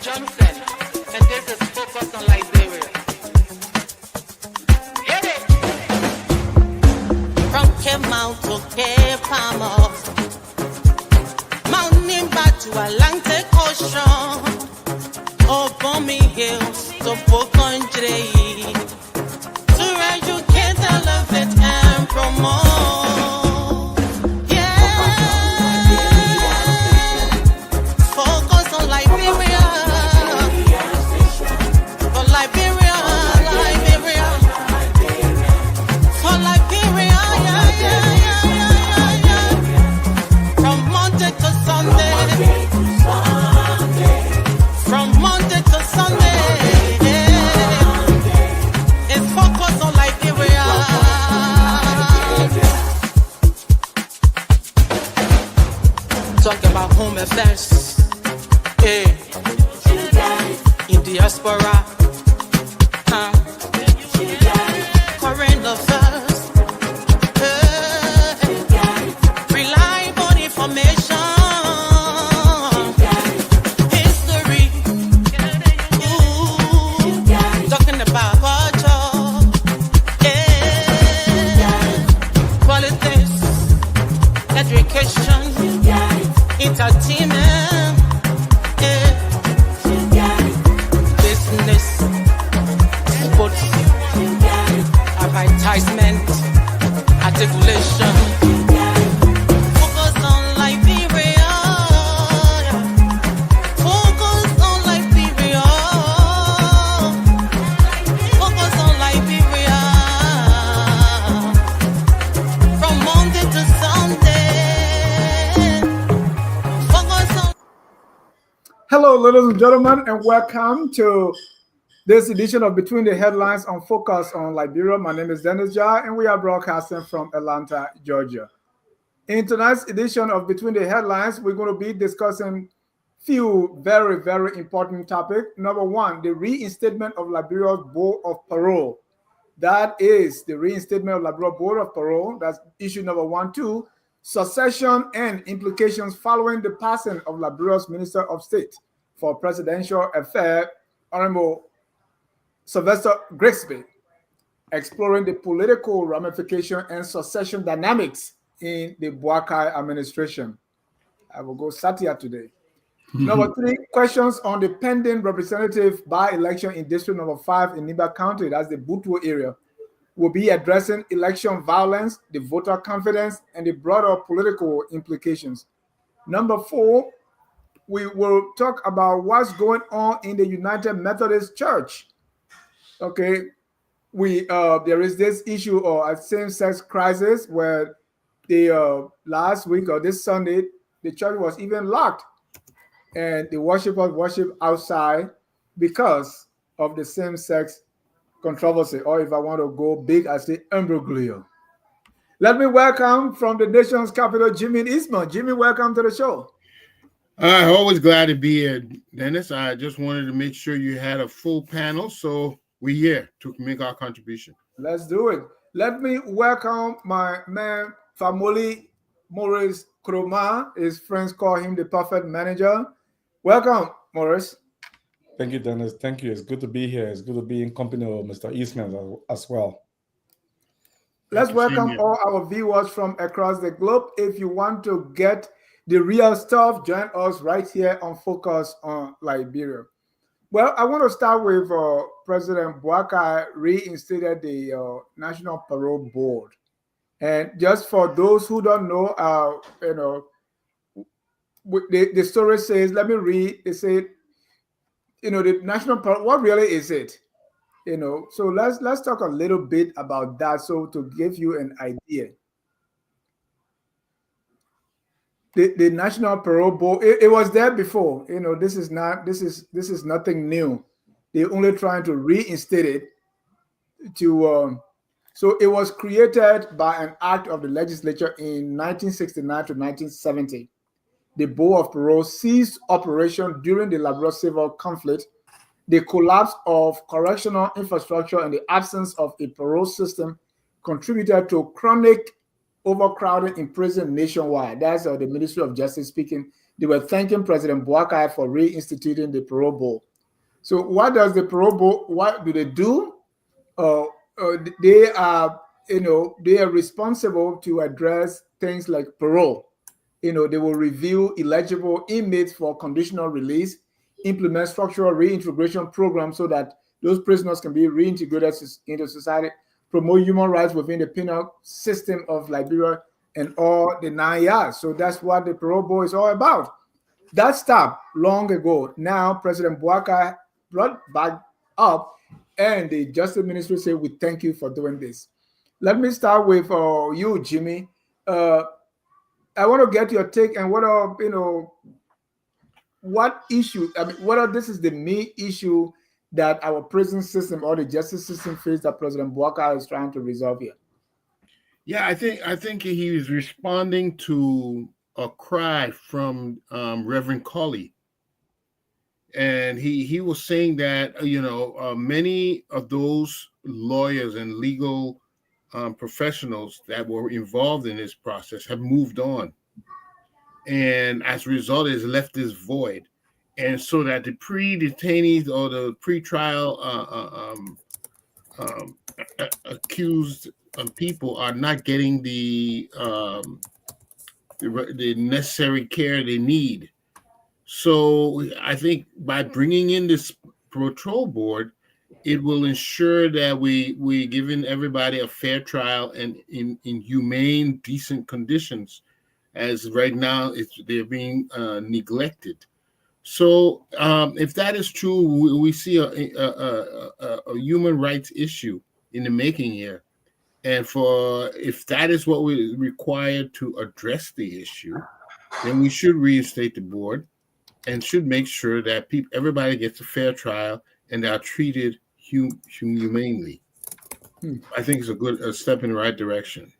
Johnson, and this is Focus on Liberia. Hit it! From Cape Mount to Cape Palmas, Mount Nimba to Atlantic Ocean, Obomi Hills to Pocondre, to educate, elevate, and promote. Talk about home affairs, in diaspora, current affairs, reliable information, history, talking about culture, politics, education, entertainment, business, sports, advertisement, articulation. Focus on Liberia. Focus on Liberia. Focus on Liberia. From Monday to Sunday. Hello, ladies and gentlemen, and welcome to this edition of Between the Headlines on Focus on Liberia. My name is Dennis Jai, and we are broadcasting from Atlanta, Georgia. In tonight's edition of Between the Headlines, we're going to be discussing few very, very important topics. Number one, the reinstatement of Liberia's Board of Parole. That is the reinstatement of Liberia Board of Parole. That's issue number 1. 2, succession and implications following the passing of Liberia's Minister of State for Presidential Affairs, Honorable Sylvester Grigsby, exploring the political ramification and succession dynamics in the Boakai administration. I will go Satya today. Number 3, questions on the pending representative by-election in District number 5 in Nimba County, that's the Butuo area. Will be addressing election violence, the voter confidence, and the broader political implications. Number 4, we will talk about what's going on in the United Methodist Church. Okay, there is this issue of a same-sex crisis where the last week or this Sunday, the church was even locked, and the worshipers worship outside because of the same-sex controversy, or if I want to go big, I say imbroglio. Let me welcome from the nation's capital, Jimmy Eastman. Jimmy, welcome to the show. Always glad to be here, Dennis. I just wanted to make sure you had a full panel, so we're here to make our contribution. Let's do it. Let me welcome my man, Famoli Maurice Kroma. His friends call him the perfect manager. Welcome, Maurice. Thank you, Dennis. Thank you. It's good to be here. It's good to be in company of Mr. Eastman as well. Let's welcome all our viewers from across the globe. If you want to get the real stuff, join us right here on Focus on Liberia. Well, I want to start with President Boakai reinstated the National Parole Board. And just for those who don't know, the story says, let me read, it said, the National Parole, what really is it? So let's talk a little bit about that, so to give you an idea. The National Parole Board, it was there before. This is nothing new. They're only trying to reinstate it so it was created by an act of the legislature in 1969 to 1970. The Board of Parole ceased operation during the Liberia civil conflict. The collapse of correctional infrastructure and the absence of a parole system contributed to chronic overcrowding in prison nationwide. That's the Ministry of Justice speaking. They were thanking President Boakai for reinstituting the parole board. So what does the parole board, what do they do? They are, they are responsible to address things like parole. They will review eligible inmates for conditional release, implement structural reintegration programs so that those prisoners can be reintegrated into society, promote human rights within the penal system of Liberia and all the 9 yards. So that's what the parole board is all about. That stopped long ago. Now President Boakai brought back up, and the Justice Ministry said, we thank you for doing this. Let me start with you, Jimmy. I want to get your take and what are, what issue, whether this is the main issue that our prison system or the justice system face that President Boakai is trying to resolve here. Yeah, I think he was responding to a cry from Reverend Colley. And he was saying that, many of those lawyers and legal professionals that were involved in this process have moved on. And as a result, it has left this void. And so that the pre-detainees or the pre-trial accused people are not getting the necessary care they need. So I think by bringing in this patrol board, it will ensure that we giving everybody a fair trial and in humane, decent conditions. As right now, they're being neglected. So if that is true, we see a human rights issue in the making here. And if that is what we require to address the issue, then we should reinstate the board and should make sure that everybody gets a fair trial and they are treated humanely. I think it's a step in the right direction.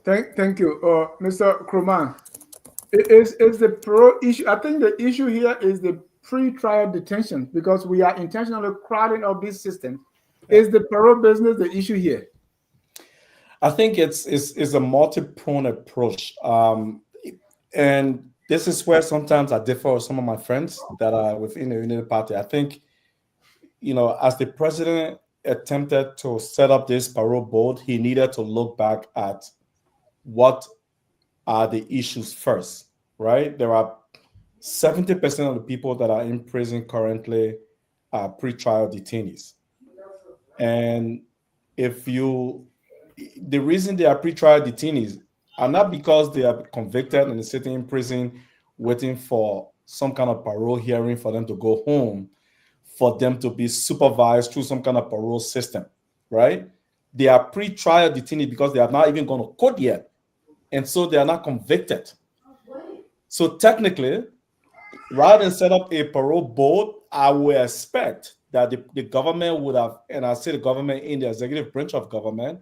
Thank you, Mr. Kroman. Is the parole issue? I think the issue here is the pre-trial detention because we are intentionally crowding up this system. Is the parole business the issue here? I think it's a multi-pronged approach, and this is where sometimes I differ with some of my friends that are within the Unity Party. I think, as the president attempted to set up this parole board, he needed to look back at what are the issues first, right? There are 70% of the people that are in prison currently are pre-trial detainees. And the reason they are pre-trial detainees are not because they are convicted and sitting in prison waiting for some kind of parole hearing for them to go home, for them to be supervised through some kind of parole system, right? They are pre-trial detainees because they are not even going to court yet. And so they are not convicted. So technically, rather than set up a parole board, I would expect that the government would have, and I say the government in the executive branch of government,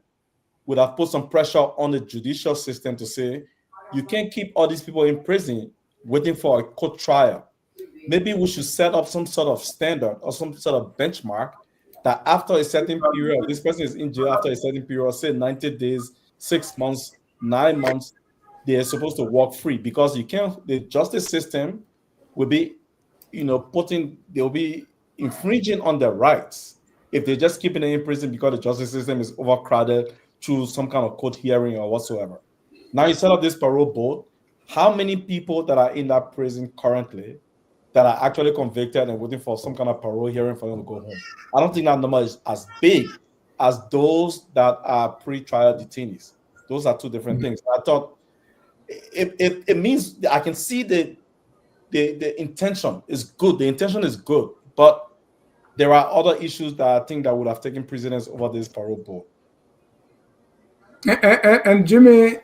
would have put some pressure on the judicial system to say, you can't keep all these people in prison waiting for a court trial. Maybe we should set up some sort of standard or some sort of benchmark that after a certain period, this person is in jail after a certain period, say 90 days, 6 months, 9 months, they are supposed to walk free because the justice system will be, they'll be infringing on their rights if they're just keeping them in prison because the justice system is overcrowded through some kind of court hearing or whatsoever. Now you set up this parole board. How many people that are in that prison currently that are actually convicted and waiting for some kind of parole hearing for them to go home? I don't think that number is as big as those that are pre-trial detainees. Those are two different things. I thought it means I can see the intention is good. The intention is good, but there are other issues that I think that would have taken precedence over this parole board. And Jimmy,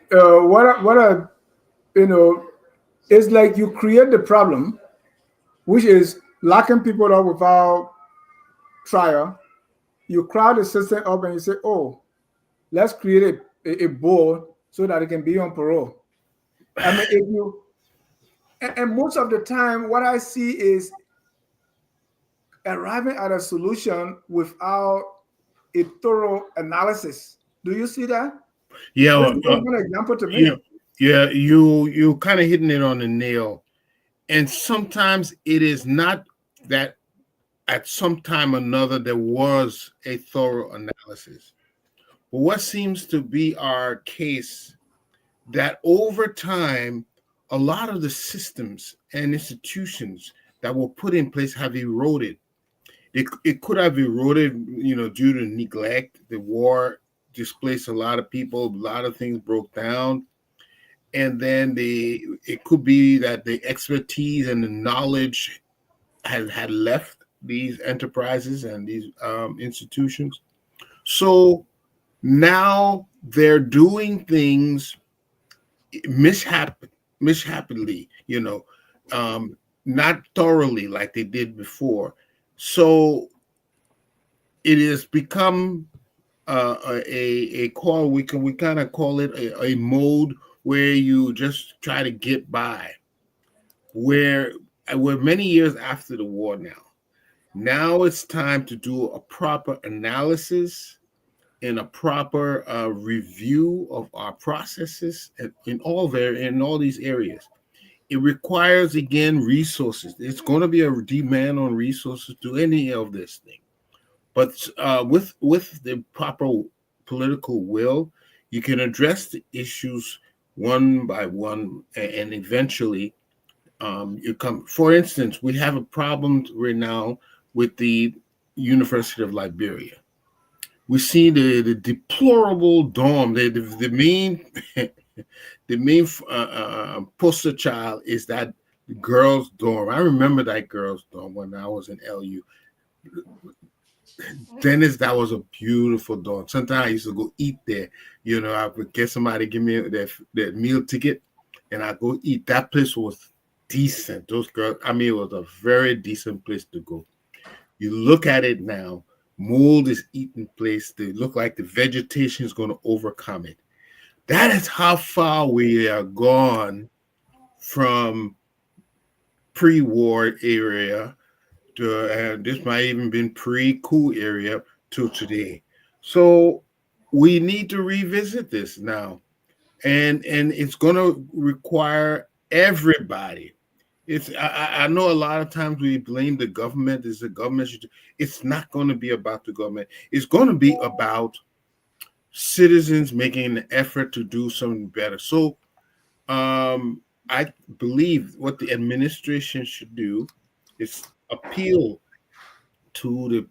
it's like you create the problem, which is locking people up without trial. You crowd the system up and you say, oh, let's create a board so that it can be on parole. I mean, and most of the time, what I see is arriving at a solution without a thorough analysis. Do you see that? Yeah, Just give one example to me. you kind of hitting it on the nail. And sometimes it is not that at some time or another there was a thorough analysis. But what seems to be our case that over time, a lot of the systems and institutions that were put in place have eroded. It could have eroded, due to neglect. The war displaced a lot of people, a lot of things broke down. And then it could be that the expertise and the knowledge had left these enterprises and these institutions. So now they're doing things mishaply, not thoroughly like they did before. So it has become a call. We kind of call it a mode where you just try to get by. Where we're many years after the war now. Now it's time to do a proper analysis and a proper review of our processes in all these areas. It requires, again, resources. It's going to be a demand on resources to any of this thing. But with the proper political will, you can address the issues one by one, and eventually you come. For instance, we have a problem right now with the University of Liberia. We see the deplorable dorm. The main the main poster child is that girls' dorm. I remember that girls' dorm when I was in LU. Dennis, that was a beautiful dorm. Sometimes I used to go eat there. I would get somebody give me their meal ticket, and I go eat. That place was decent. Those girls, it was a very decent place to go. You look at it now, mold is eating place. They look like the vegetation is going to overcome it. That is how far we are gone from pre-war area to, and this might even been pre-coup area to today. So we need to revisit this now, and it's going to require everybody. I know a lot of times we blame the government. Is the government? It's not going to be about the government. It's going to be about citizens making an effort to do something better. So I believe what the administration should do is appeal to the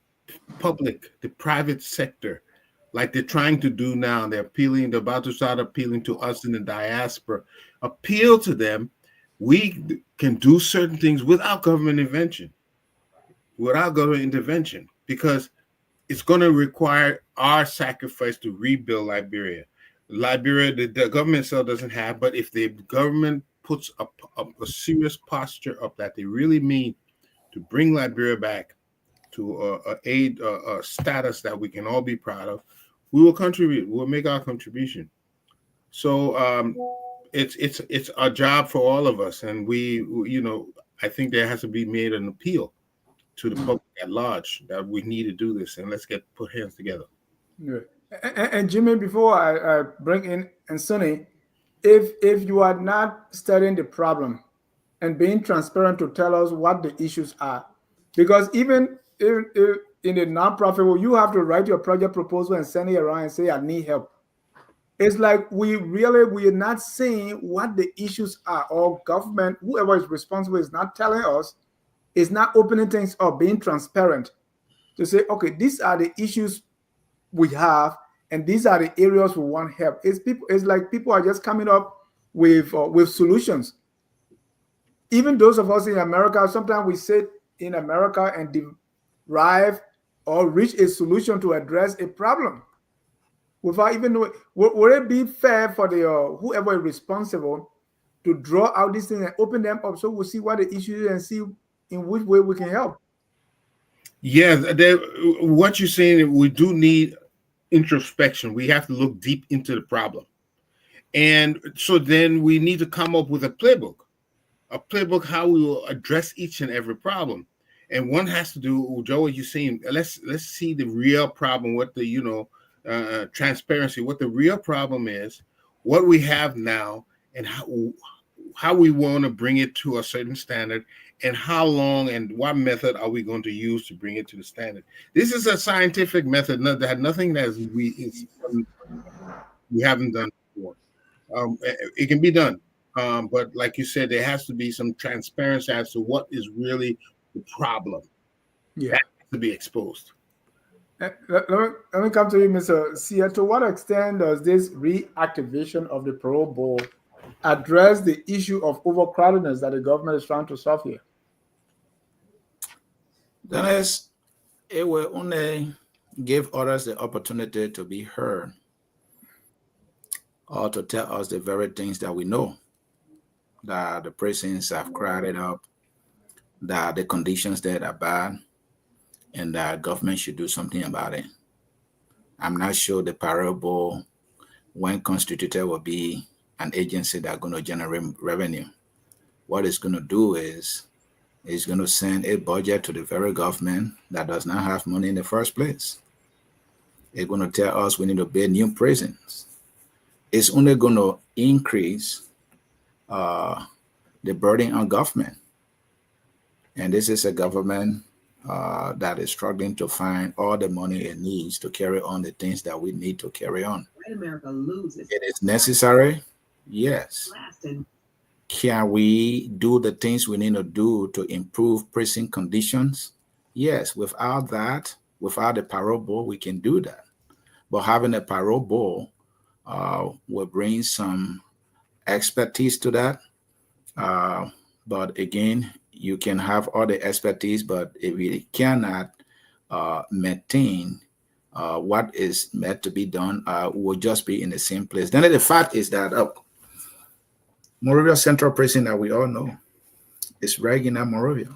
public, the private sector, like they're trying to do now. They're about to start appealing to us in the diaspora. Appeal to them. We can do certain things without government intervention, because it's going to require our sacrifice to rebuild Liberia. The government still doesn't have, but if the government puts a serious posture up that they really mean to bring Liberia back to a status that we can all be proud of, we will contribute. We'll make our contribution. So it's a job for all of us, and I think there has to be made an appeal to the public at large that we need to do this, and let's put hands together. Yeah. And Jimmy, before I bring in and Sonny, if you are not studying the problem and being transparent to tell us what the issues are, because even if in a nonprofit, well, you have to write your project proposal and send it around and say, I need help. It's like we are not saying what the issues are, or government, whoever is responsible, is not telling us, is not opening things up, being transparent to say, okay, these are the issues we have, and these are the areas we want help. It's like people are just coming up with solutions. Even those of us in America, sometimes we sit in America and derive or reach a solution to address a problem without even knowing. Would it be fair for the whoever is responsible to draw out these things and open them up so we'll see what the issue is and see in which way we can help? Yeah, what you're saying, we do need introspection. We have to look deep into the problem. And so then we need to come up with a playbook how we will address each and every problem. And one has to do, Joe, you're saying, let's see the real problem, what the transparency, what the real problem is, what we have now, and how we want to bring it to a certain standard, and how long and what method are we going to use to bring it to the standard. This is a scientific method that had nothing that we haven't done before. It can be done, but like you said, there has to be some transparency as to what is really the problem. Yeah. That has to be exposed. Let me come to you, Mr. Sia. To what extent does this reactivation of the parole board address the issue of overcrowdedness that the government is trying to solve here? Dennis, it will only give others the opportunity to be heard or to tell us the very things that we know, that the prisons have crowded up, that the conditions there are bad, and that government should do something about it. I'm not sure the parole board, when constituted, will be an agency that's going to generate revenue. What it's going to do is it's going to send a budget to the very government that does not have money in the first place. It's going to tell us we need to build new prisons. It's only going to increase the burden on government. And this is a government that is struggling to find all the money it needs to carry on the things that we need to carry on. America loses. It is necessary, yes. Can we do the things we need to do to improve prison conditions? Yes, without that, without the parole board, we can do that. But having a parole board will bring some expertise to that. But again, you can have all the expertise, but if we cannot maintain what is meant to be done, we'll just be in the same place. Then the fact is that Monrovia Central Prison, that we all know, is right in Monrovia,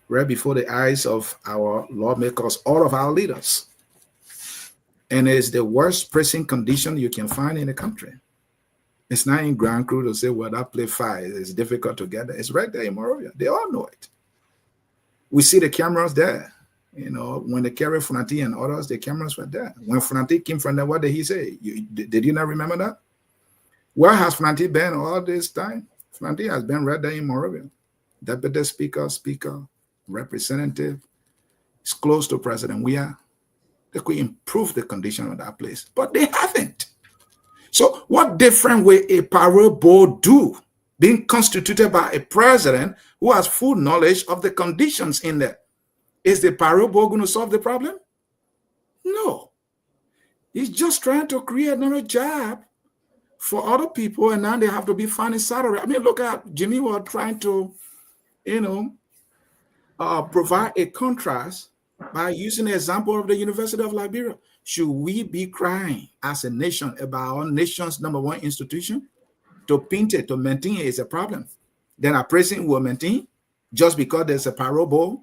right before the eyes of our lawmakers, all of our leaders. And it's the worst prison condition you can find in the country. It's not in Grand Crew to say, well, that place fire is difficult to get there. It's right there in Monrovia. They all know it. We see the cameras there. You know, when they carry Funati and others, the cameras were there. When Funati came from there, what did he say? Did you not remember that? Where has Funati been all this time? Funati has been right there in Monrovia. Deputy Speaker, Representative. It's close to President. They could improve the condition of that place, but they haven't. So what different will a parole board do, being constituted by a president who has full knowledge of the conditions in there? Is the parole board going to solve the problem? No. He's just trying to create another job for other people, and now they have to be finding salary. I mean, look at Jimmy was trying to, provide a contrast by using the example of the University of Liberia. Should we be crying as a nation about our nation's #1 institution? To paint it, to maintain it is a problem. Then our president will maintain just because there's a parole board.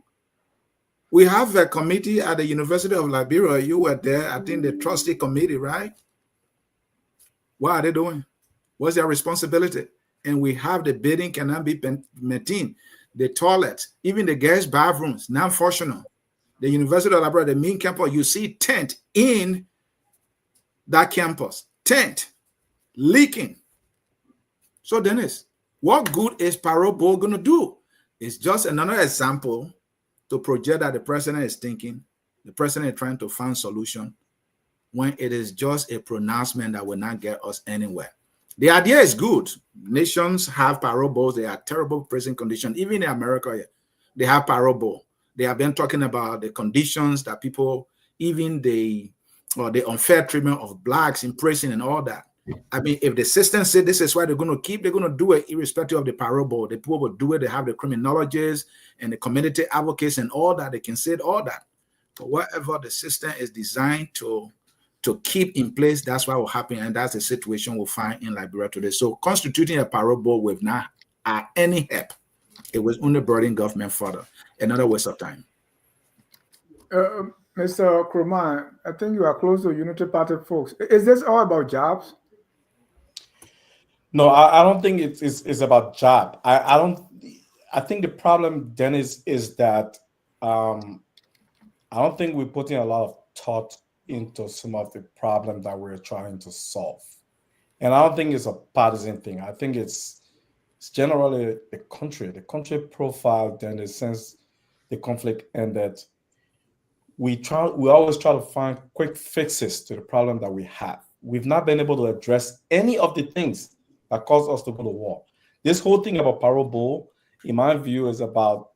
We have a committee at the University of Liberia. You were there, I think the trustee committee, right? What are they doing? What's their responsibility? And we have the building cannot be maintained. The toilets, even the guest bathrooms, non-functional. The University of Liberia, the main campus, you see tent in that campus. Tent leaking. So Dennis, what good is parole board going to do? It's just another example to project that the president is thinking, the president is trying to find solution, when it is just a pronouncement that will not get us anywhere. The idea is good. Nations have parole boards. They are terrible prison conditions. Even in America, they have parole board. They have been talking about the conditions that people, even the unfair treatment of blacks in prison and all that. I mean, if the system said this is why they're going to keep, they're going to do it irrespective of the parole board. The people will do it. They have the criminologists and the community advocates and all that. They can say all that. But whatever the system is designed to keep in place, that's what will happen. And that's the situation we'll find in Liberia today. So constituting a parole board with not any help. It was only burdening government further. Another waste of time. Mr. Krumah, I think you are close to Unity Party folks. Is this all about jobs? No, I don't think it's about job. I think the problem, Dennis, is that I don't think we're putting a lot of thought into some of the problems that we're trying to solve. And I don't think it's a partisan thing. I think it's generally the country profile, then the sense the conflict ended. We always try to find quick fixes to the problem that we have. We've not been able to address any of the things that caused us to go to war. This whole thing about Parole, in my view, is about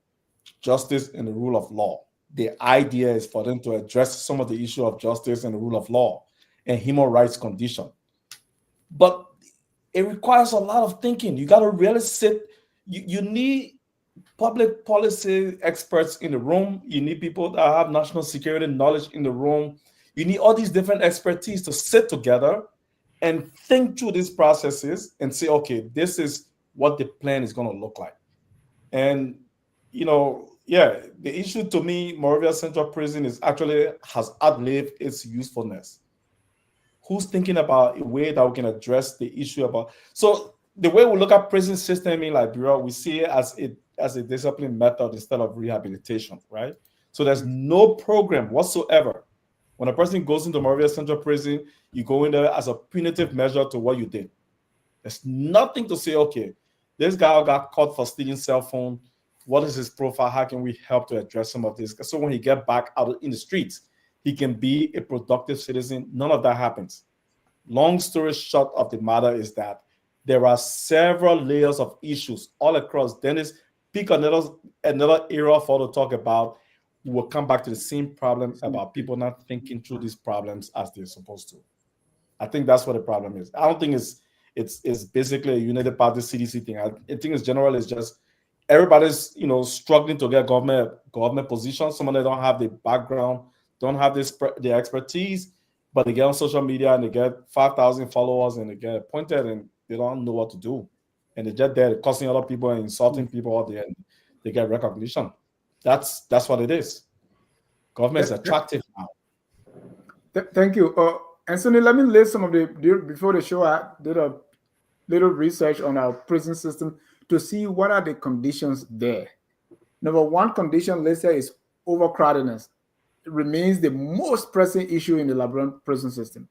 justice and the rule of law. The idea is for them to address some of the issue of justice and the rule of law and human rights condition. But it requires a lot of thinking. You got to really sit. You need public policy experts in the room. You need people that have national security knowledge in the room. You need all these different expertise to sit together and think through these processes and say, okay, this is what the plan is going to look like. And, the issue to me, Monrovia Central Prison has outlived its usefulness. Who's thinking about a way that we can address the issue about? So the way we look at prison system in Liberia, we see it as a discipline method instead of rehabilitation, right? So there's no program whatsoever. When a person goes into Monrovia Central Prison, you go in there as a punitive measure to what you did. There's nothing to say, okay, this guy got caught for stealing cell phone. What is his profile? How can we help to address some of this? So when he get back out in the streets, he can be a productive citizen. None of that happens. Long story short of the matter is that there are several layers of issues all across. Dennis, pick another area for to talk about. We will come back to the same problem about people not thinking through these problems as they're supposed to. I think that's what the problem is. I don't think it's basically a united party CDC thing. I think it's general. It's just everybody's struggling to get government positions. Some of them don't have the background, don't have the expertise, but they get on social media and they get 5,000 followers and they get appointed and they don't know what to do. And they get there cussing other people and insulting people all day and they get recognition. That's what it is. Government is attractive now. Thank you. Anthony, let me list some of before the show, I did a little research on our prison system to see what are the conditions there. Number one condition listed is overcrowdedness. It remains the most pressing issue in the Liberian prison system.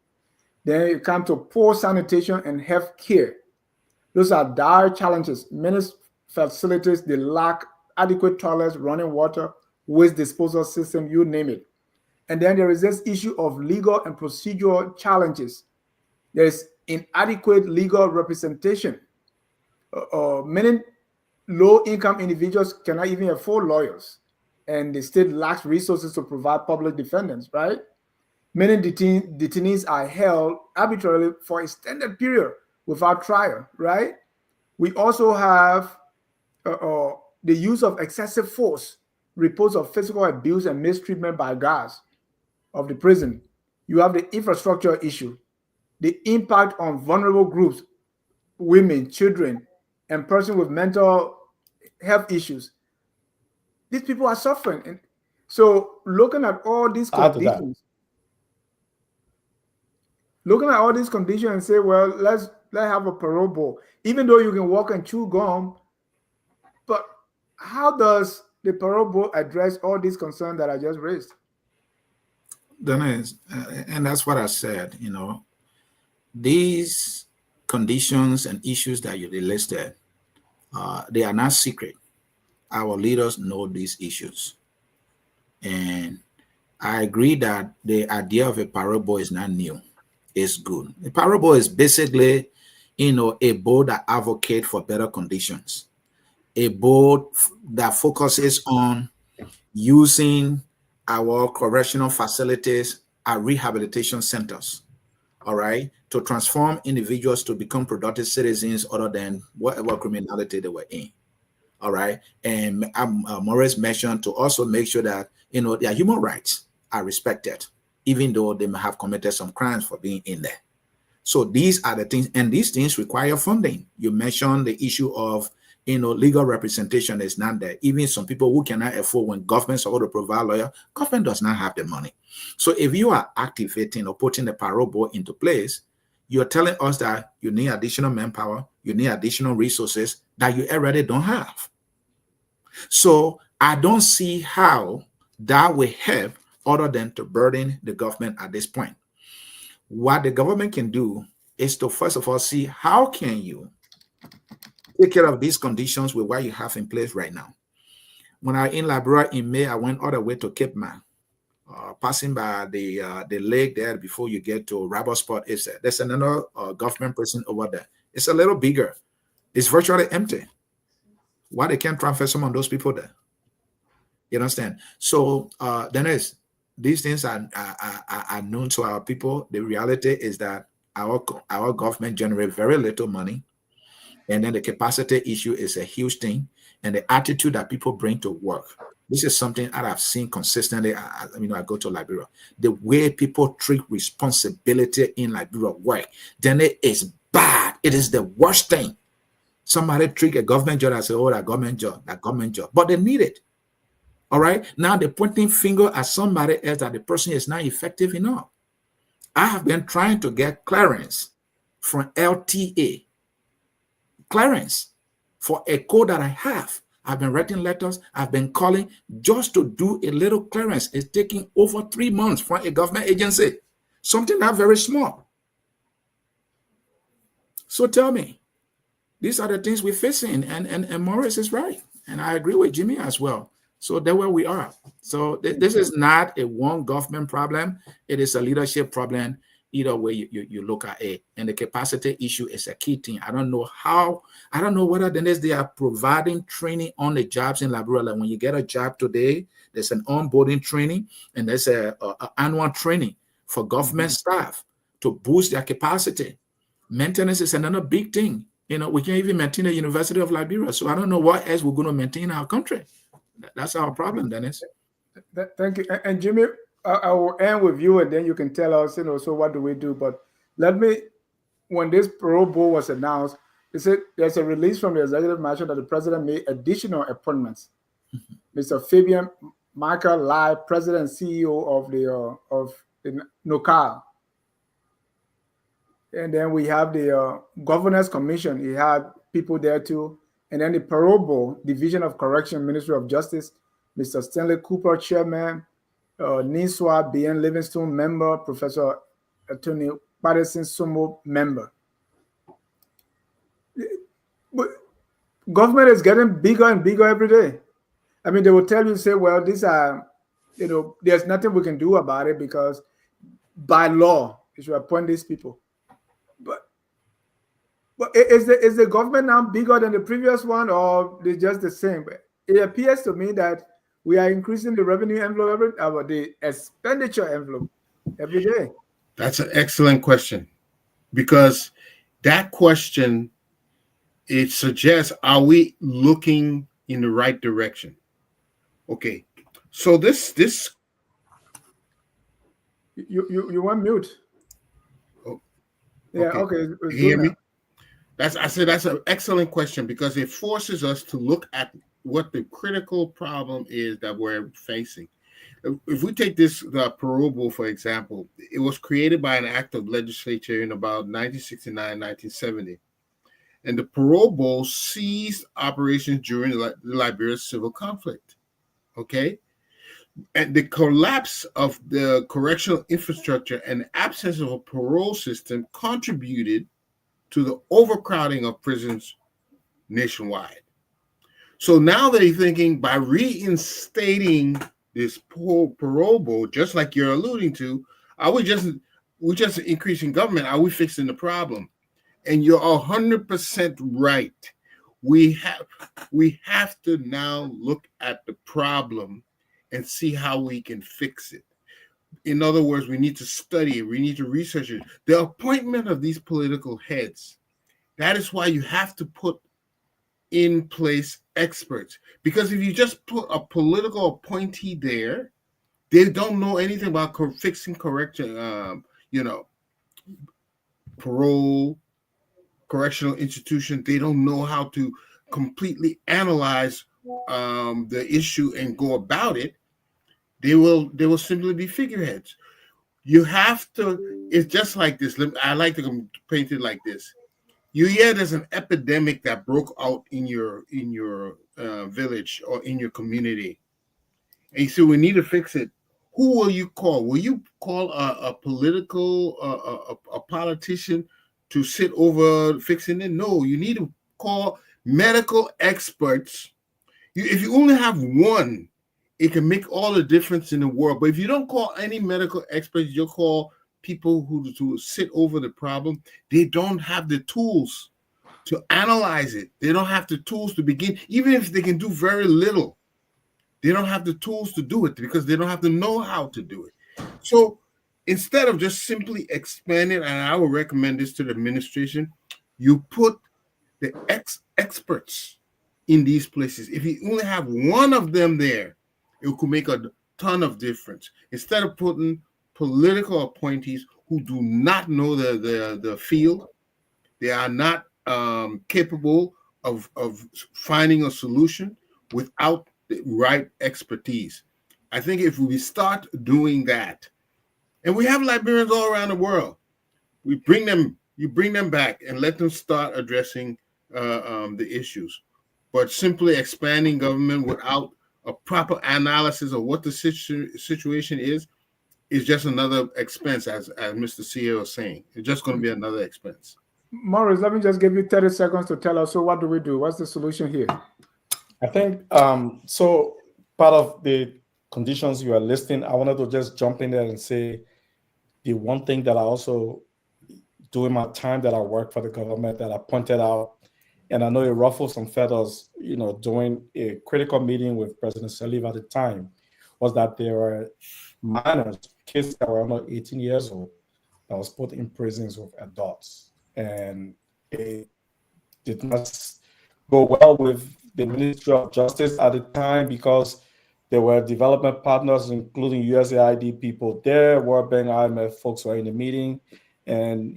Then you come to poor sanitation and health care. Those are dire challenges. Many facilities, they lack adequate toilets, running water, waste disposal system, you name it. And then there is this issue of legal and procedural challenges. There is inadequate legal representation. Many low-income individuals cannot even afford lawyers, and the state lacks resources to provide public defendants, right? Many detainees are held arbitrarily for extended period without trial, right? We also have the use of excessive force, reports of physical abuse and mistreatment by guards of the prison. You have the infrastructure issue, the impact on vulnerable groups, women, children, and persons with mental health issues. These people are suffering. And so looking at all these conditions, and say, well, let's have a parole board, even though you can walk and chew gum, but how does the parole board address all these concerns that I just raised? Dennis, and that's what I said, these conditions and issues that you listed, they are not secret. Our leaders know these issues. And I agree that the idea of a parole board is not new. It's good. A parole board is basically, a board that advocates for better conditions. A board that focuses on using our correctional facilities at rehabilitation centers, all right, to transform individuals to become productive citizens other than whatever criminality they were in, all right? And Maurice mentioned to also make sure that, their human rights are respected, even though they may have committed some crimes for being in there. So these are the things, and these things require funding. You mentioned the issue of, legal representation is not there. Even some people who cannot afford, when governments are going to provide lawyer, government does not have the money. So if you are activating or putting the parole board into place, you're telling us that you need additional manpower, you need additional resources that you already don't have. So I don't see how that will help other than to burden the government at this point. What the government can do is to first of all see how can you take care of these conditions with what you have in place right now. When I was in Liberia in May, I went all the way to Cape Man, passing by the lake there before you get to Rubber Spot. There's another government prison over there. It's a little bigger. It's virtually empty. Why they can't transfer some of those people there? You understand? So Dennis, these things are known to our people. The reality is that our government generates very little money, and then the capacity issue is a huge thing, and the attitude that people bring to work. This is something that I've seen consistently. I go to Liberia. The way people treat responsibility in Liberia work, then it is bad. It is the worst thing. Somebody treat a government job and say, "Oh, that government job," but they need it. All right. Now they're pointing finger at somebody else that the person is not effective enough. I have been trying to get clearance from LTA, clearance for a code that I have. I've been writing letters. I've been calling just to do a little clearance. It's taking over 3 months from a government agency, something not very small. So tell me, these are the things we're facing, and Morris is right, and I agree with Jimmy as well. So that's where we are. So this is not a one government problem. It is a leadership problem. Either way you look at it. And the capacity issue is a key thing. I don't know whether they are providing training on the jobs in Liberia. Like when you get a job today, there's an onboarding training and there's a annual training for government staff to boost their capacity. Maintenance is another big thing. We can't even maintain the University of Liberia. So I don't know what else we're going to maintain in our country. That's our problem, Dennis. Thank you. And Jimmy, I will end with you, and then you can tell us, so what do we do? But when this parole board was announced, they said there's a release from the executive mansion that the president made additional appointments. Mr. Fabian Michael Lai, president and CEO of the NOCAL. And then we have the Governors Commission. He had people there too. And then the Parole Board, Division of Correction, Ministry of Justice, Mr. Stanley Cooper, Chairman, Niswa B.N. Livingstone, member, Professor Attorney Patterson Somo, member. But government is getting bigger and bigger every day. I mean, they will tell you, say, well, these are, there's nothing we can do about it because by law, you should appoint these people. But is the government now bigger than the previous one, or they're just the same? It appears to me that we are increasing the revenue envelope, the expenditure envelope every day. That's an excellent question, because that question, it suggests, are we looking in the right direction? Okay, so this you want mute? Oh, yeah, okay. You hear me? That's an excellent question, because it forces us to look at what the critical problem is that we're facing. If we take the parole board, for example, it was created by an act of legislature in about 1969, 1970. And the parole board ceased operations during the Liberia civil conflict. Okay? And the collapse of the correctional infrastructure and the absence of a parole system contributed to the overcrowding of prisons nationwide. So now they're thinking, by reinstating this parole board, just like you're alluding to, we're just increasing government. Are we fixing the problem? And you're 100% right. We have to now look at the problem and see how we can fix it. In other words, we need to study it. We need to research it. The appointment of these political heads, that is why you have to put in place experts. Because if you just put a political appointee there, they don't know anything about fixing correction, parole, correctional institution. They don't know how to completely analyze the issue and go about it. They will simply be figureheads. You have to. It's just like this. I like to paint it like this. There's an epidemic that broke out in your village or in your community, and you say we need to fix it. who will you call? Will you call a political a politician to sit over fixing it? No, you need to call medical experts. If you only have one, it can make all the difference in the world. But if you don't call any medical experts, you'll call people who to sit over the problem. They don't have the tools to analyze it. They don't have the tools to begin, even if they can do very little. They don't have the tools to do it because they don't have the know-how to do it. So instead of just simply expanding, and I would recommend this to the administration, you put the experts in these places. If you only have one of them there, it could make a ton of difference. Instead of putting political appointees who do not know the field, they are not capable of finding a solution without the right expertise. I think if we start doing that, and we have Liberians all around the world, you bring them back and let them start addressing the issues. But simply expanding government without a proper analysis of what the situation is just another expense, as Mr. CEO was saying. It's just going to be another expense. Maurice, let me just give you 30 seconds to tell us, so what do we do? What's the solution here? I think so. Part of the conditions you are listing, I wanted to just jump in there and say the one thing that I also do in my time that I work for the government that I pointed out, and I know it ruffled some feathers, during a critical meeting with President Saliva at the time, was that there were minors, kids that were under 18 years old, that was put in prisons with adults, and it did not go well with the Ministry of Justice at the time because there were development partners, including USAID people there, World Bank, IMF folks were in the meeting, and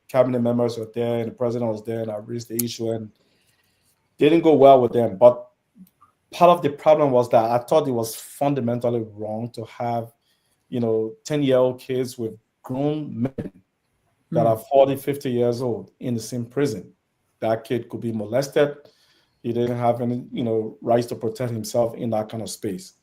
cabinet members were there, and the president was there, and I raised the issue, and didn't go well with them. But part of the problem was that I thought it was fundamentally wrong to have 10-year-old kids with grown men that are 40, 50 years old in the same prison. That kid could be molested. He didn't have any, rights to protect himself in that kind of space.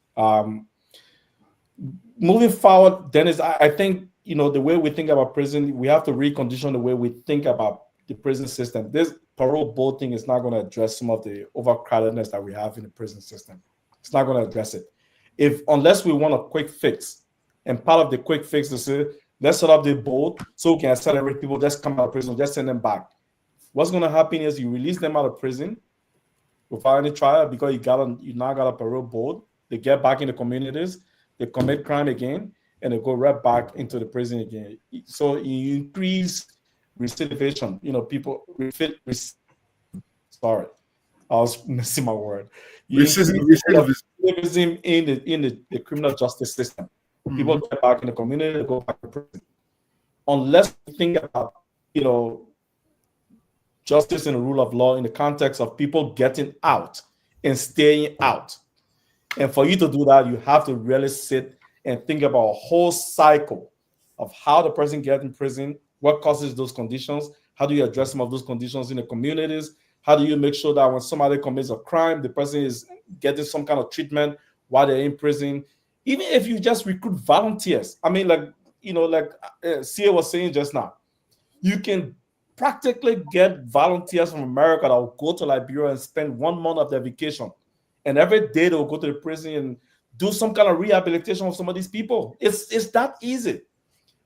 Moving forward, Dennis, I think, the way we think about prison, we have to recondition the way we think about the prison system. This parole board thing is not going to address some of the overcrowdedness that we have in the prison system. It's not going to address it. Unless we want a quick fix, and part of the quick fix is let's set up the board so we can accelerate people just come out of prison, just send them back. What's going to happen is you release them out of prison without any trial because you now got a parole board. They get back in the communities, they commit crime again, and they go right back into the prison again. So you increase recidivation. People sorry, I was missing my word. Recidivism in the criminal justice system. People get back in the community, they go back to prison. Unless we think about, justice and the rule of law in the context of people getting out and staying out. And for you to do that, you have to really sit and think about a whole cycle of how the person gets in prison, what causes those conditions, how do you address some of those conditions in the communities, how do you make sure that when somebody commits a crime, the person is getting some kind of treatment while they're in prison. Even if you just recruit volunteers, I mean, like Sia was saying just now, you can practically get volunteers from America that will go to Liberia and spend 1 month of their vacation. And every day they will go to the prison and do some kind of rehabilitation of some of these people. It's that easy.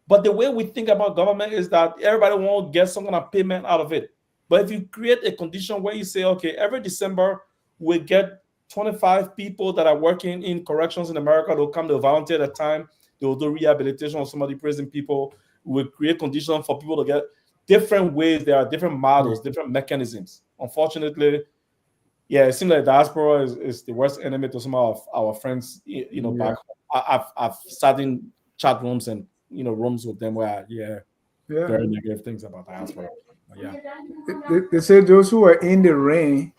But the way we think about government is that everybody won't get some kind of payment out of it. But if you create a condition where you say, okay, every December we get 25 people that are working in corrections in America, they'll come to volunteer at a time, they will do rehabilitation of some of the prison people. We'll create conditions for people to get different ways. There are different models, different mechanisms. Unfortunately, it seems like diaspora is the worst enemy to some of our friends, back home. I've sat in chat rooms and, rooms with them where very negative things about diaspora. They say those who are in the rain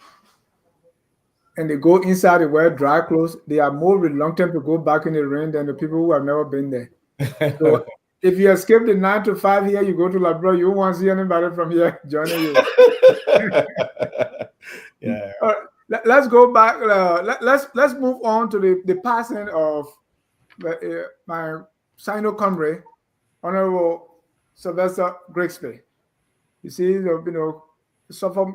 and they go inside and wear dry clothes, they are more reluctant to go back in the rain than the people who have never been there. So if you escape the 9 to 5 here, you go to Liberia, you won't see anybody from here joining you. Let's go back. Let's move on to the passing of my Sino comrade, Honorable Sylvester Grigsby. You see, suffer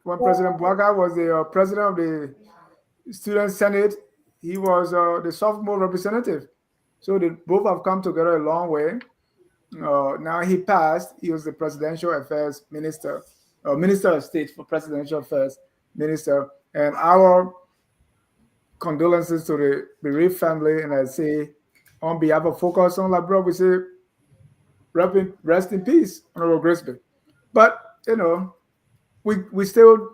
when President Kogar was the president of the Student Senate, he was the sophomore representative. So they both have come together a long way. Now he passed. He was the presidential affairs minister, minister of state for presidential affairs minister. And our condolences to the bereaved family. And I say, on behalf of Focus on Liberia, we say, rest in peace, Honorable Grigsby. But we still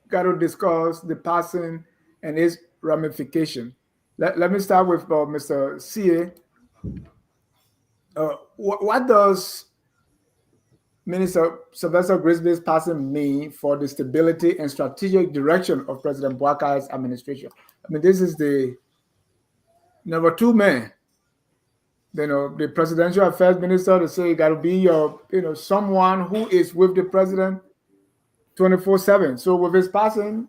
got to discuss the passing and its ramification. Let me start with Mr. C.A. What does Minister Sylvester Grigsby's passing mean for the stability and strategic direction of President Boakar's administration? I mean, this is the number 2 man. The presidential affairs minister, to say you got to be someone who is with the president 24/7. So with his passing,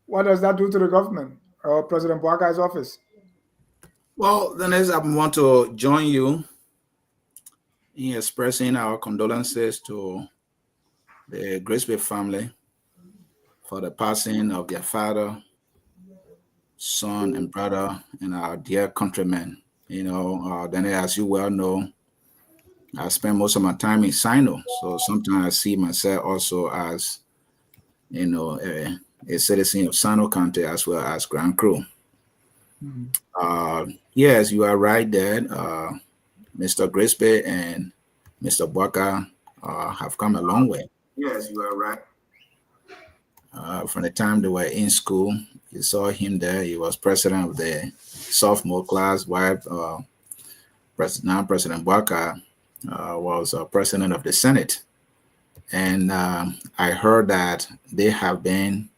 what does that do to the government or President Boakar's office? Well, Dennis, I want to join you in expressing our condolences to the Grigsby family for the passing of their father, son, and brother, and our dear countrymen. Then as you well know, I spend most of my time in Sino, so sometimes I see myself also as, a citizen of Sino County as well as Grand Crew. Yes, you are right that Mr. Grigsby and Mr. Boakar have come a long way. Yes, you are right. From the time they were in school, you saw him there. He was president of the sophomore class, while now President Boakar was president of the Senate. And I heard that they have been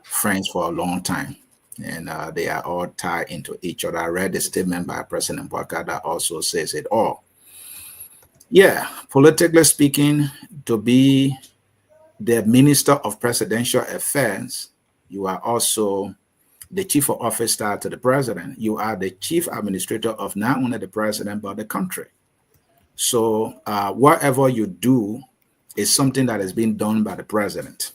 friends for a long time, and they are all tied into each other. I read the statement by President Boakar that also says it all. Yeah, politically speaking, to be the Minister of Presidential Affairs, you are also the chief of office staff to the president. You are the chief administrator of not only the president, but the country. So whatever you do is something that is being done by the president.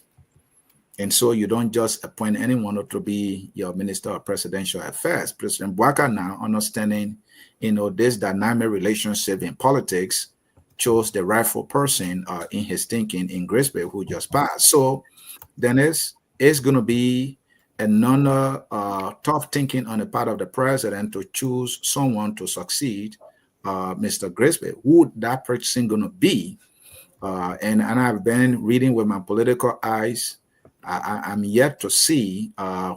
And so you don't just appoint anyone to be your Minister of Presidential Affairs. President Boakar, now understanding, this dynamic relationship in politics, chose the rightful person in his thinking in Grigsby, who just passed. So then it's going to be another tough thinking on the part of the president to choose someone to succeed Mr. Grigsby. Who that person going to be? And I've been reading with my political eyes. I'm yet to see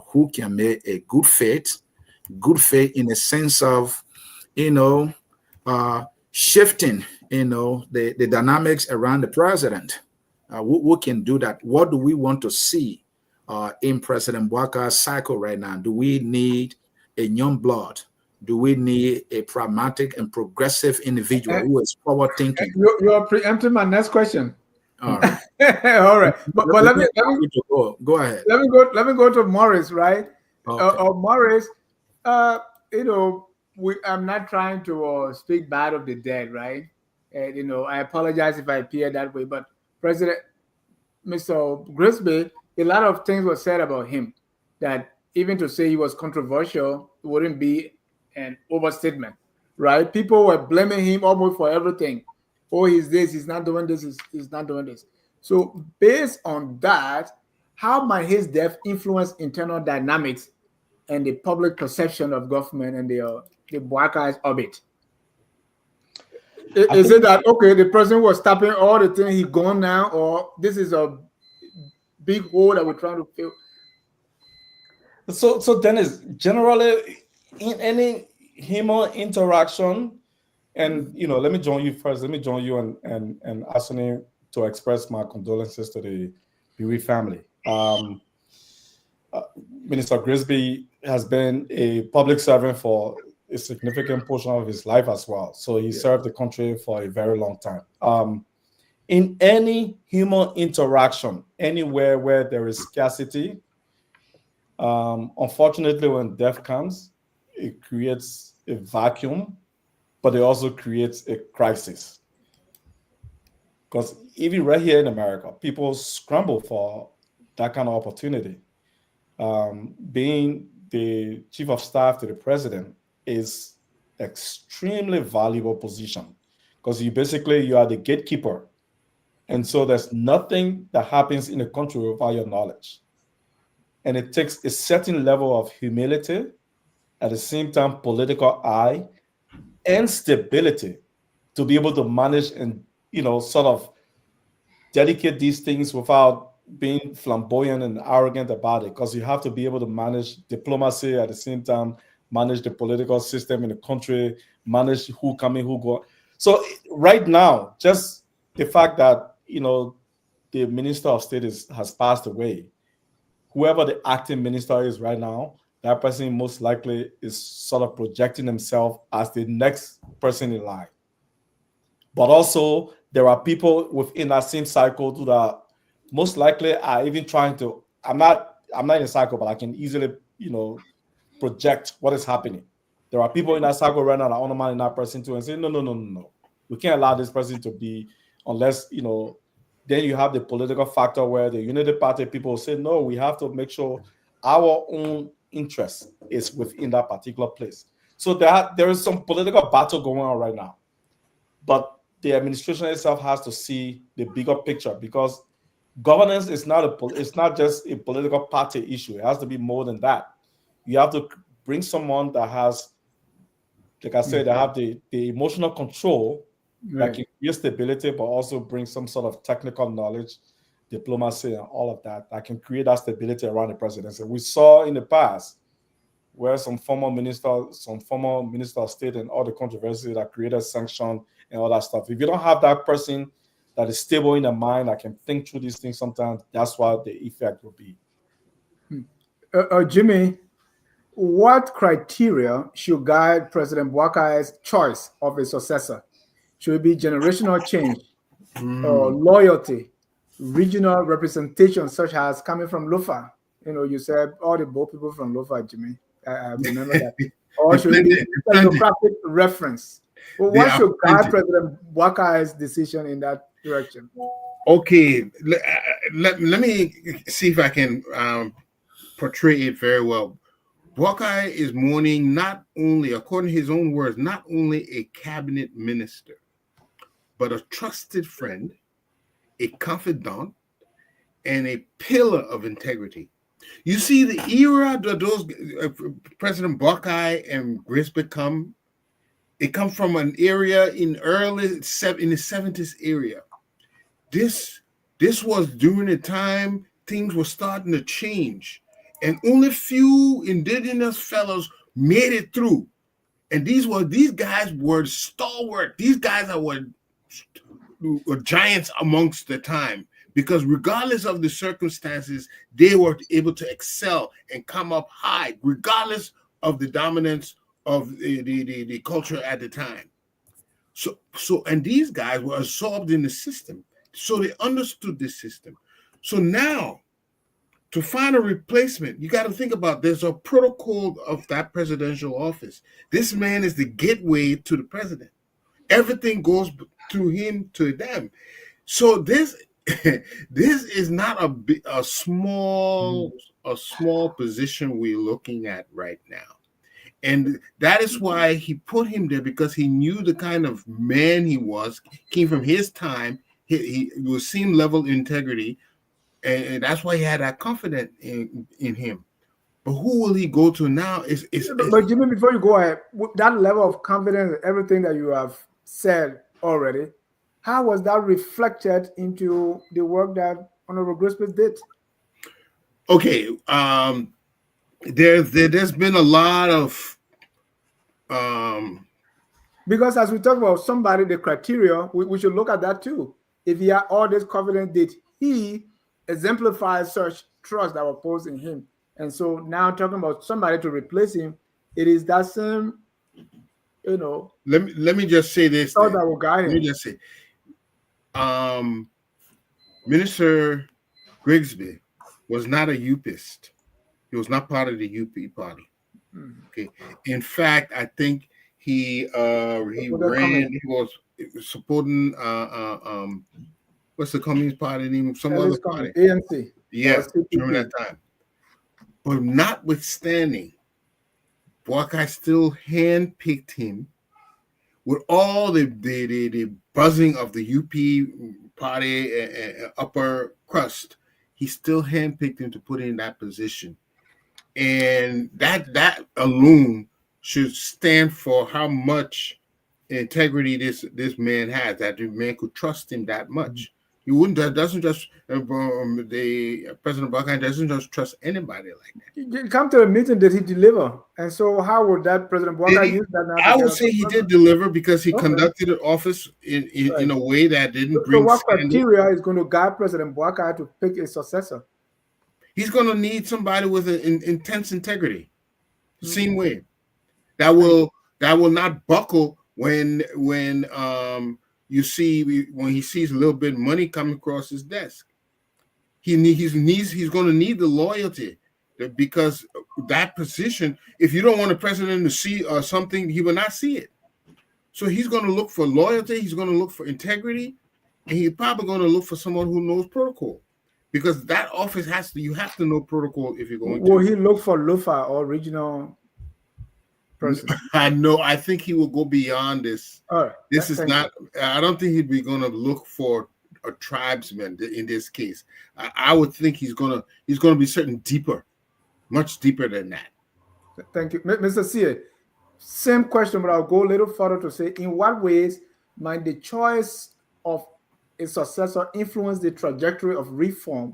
who can make a good faith in the sense of, shifting, the dynamics around the president. Who can do that? What do we want to see in President Boakar's cycle right now? Do we need a young blood? Do we need a pragmatic and progressive individual who is forward thinking? You are preempting my next question. All right. All right. But let me go ahead. Let me go to Morris, right? Okay. Morris, I'm not trying to speak bad of the dead, right? And I apologize if I appear that way, but President Mr. Grigsby, a lot of things were said about him that even to say he was controversial wouldn't be an overstatement, right? People were blaming him almost for everything. Oh, he's this, he's not doing this, he's not doing this. So based on that, how might his death influence internal dynamics and the public perception of government and the Boakar's orbit? Is it that, okay, the president was stopping all the things, he gone now, or this is a big hole that we're trying to fill? So Dennis, generally in any human interaction, and let me join you first. Let me join you and asking to express my condolences to the bereaved family. Minister Grigsby has been a public servant for a significant portion of his life as well. So he served the country for a very long time. In any human interaction, anywhere where there is scarcity, unfortunately, when death comes, it creates a vacuum, but it also creates a crisis. Because even right here in America, people scramble for that kind of opportunity. Being the chief of staff to the president is extremely valuable position because you are the gatekeeper. And so there's nothing that happens in the country without your knowledge. And it takes a certain level of humility, at the same time, political eye and stability to be able to manage and, sort of dedicate these things without being flamboyant and arrogant about it, because you have to be able to manage diplomacy at the same time, manage the political system in the country, manage who come in, who go. So right now, just the fact that, the minister of state has passed away, whoever the acting minister is right now, that person most likely is sort of projecting himself as the next person in line. But also, there are people within that same cycle that most likely are even trying to. I'm not in a cycle, but I can easily, project what is happening. There are people in that cycle right now that undermine that person too and say, no. We can't allow this person to be, unless, then you have the political factor where the Unity Party people say, no, we have to make sure our own interest is within that particular place. So there is some political battle going on right now. But the administration itself has to see the bigger picture, because governance is it's not just a political party issue. It has to be more than that. You have to bring someone that has, like I said, that have the emotional control, Right. that can create stability, but also bring some sort of technical knowledge, diplomacy, and all of that can create that stability around the presidency. We saw in the past where some former minister of state and all the controversy that created sanction and all that stuff. If you don't have that person that is stable in the mind, that can think through these things, sometimes that's what the effect will be. Jimmy, what criteria should guide President Bwakai's choice of a successor? Should it be generational change, or loyalty, regional representation, such as coming from Lofa? You said all the both people from Lofa, Jimmy. I remember that. Or should it be demographic reference? Well, what should guide President Bwakai's decision in that direction? Okay, let me see if I can portray it very well. Bwakai is mourning not only, according to his own words, not only a cabinet minister, but a trusted friend, a confidant, and a pillar of integrity. You see, the era that those President Bwakai and Grigsby come from an area in the 70s area. This was during the time things were starting to change, and only few indigenous fellows made it through. And these guys were stalwart. These guys were giants amongst the time, because regardless of the circumstances, they were able to excel and come up high, regardless of the dominance of the culture at the time. So and these guys were absorbed in the system, so they understood the system. So now, to find a replacement, you got to think about, there's a protocol of that presidential office. This man is the gateway to the president. Everything goes through him to them. So this is not a small position we're looking at right now. And that is why he put him there, because he knew the kind of man he was, came from his time. He was same level of integrity. And that's why he had that confidence in him. But who will he go to now? But Jimmy, before you go ahead, that level of confidence, everything that you have said already, how was that reflected into the work that Honorable Grigsby did? Okay, there's been a lot of because as we talk about somebody, the criteria, we should look at that too. If he had all this confidence, did he exemplify such trust that was posed in him? And so now talking about somebody to replace him, it is that same, Let me just say this. That will guide him. Let me just say, Minister Grigsby was not a UPist. He was not part of the UP party. Okay. In fact, I think he ran. He was supporting what's the Communist Party name? Some other party. ANC. Yeah, during that time. But notwithstanding, Buckeye still handpicked him with all the buzzing of the UP party upper crust. He still handpicked him to put in that position. And that alone should stand for how much integrity this man has, that the man could trust him that much. He wouldn't. That doesn't just the President Buckeye doesn't just trust anybody like that. He come to the meeting, did he deliver? And so how would that President Buckeye use that? I would say he did deliver because he conducted the office in a way that didn't bring. So what criteria is going to guide President Buckeye to pick a successor? He's going to need somebody with an intense integrity, same way, that will not buckle when you see when he sees a little bit of money coming across his desk. He's going to need the loyalty, because that position, if you don't want the president to see something, he will not see it. So he's going to look for loyalty. He's going to look for integrity, and he's probably going to look for someone who knows protocol. Because that office you have to know protocol if you're going to. Will he look for LUFA or regional person? I think he will go beyond this. Right. This is not, I don't think he'd be going to look for a tribesman in this case. I would think he's going to be certain deeper, much deeper than that. Thank you. Mr. C. Same question, but I'll go a little further to say, in what ways might the choice of a successor influence the trajectory of reform,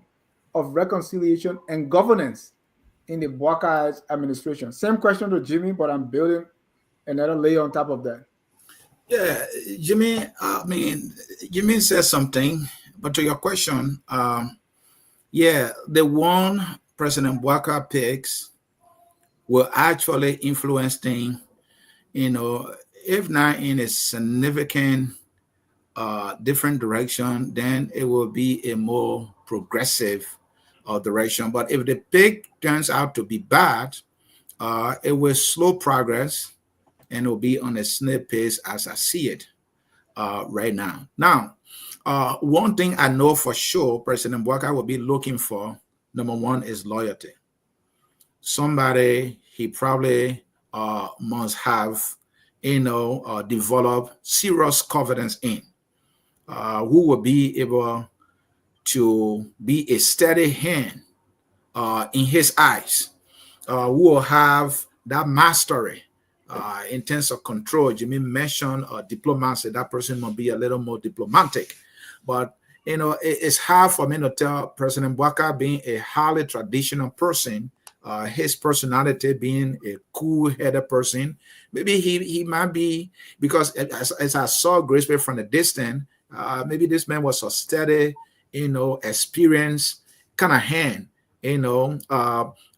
of reconciliation, and governance in the Buckeye's administration? Same question to Jimmy, but I'm building another layer on top of that. Yeah, Jimmy, Jimmy said something, but to your question, the one President Buckeye picks will actually influence things, if not in a significant different direction, then it will be a more progressive direction. But if the pick turns out to be bad, it will slow progress and it will be on a snail pace as I see it right now. Now, one thing I know for sure President Buckeye will be looking for, number one, is loyalty. Somebody he probably must have, develop serious confidence in. Who will be able to be a steady hand in his eyes, who will have that mastery in terms of control. Jimmy mentioned diplomacy. That person must be a little more diplomatic. But, it's hard for me to tell President Buckeye being a highly traditional person, his personality being a cool-headed person. Maybe he might be, because as I saw Grigsby from the distance, maybe this man was a steady, experienced kind of hand, who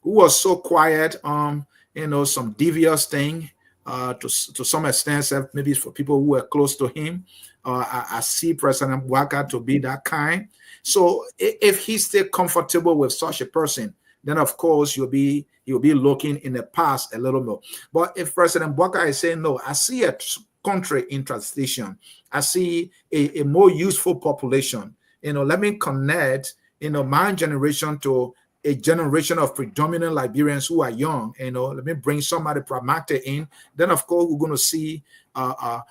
was so quiet, some devious thing, to some extent, maybe for people who were close to him. I see President Buckeye to be that kind. So if he's still comfortable with such a person, then of course he'll be looking in the past a little more. But if President Buckeye is saying, no, I see a country in transition, I see a more useful population, let me connect, my generation to a generation of predominant Liberians who are young, let me bring somebody pragmatic in, then of course we're going to see a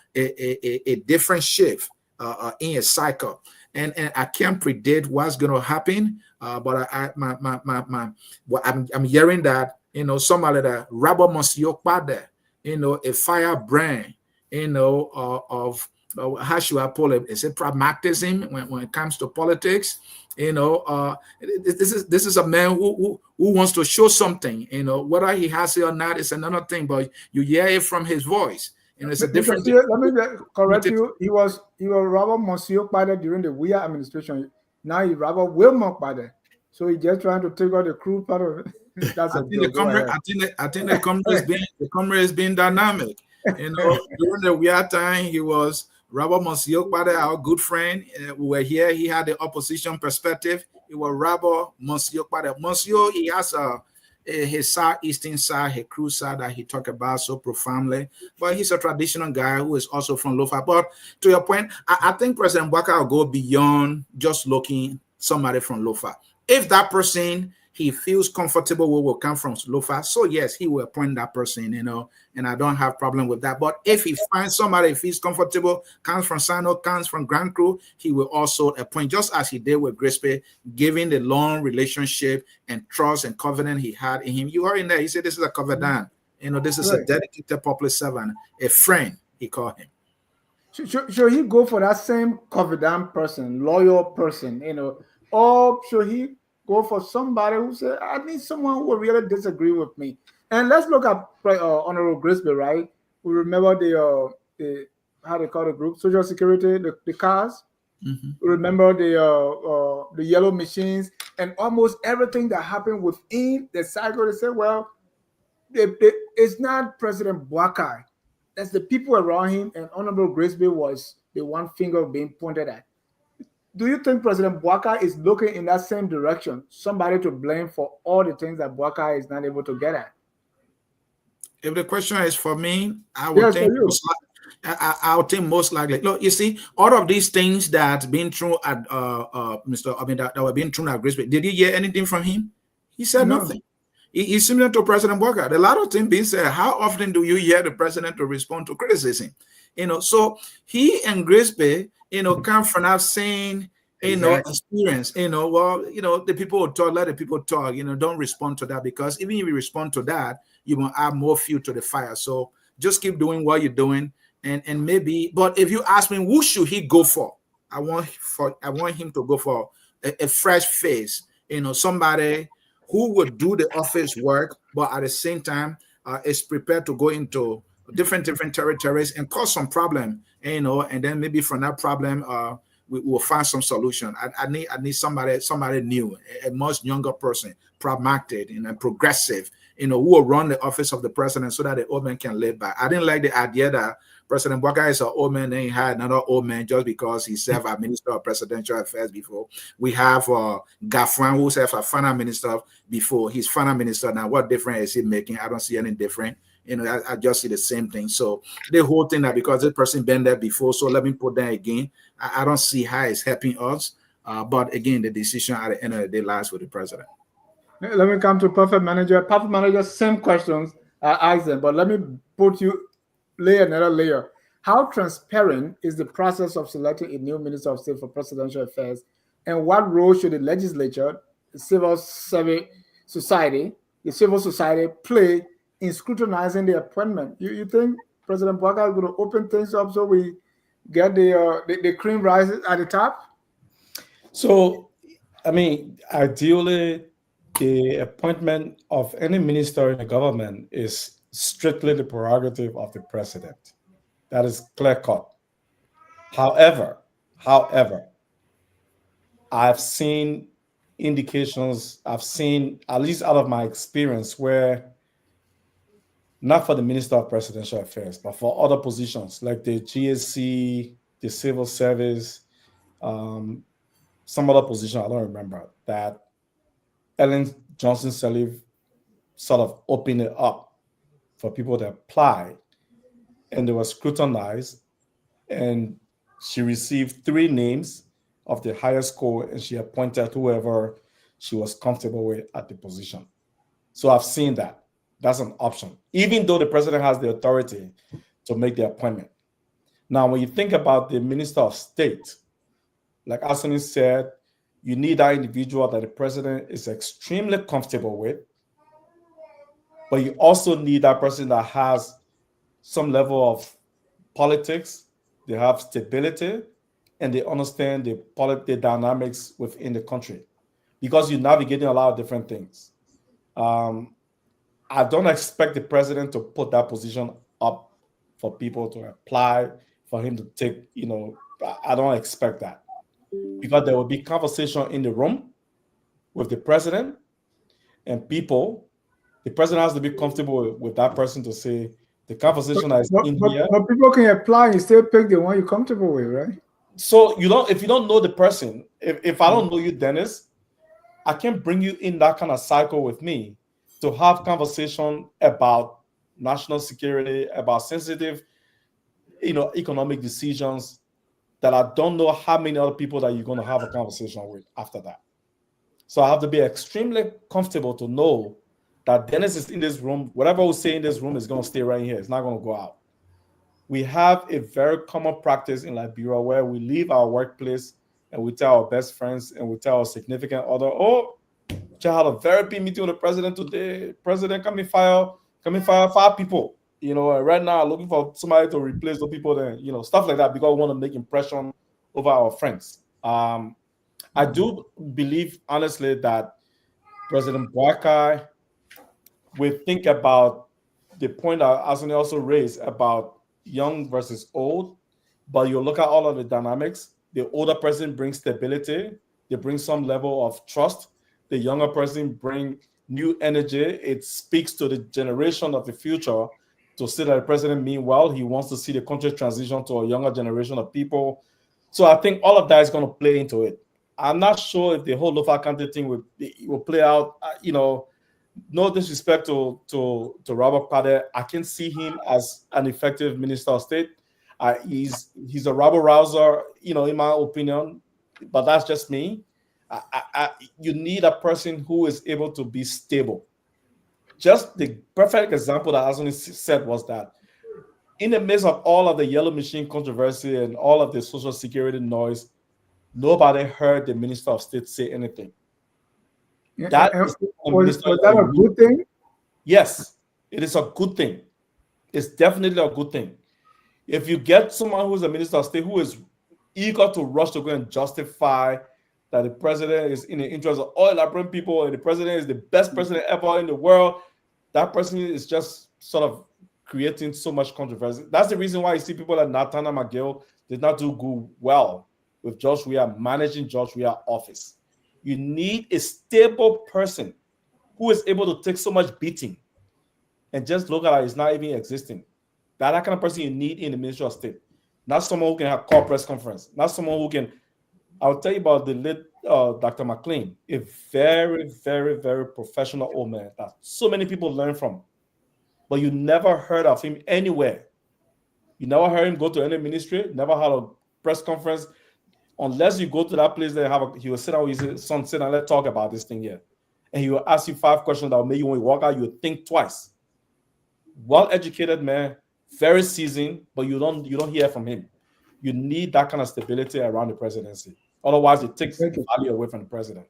different shift in a cycle. And I can't predict what's going to happen, but I'm hearing that, somebody that Rabba Monsieur Pade, a firebrand, of how should I pull it? Is it pragmatism when it comes to politics? This is a man who wants to show something. Whether he has it or not is another thing, but you hear it from his voice. It's a different thing. Let me correct you. He was Robert Monsieur Pade during the Weah administration. Now he's Robert Wilmot Pade. So he's just trying to take out the crew part of it. That's I think the comrade has been dynamic. During the Weah time, he was Robert Monsieur Pade, our good friend. We were here. He had the opposition perspective. It was Robert Monsieur Pade. Monsieur, he has his southeastern side, his crew side that he talked about so profoundly. But he's a traditional guy who is also from Lofa. But to your point, I think President Bwaka will go beyond just looking somebody from Lofa. If that person he feels comfortable with will come from Lofa, so yes, he will appoint that person, and I don't have problem with that. But if he finds somebody he feels comfortable, comes from Sano, comes from Grand Crew, he will also appoint, just as he did with Grigsby, given the long relationship and trust and covenant he had in him. You heard in there, he said this is a covenant. This is a dedicated public servant, a friend, he called him. Should he go for that same covenant person, loyal person, or should he go for somebody who said, I need someone who will really disagree with me? And let's look at Honorable Grigsby, right? We remember the how they call the group, Social Security, the cars. Mm-hmm. We remember the yellow machines and almost everything that happened within the cycle. They said, well, it's not President Bwaka. That's the people around him, and Honorable Grigsby was the one finger being pointed at. Do you think President Bwaka is looking in that same direction? Somebody to blame for all the things that Bwaka is not able to get at? If the question is for me, I would think I would think most likely. Look, you see, all of these things that been through at that were being thrown at Grigsby. Did you hear anything from him? He said nothing. He's similar to President Bwaka. A lot of things being said. How often do you hear the president to respond to criticism? So he and Grigsby, come from that same, experience. The people will talk. Let the people talk. Don't respond to that, because even if you respond to that, you will add more fuel to the fire. So just keep doing what you're doing, and maybe. But if you ask me, who should he go for? I want him to go for a fresh face. Somebody who would do the office work, but at the same time is prepared to go into different territories and cause some problem, and then maybe from that problem we will find some solution. I need somebody new, a much younger person, pragmatic and progressive, who will run the office of the president so that the old man can live by. I didn't like the idea that President Bwaka is an old man, then he had another old man just because he served as Minister of Presidential Affairs before. We have Gafran, who served as Finance Minister before. He's Finance Minister now. What difference is he making? I don't see any different. I just see the same thing. So the whole thing that because this person been there before, so let me put that again. I don't see how it's helping us. But again, the decision at the end of the day lies with the president. Let me come to Perfect Manager. Perfect Manager, same questions I asked them, but let me lay another layer. How transparent is the process of selecting a new Minister of State for Presidential Affairs, and what role should the legislature, the civil society play in scrutinizing the appointment? You think President Bwaka is going to open things up so we get the cream rises at the top? So, ideally, the appointment of any minister in the government is strictly the prerogative of the president. That is clear-cut. However, I've seen indications, at least out of my experience, where not for the Minister of Presidential Affairs, but for other positions like the GSC, the civil service, some other position, I don't remember, that Ellen Johnson Sirleaf sort of opened it up for people to apply, and they were scrutinized, and she received 3 names of the highest score, and she appointed whoever she was comfortable with at the position. So I've seen that. That's an option, even though the president has the authority to make the appointment. Now, when you think about the Minister of State, like Anthony said, you need that individual that the president is extremely comfortable with, but you also need that person that has some level of politics, they have stability, and they understand the dynamics within the country, because you're navigating a lot of different things. I don't expect the president to put that position up for people to apply, for him to take, I don't expect that, because there will be conversation in the room with the president and people. The president has to be comfortable with that person to say the conversation is in here. But people can apply and still pick the one you're comfortable with, right? So if you don't know the person, if I don't know you, Dennis, I can't bring you in that kind of cycle with me to have conversation about national security, about sensitive, economic decisions that I don't know how many other people that you're going to have a conversation with after that. So I have to be extremely comfortable to know that Dennis is in this room. Whatever we say in this room is going to stay right here. It's not going to go out. We have a very common practice in Liberia where we leave our workplace and we tell our best friends and we tell our significant other, oh, I had a very big meeting with the president today. President, come and fire 5 people. And right now I'm looking for somebody to replace the people that, stuff like that, because we want to make impression over our friends. I do believe, honestly, that President Boakai will think about the point that Asuni also raised about young versus old, but you look at all of the dynamics. The older person brings stability. They bring some level of trust. The younger person brings new energy. It speaks to the generation of the future to say that the president mean well. He wants to see the country transition to a younger generation of people. So I think all of that is going to play into it. I'm not sure if the whole local country thing will play out. No disrespect to Robert Pade. I can see him as an effective minister of state. He's a rabble rouser, in my opinion, but that's just me. You need a person who is able to be stable. Just the perfect example that Asuni said was that in the midst of all of the yellow machine controversy and all of the social security noise, nobody heard the minister of state say anything. Was that a good thing? Yes, it is a good thing. It's definitely a good thing. If you get someone who's a minister of state who is eager to rush to go and justify that the president is in the interest of all Liberian people and the president is the best president ever in the world, that person is just sort of creating so much controversy. That's the reason why you see people like Nathaniel McGill did not do good well with George Weah, managing George Weah's office. You need a stable person who is able to take so much beating and just look at it, it's not even existing. That kind of person you need in the Ministry of State. Not someone who can have call press conference. Not someone who can. I'll tell you about the late Dr. McLean, a very, very, very professional old man that so many people learn from. But you never heard of him anywhere. You never heard him go to any ministry, never had a press conference, unless you go to that place he will sit down with his son, sit down, let's talk about this thing here. And he will ask you 5 questions that will make you, when you walk out, you will think twice. Well-educated man, very seasoned, but you don't hear from him. You need that kind of stability around the presidency. Otherwise, it takes value away from the president.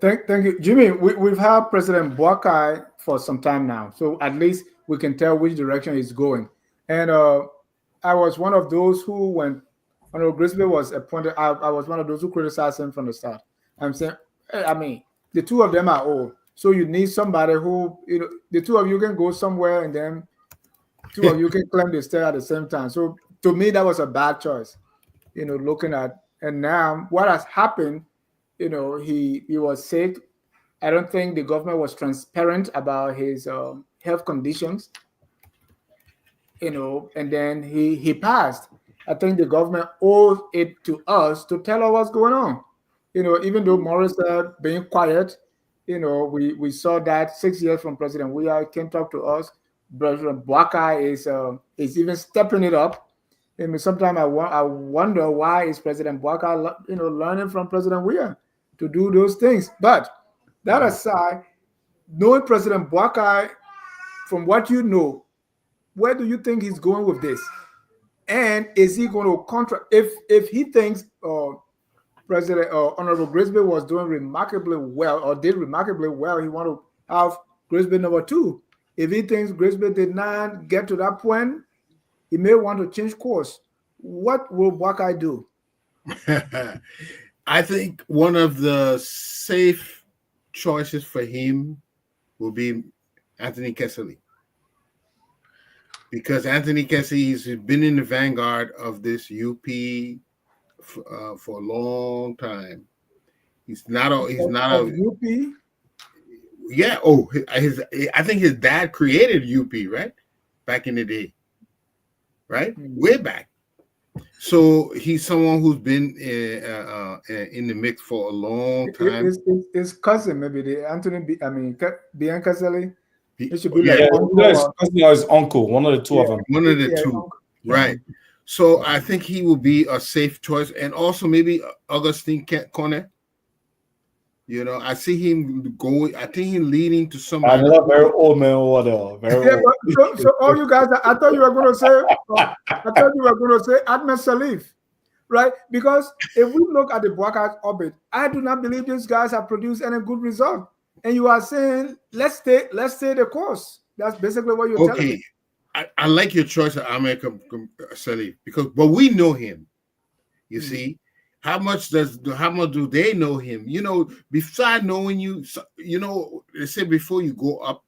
Thank you, Jimmy. We've had President Boakai for some time now, so at least we can tell which direction he's going. And I was one of those who, when Hon Grigsby was appointed, I was one of those who criticized him from the start. I'm saying, the two of them are old, so you need somebody who, the two of you can go somewhere, and then two of you can climb the stair at the same time. So to me, that was a bad choice. Looking at, and now what has happened. He was sick. I don't think the government was transparent about his health conditions. And then he passed. I think the government owes it to us to tell us what's going on. Even though Morris being quiet, we saw that 6 years from President Weah came talk to us. President Boakai is even stepping it up. Sometimes I wonder why is President Boakai, learning from President Weah to do those things. But that aside, knowing President Boakai, from what you know, where do you think he's going with this? And is he going to if he thinks President Honorable Grigsby was doing remarkably well or did remarkably well, he want to have Grigsby number 2. If he thinks Grigsby did not get to that point, he may want to change course. What will Boakai do? I think one of the safe choices for him will be Anthony Kesseley. Because Anthony Kesseley has been in the vanguard of this UP for a long time. He's not a UP. Yeah. I think his dad created UP, right? Back in the day, right? Way back. So he's someone who's been in the mix for a long time. His cousin, maybe the Anthony. Bianca Selly. It should be Yeah, like Yeah, uncle. either his cousin or his uncle, one of the two of them. one of the Yeah, two, uncle. right? So I think he will be a safe choice, and also maybe Augustine Corner. You know, I see him going. I think he's leading to somebody. Another very old man over there. Very Yeah, old. so all you guys, I thought you were going to say, Ahmed Salif, right? Because if we look at the Bwaka orbit, I do not believe these guys have produced any good result. And you are saying, let's stay the course. That's basically what you're telling me. I like your choice of Ahmed Salif but we know him. You see, how much do they know him? You know, besides knowing you, you know, they say before you go up,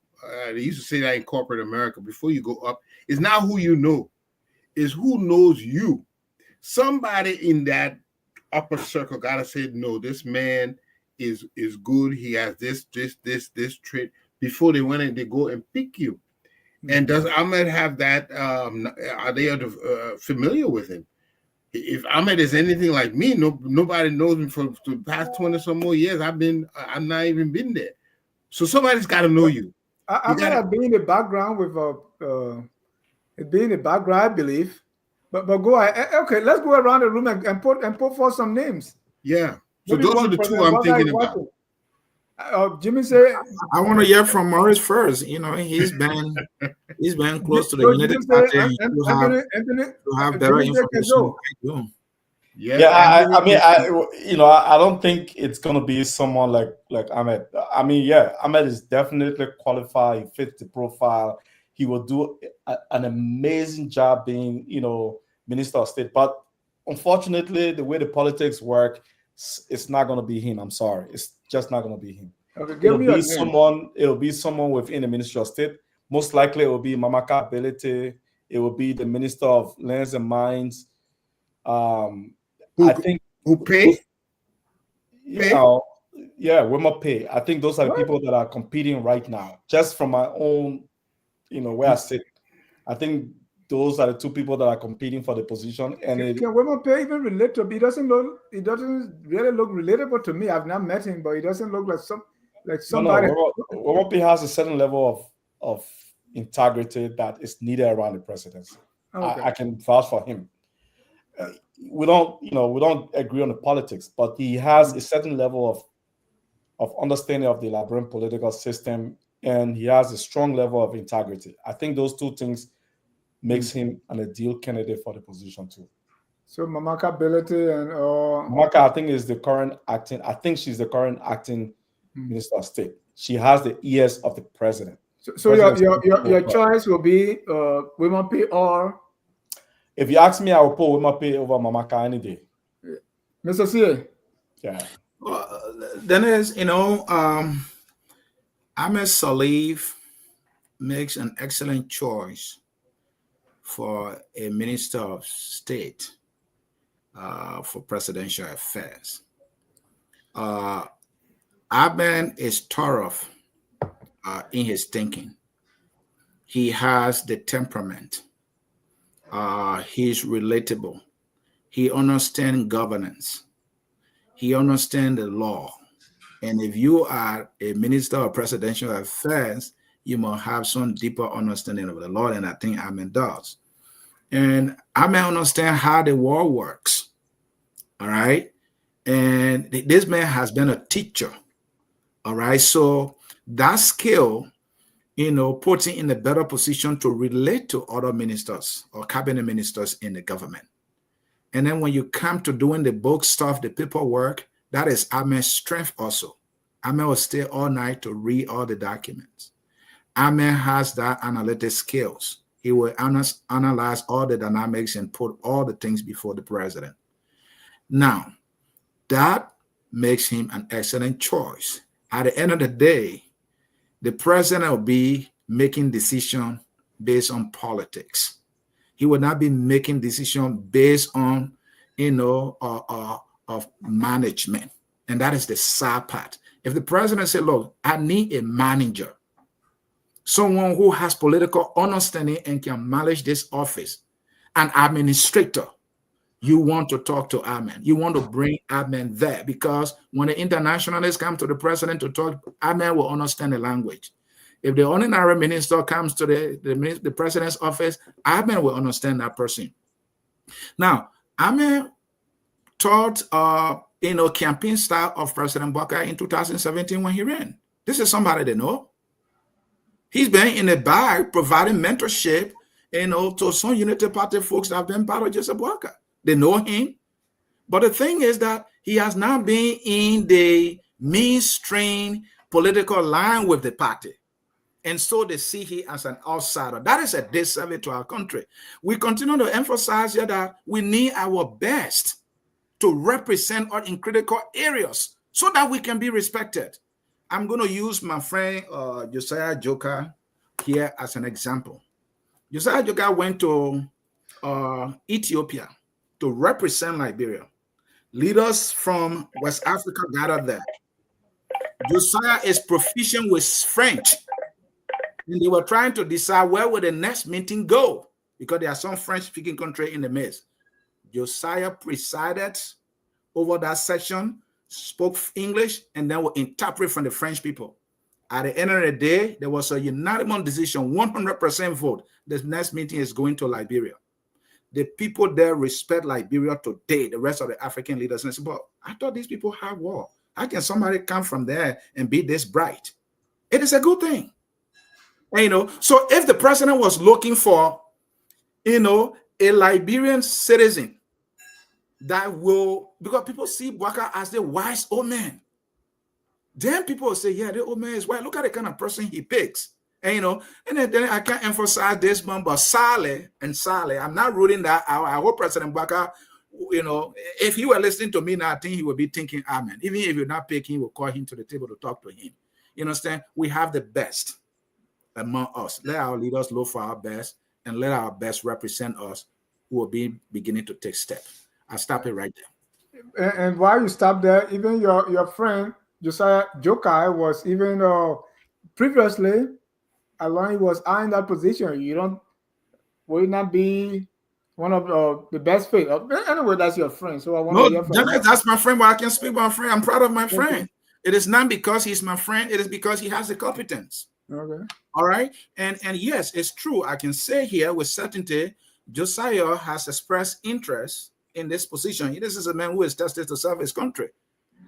they used to say that in corporate America, before you go up, it's not who you know, it's who knows you. Somebody in that upper circle gotta say, no, this man is good. He has this trait before they went and they go and pick you. And does Ahmed have that? Are they familiar with him? If Ahmed is anything like me, nobody knows me for the past 20 some more years. I'm not even been there. So somebody's got to know you. Ahmed had been in the background with being in the background, I believe. But go ahead. Okay, let's go around the room and put for some names. Yeah. So Maybe those are the two I'm thinking about. Jimmy say, I want to hear from Maurice first. You know, he's been close to the United States. Anthony, have better information. Yeah, I mean, I don't think it's gonna be someone like Ahmed. I mean, yeah, Ahmed is definitely qualified. He fits the profile. He will do an amazing job being, Minister of State. But unfortunately, the way the politics work, it's not gonna be him. I'm sorry, it's just not gonna be him. Okay, It'll be someone within the Ministry of State. Most likely, it will be Mamaka Ability. It will be the Minister of Lands and Mines. I think who pay? Women pay. I think those are the people that are competing right now. Just from my own, where I sit, I think those are the two people that are competing for the position. And can women pay even relate to him? It doesn't really look relatable to me. I've not met him, but he doesn't look like somebody. No, women pay has a certain level of integrity that is needed around the presidency. Okay. I can vouch for him. We don't agree on the politics, but he has a certain level of understanding of the Liberian political system, and he has a strong level of integrity. I think those two things makes him an ideal candidate for the position too. So Mamaka Ability and Mamaka, I think, is the current acting. I think she's the current acting Minister of State. She has the ears of the president. So your choice will be Women Pay or. If you ask me, I will put Women Pay over Mamaka any day. Mr. C. Yeah. Dennis, Ahmed Salif makes an excellent choice for a Minister of State for presidential affairs. Ahmed is thorough in his thinking. He has the temperament. He's relatable. He understands governance. He understands the law. And if you are a minister of presidential affairs, you must have some deeper understanding of the law, and I think Ahmed does. And Ahmed understands how the world works. All right. And this man has been a teacher. All right. So that skill, puts him in a better position to relate to other ministers or cabinet ministers in the government. And then when you come to doing the book stuff, the paperwork, that is Ahmed's strength also. Ahmed will stay all night to read all the documents. Ahmed has that analytic skills. He will analyze all the dynamics and put all the things before the president. Now, that makes him an excellent choice. At the end of the day, the president will be making decisions based on politics. He will not be making decisions based on, of management. And that is the sad part. If the president said, look, I need a manager, someone who has political understanding and can manage this office, an administrator, You want to talk to Amen. You want to bring Amen there, because when the internationalists come to the president to talk, Amen will understand the language. If the ordinary minister comes to the president's office, Amen will understand that person. Now, Amen taught campaign style of President Bokar in 2017 when he ran. This is somebody they know. He's been in the back providing mentorship, to some Unity Party folks that have been part of Joseph Bokar. They know him. But the thing is that he has now been in the mainstream political line with the party. And so they see him as an outsider. That is a disservice to our country. We continue to emphasize here that we need our best to represent us in critical areas so that we can be respected. I'm going to use my friend Josiah Joker here as an example. Josiah Joker went to Ethiopia to represent Liberia. Leaders from West Africa gathered there. Josiah is proficient with French. And they were trying to decide where would the next meeting go, because there are some French-speaking countries in the midst. Josiah presided over that session, spoke English, and then would interpret from the French people. At the end of the day, there was a unanimous decision, 100% vote. The next meeting is going to Liberia. The people there respect Liberia today, the rest of the African leaders. And say, but I thought these people had war. How can somebody come from there and be this bright? It is a good thing. And, so if the president was looking for, a Liberian citizen that will, because people see Bokar as the wise old man, then people will say, yeah, the old man is wise. Look at the kind of person he picks. And, and then I can't emphasize this one, but Saleh, I'm not ruling that out. I hope President Bokar, if he were listening to me now, I think he would be thinking, amen. Even if you're not picking, he will call him to the table to talk to him. You understand? We have the best among us. Let our leaders look for our best, and let our best represent us, who will be beginning to take steps. I'll stop it right there. And while you stop there, even your friend Josiah Jokai was even previously, along he was in that position. Will not be one of the best fit. Anyway, that's your friend. So I want to hear from you. That's my friend, but I can speak about my friend. I'm proud of my friend. It is not because he's my friend, it is because he has the competence. Okay. All right. And yes, it's true. I can say here with certainty, Josiah has expressed interest in this position. This is a man who is tested to serve his country.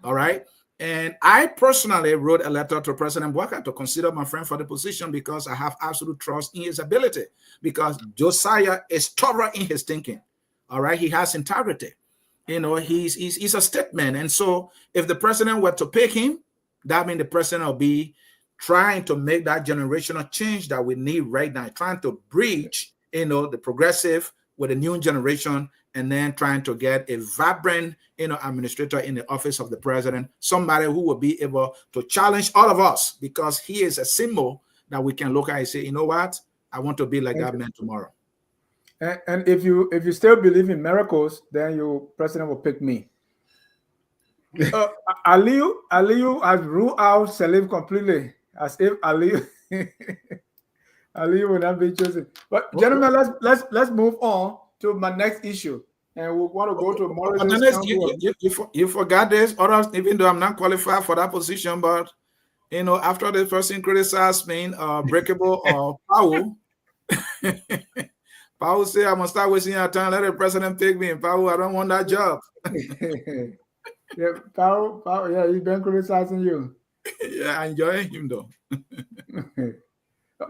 All right. And I personally wrote a letter to President Bokar to consider my friend for the position, because I have absolute trust in his ability, because Josiah is thorough in his thinking. All right. He has integrity. He's a statesman. And so if the president were to pick him, that means the president will be trying to make that generational change that we need right now, trying to bridge, the progressive with the new generation, and then trying to get a vibrant, administrator in the office of the president, somebody who will be able to challenge all of us, because he is a symbol that we can look at and say, you know what, I want to be like that man tomorrow. And if you still believe in miracles, then your president will pick me. Aliyu has ruled out Salif completely, as if Aliyu will not be chosen. But gentlemen, let's move on to my next issue, and we want to go to Morris. You forgot this, others, even though I'm not qualified for that position, but after the person criticized me, breakable or Powell. Powell said, I'm gonna start wasting your time. Let the president pick me. And Powell, I don't want that job. Yeah, Powell, yeah, he's been criticizing you. Yeah, I enjoy him though.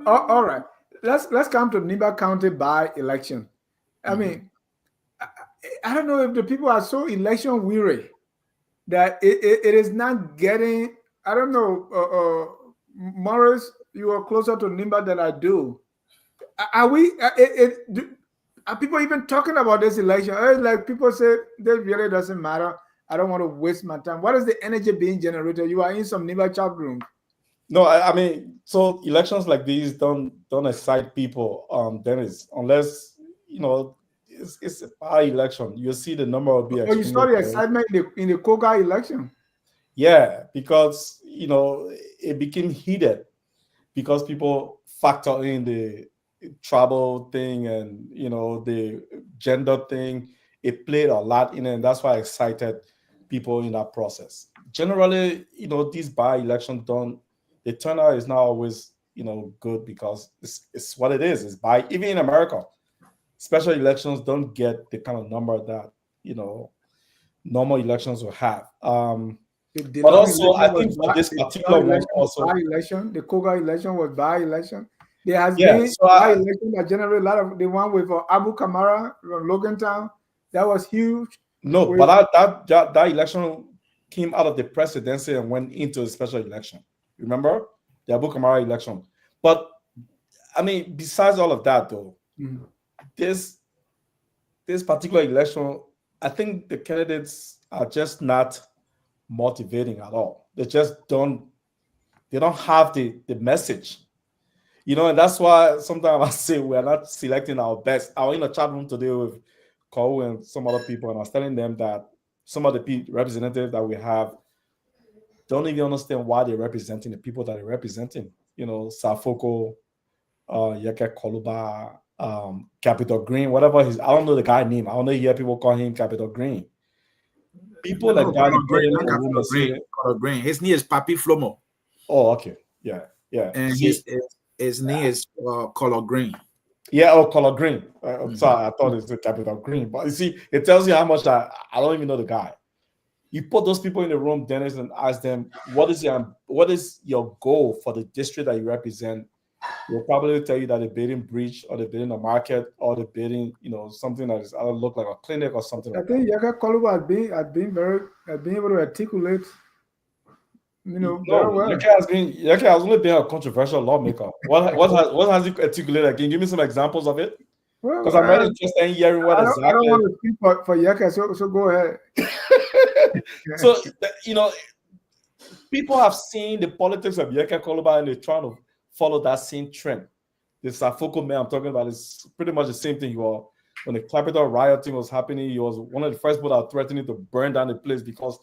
All right. Let's come to Nimba County by election. I mean, I don't know if the people are so election weary that it is not getting. I don't know, Morris, you are closer to Nimba than I do. Are we? Are people even talking about this election? Like people say, this really doesn't matter. I don't want to waste my time. What is the energy being generated? You are in some Nimba chat room. No, I mean, so elections like these don't excite people, Dennis, unless it's a power election. You see the number will be. Oh, you saw the excitement in the Kogar election. Yeah, because it became heated because people factor in the tribal thing and the gender thing. it played a lot in it, and that's why I excited people in that process. Generally, these by-elections the turnout is not always, good because it's what it is. It's even in America, special elections don't get the kind of number that, normal elections will have. But also, I think for this particular one, also by-election, the Kogar election was by-election. There has yeah, been so by-election that generate a lot of the one with Abu Kamara from Logantown. That was huge. no, but that election came out of the presidency and went into a special election. Remember the Abu Kamara election? But I mean, besides all of that, though, this particular election, I think the candidates are just not motivating at all. They just don't have the message, and that's why sometimes I say we're not selecting our best. I was in a chat room today with Cole and some other people, and I was telling them that some of the representatives that we have don't even understand why they're representing the people that they're representing. Safoko, Yeke Koluba, Capital Green, whatever I don't know the guy's name. I only hear people call him Capital Green. People like that you bring in the room and say, Green. His name is Papi Flomo. oh, okay. Yeah. And his name is Color Green. Yeah, Color Green. I'm sorry, I thought it's the Capital Green. But you see, it tells you how much I don't even know the guy. You put those people in the room, Dennis, and ask them, what is your goal for the district that you represent? They'll probably tell you that they're building bridge or they're building a market or they're building, something that is either look like a clinic or something like that. I think Yaka Koluba has been able to articulate, very well. Yaka has only been a controversial lawmaker. What has he articulated? Can you give me some examples of it? Because I'm really interested in hearing what exactly. I don't want to speak for Yaka, so go ahead. So, people have seen the politics of Yaka Koluba and they're trying to follow that same trend. The Safoko man I'm talking about is pretty much the same thing. When the Capitol rioting was happening, he was one of the first people that were threatening to burn down the place because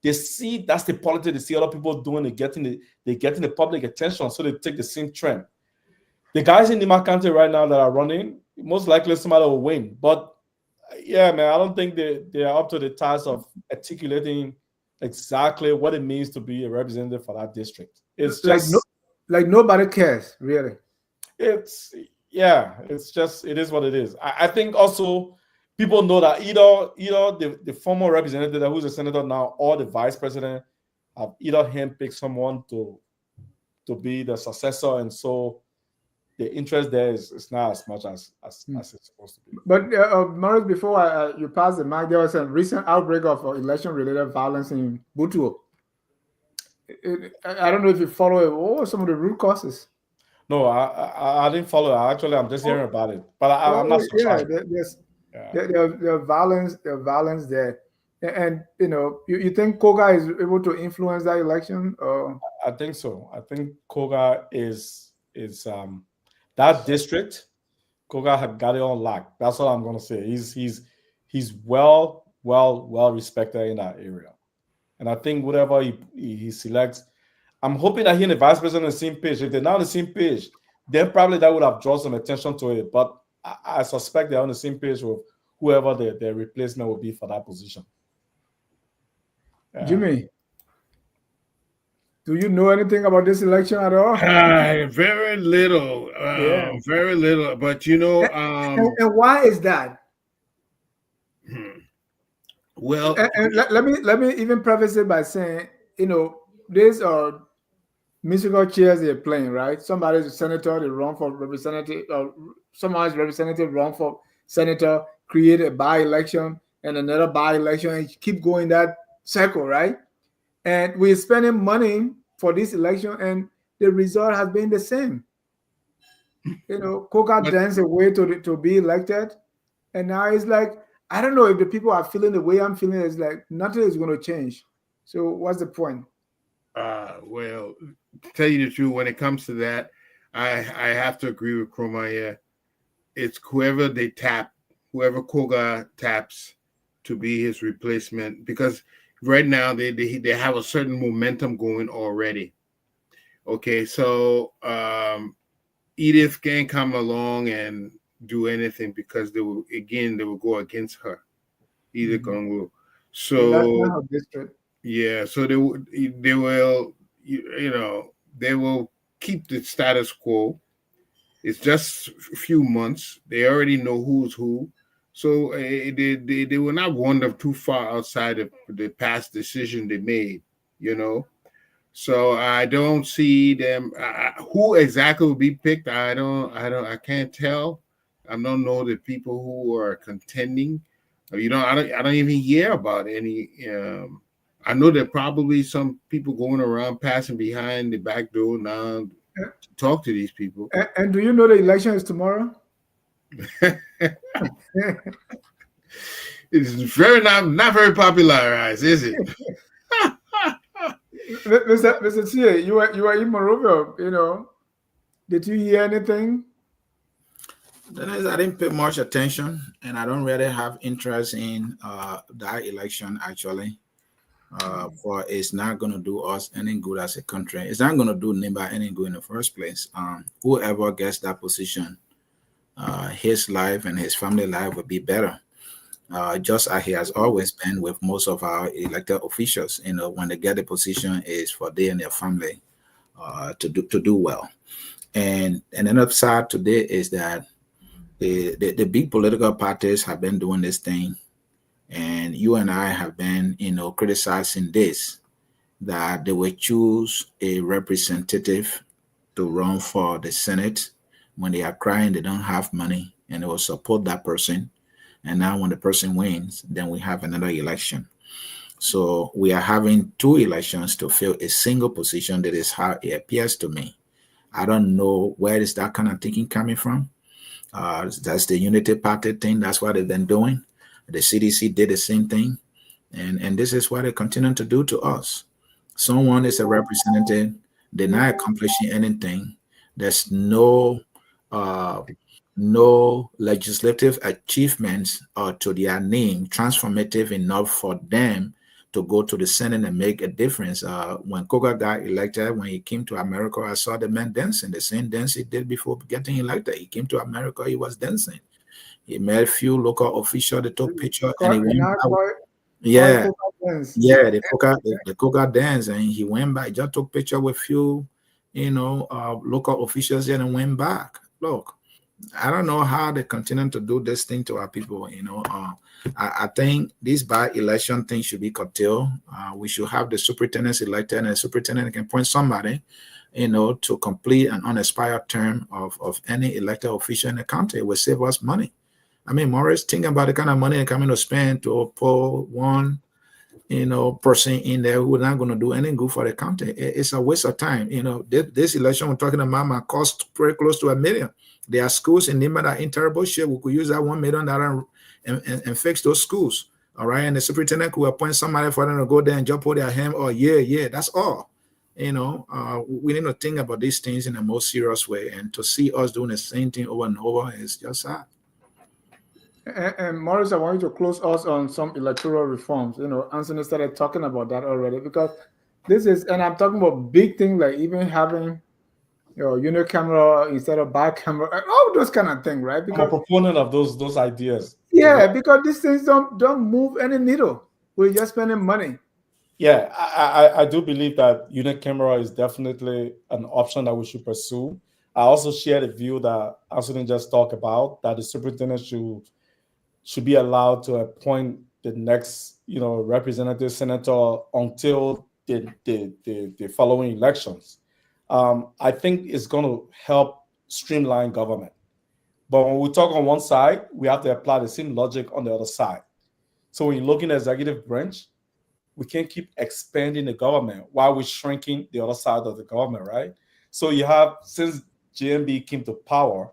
they see that's the politics they see other people doing. They're getting the public attention, so they take the same trend. The guys in Nimba County right now that are running, most likely somebody will win. But yeah, man, I don't think they are up to the task of articulating exactly what it means to be a representative for that district. It's just like nobody cares, really. It is what it is. I think also people know that either the former representative who's a senator now or the vice president have either handpicked someone to be the successor, and so the interest there is not as much as it's supposed to be. But Morris, before you pass the mic, there was a recent outbreak of election-related violence in Butuo. I don't know if you follow it. What were some of the root causes? No, I didn't follow it. I'm just hearing about it, but I'm not surprised. There's violence there, and you think Kogar is able to influence that election? I think so. I think Kogar is that district. Kogar had got it on lock. That's what I'm gonna say. He's well respected in that area. And I think whatever he selects, I'm hoping that he and the vice president on the same page. If they're not on the same page, then probably that would have drawn some attention to it. But I suspect they're on the same page with whoever their replacement will be for that position. Jimmy, do you know anything about this election at all? Very little. Very little. But and why is that? Well, and let me even preface it by saying, these are musical chairs they're playing, right? Somebody's a senator, they run for representative, or somebody's representative run for senator, create a by-election and another by-election, and keep going that circle, right? And we're spending money for this election, and the result has been the same. Kogar danced away to be elected, and now it's like, I don't know if the people are feeling the way I'm feeling. It's like nothing is going to change. So what's the point? Well, to tell you the truth, when it comes to that, I have to agree with Kromaya. It's whoever Kogar taps to be his replacement, because right now they have a certain momentum going already. Okay, so Edith can't come along and do anything because they will go against her. either Congo. In that So kind of district. yeah, so they will they will keep the status quo. It's just a few months. They already know who's who. So they will not wander too far outside of the past decision they made, you know. So I don't see them. Who exactly will be picked? I can't tell. I don't know the people who are contending. I don't even hear about any. I know there are probably some people going around passing behind the back door now to talk to these people. And do you know the election is tomorrow? It's very not very popularized, is it? Mr. T, you were in Monrovia, Did you hear anything? I didn't pay much attention, and I don't really have interest in that election actually. For it's not going to do us any good as a country. It's not going to do Nimba any good in the first place. Whoever gets that position, his life and his family life will be better. Just as he has always been with most of our elected officials. When they get the position, is for they and their family to do well. And another side today is that the big political parties have been doing this thing, and you and I have been, criticizing this, that they will choose a representative to run for the Senate when they are crying they don't have money, and they will support that person. And now when the person wins, then we have another election. So we are having two elections to fill a single position. That is how it appears to me. I don't know where is that kind of thinking coming from. That's the Unity Party thing. That's what they've been doing. The CDC did the same thing. And this is what they continue to do to us. Someone is a representative. They're not accomplishing anything. There's no legislative achievements to their name transformative enough for them to go to the Senate and make a difference. When Kogar got elected, when he came to America, I saw the man dancing, the same dance he did before getting elected. He came to America, he was dancing. He met a few local officials, they took pictures, and he went back. Yeah, the Kogar dance, and he went back, just took picture with few, local officials there and went back. Look, I don't know how they continue to do this thing to our people. I think this by-election thing should be curtailed. We should have the superintendents elected, and the superintendent can appoint somebody, to complete an unexpired term of any elected official in the county. It will save us money. I mean, Morris, think about the kind of money they're coming to spend to pull one, person in there who is not going to do anything good for the county. It's a waste of time. This election we're talking about might cost pretty close to $1 million. There are schools in Nimba that are in terrible shape. We could use that $1 million and fix those schools. All right. And the superintendent could appoint somebody for them to go there and just put their hand. Oh, yeah, that's all. We need to think about these things in a more serious way. And to see us doing the same thing over and over is just sad. And Morris, I want you to close us on some electoral reforms. Anthony started talking about that already, because this is, and I'm talking about big things like even having unicameral instead of bicameral, all those kind of things, right? Because I'm a proponent of those ideas. Yeah, because these things don't move any needle. We're just spending money. Yeah, I do believe that unicameral is definitely an option that we should pursue. I also share the view that Anthony just talked about, that the superintendent should be allowed to appoint the next, representative senator until the following elections. I think it's going to help streamline government. But when we talk on one side, we have to apply the same logic on the other side. So when you look in the executive branch, we can't keep expanding the government while we're shrinking the other side of the government, right? So you have, since GMB came to power,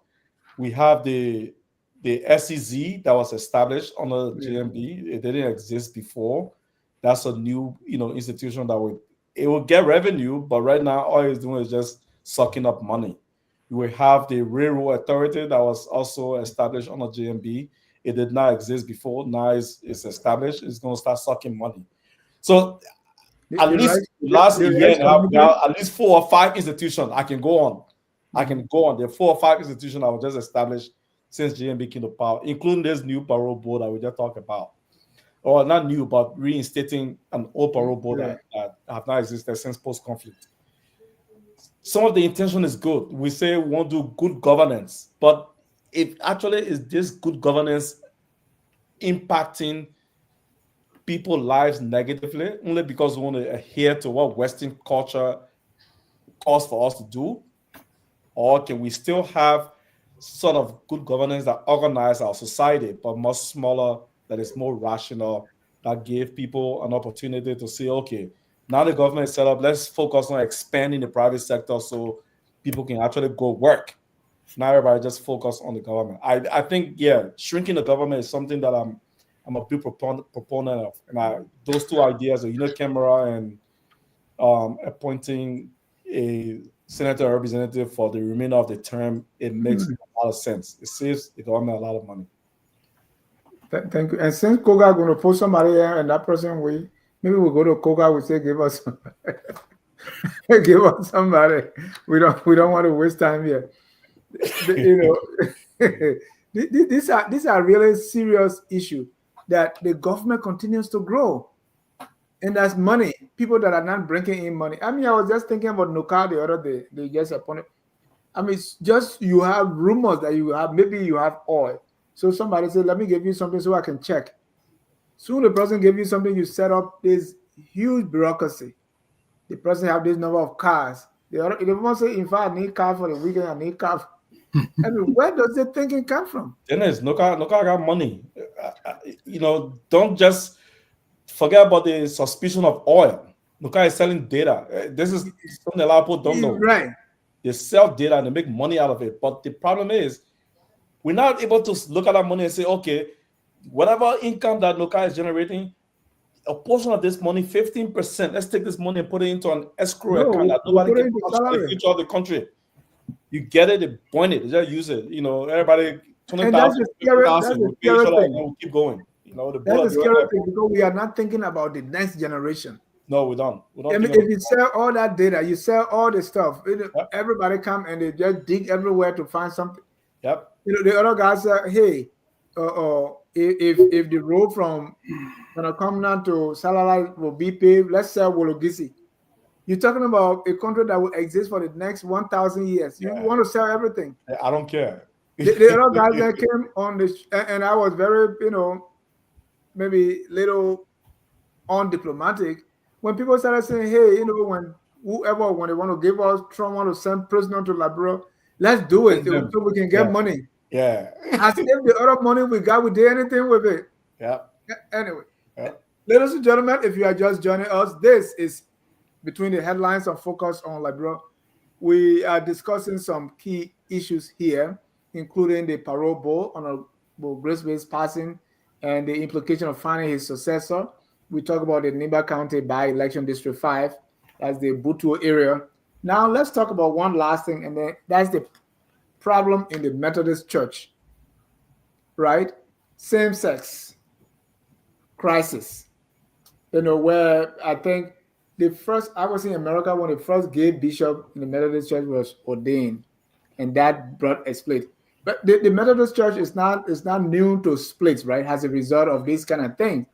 we have the SEZ that was established under GMB. It didn't exist before. That's a new, institution that it will get revenue, but right now all it's doing is just sucking up money. We have the Railroad Authority that was also established under GMB. It did not exist before. Now it's established. It's going to start sucking money. So at least last year, at least 4 or 5 institutions I can go on. There are 4 or 5 institutions that were just established since GMB came to power, including this new parole board that we just talked about. or not new, but reinstating an old parole board that have not existed since post-conflict. Some of the intention is good. We say we want to do good governance, but if actually is this good governance impacting people's lives negatively only because we want to adhere to what Western culture calls for us to do? Or can we still have sort of good governance that organize our society, but much smaller, that is more rational, that give people an opportunity to say, okay, now the government is set up, let's focus on expanding the private sector so people can actually go work. Not everybody just focus on the government. I think, yeah, shrinking the government is something that I'm a big proponent of. And those two ideas, a unicameral and appointing a senator or representative for the remainder of the term, it makes a lot of sense. It saves the government a lot of money. Thank you. And since Kogar going to post somebody here and that person, maybe we'll go to Kogar, we say give us give us somebody. We don't want to waste time here. These are really serious issue that the government continues to grow. And that's money. People that are not bringing in money. I mean, I was just thinking about Nuka the other day. They just appointed. I mean, it's just you have rumors that maybe you have oil. So somebody said, let me give you something so I can check. Soon the person gave you something, you set up this huge bureaucracy. The person have this number of cars. They want to say, in fact, I need car for the weekend, I need car. I mean, where does the thinking come from? Dennis, Nuka got money. Don't just forget about the suspicion of oil. Nuka is selling data. This is something a lot of people don't know. Right. They sell data and they make money out of it. But the problem is, we're not able to look at that money and say, okay, whatever income that Nuka is generating, a portion of this money, 15%, let's take this money and put it into an escrow account that nobody can touch in the future of the country. You get it, they point it, they just use it. Everybody, 20,000, 50,000, we'll keep going. That's the scary thing, because we are not thinking about the next generation. No, we don't. I mean, if you sell all that data, you sell all the stuff, everybody come and they just dig everywhere to find something. Yep. The other guys say, hey, if the road from Comna to Salala will be paved, let's sell Wologisi. You're talking about a country that will exist for the next 1,000 years. You want to sell everything. I don't care. The other guys that came on and I was very, maybe little undiplomatic. When people started saying, hey, when they want to give us, Trump want to send prisoner to Liberia, let's do it so we can get money. Yeah. As if the other money we got, we did anything with it. Yeah. Anyway, ladies and gentlemen, if you are just joining us, this is Between the Headlines and Focus on Liberia. We are discussing some key issues here, including the parole board, Hon Grigsby's passing, and the implication of finding his successor. We talk about the Nimba County by-election District 5, that's the Butu area. Now let's talk about one last thing, and then that's the problem in the Methodist Church, right? Same-sex crisis. Where I think I was in America when the first gay bishop in the Methodist Church was ordained, and that brought a split. But the Methodist Church is not new to splits, right? As a result of this kind of thing.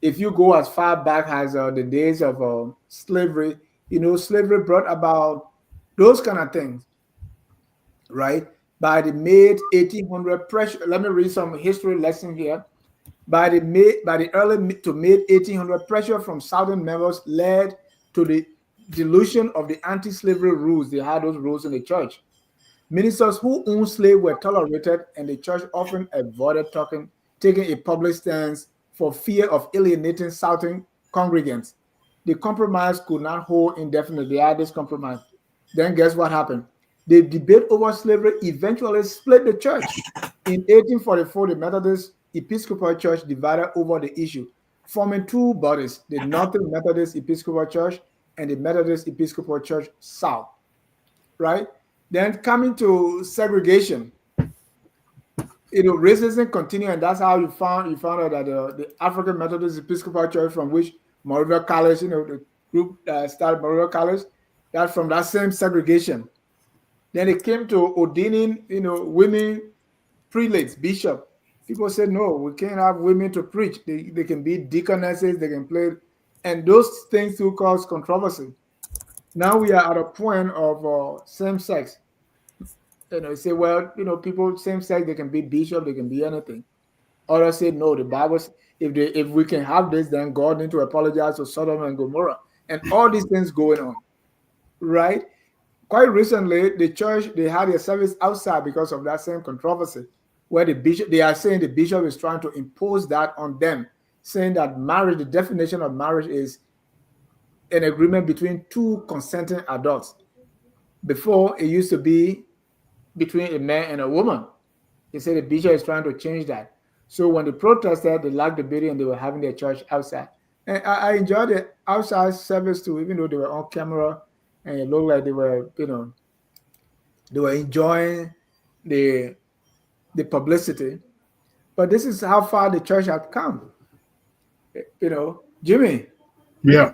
If you go as far back as the days of slavery, slavery brought about those kind of things, right? By the mid-1800 pressure, let me read some history lesson here. By the early to mid-1800 pressure from Southern members led to the dilution of the anti-slavery rules. They had those rules in the church. Ministers who owned slaves were tolerated, and the church often avoided taking a public stance for fear of alienating Southern congregants. The compromise could not hold indefinitely. They had this compromise. Then guess what happened? The debate over slavery eventually split the church. In 1844, the Methodist Episcopal Church divided over the issue, forming two bodies, the Northern Methodist Episcopal Church and the Methodist Episcopal Church South, right? Then coming to segregation, racism continued, and that's how you found out that the African Methodist Episcopal Church, from which Moravian College, the group that started Moravian College, that's from that same segregation. Then it came to ordaining, women prelates, bishop, People say, no, we can't have women to preach. They can be deaconesses, they can play. And those things do cause controversy. Now we are at a point of same sex. You say, well, people same sex, they can be bishop, they can be anything. Others say, no, the Bible, if we can have this, then God need to apologize to Sodom and Gomorrah. And all these things going on, right? Quite recently, the church, they had a service outside because of that same controversy, where they are saying the bishop is trying to impose that on them, saying that marriage, the definition of marriage is an agreement between two consenting adults. Before, it used to be between a man and a woman. They say the bishop is trying to change that. So when they protested, they lacked the building and they were having their church outside. And I enjoyed the outside service too, even though they were on camera and it looked like they were, they were enjoying the publicity. But this is how far the church has come. Jimmy. Yeah.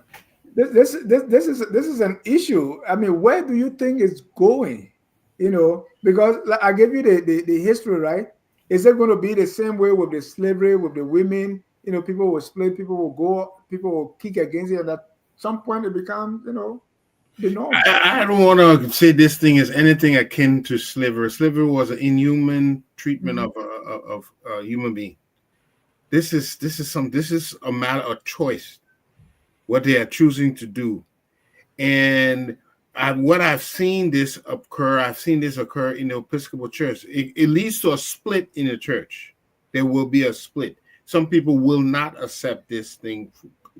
This is an issue. I mean, where do you think it's going? Because like, I gave you the history, right? Is it going to be the same way with the slavery, with the women? People will split, people will go, people will kick against it, and at some point it becomes, the norm. I don't want to say this thing is anything akin to slavery. Slavery was an inhuman treatment of a human being. This is a matter of choice, what they are choosing to do, and I've seen this occur in the Episcopal Church. It leads to a split in the church. There will be a split. Some people will not accept this thing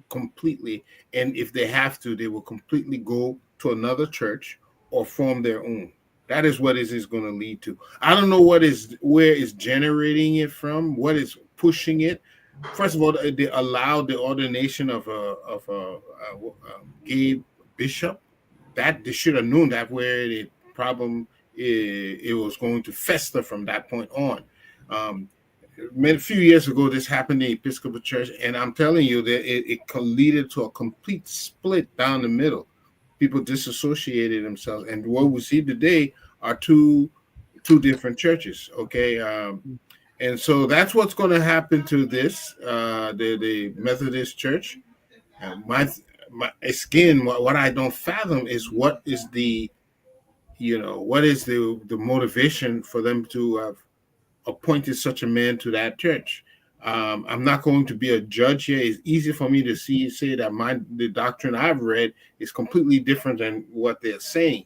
completely, and if they have to, they will completely go to another church or form their own. That is what this is going to lead to. I don't know where it's generating it from, what is pushing it. First of all, they allowed the ordination of a gay bishop. That they should have known that where the problem it was going to fester from that point on. A few years ago, this happened in the Episcopal Church, and I'm telling you that it leaded to a complete split down the middle. People disassociated themselves, and what we see today are two different churches. Okay, and so that's what's going to happen to this the Methodist Church. What I don't fathom is what is the motivation for them to have appointed such a man to that church. I'm not going to be a judge here. It's easy for me to say that the doctrine I've read is completely different than what they're saying.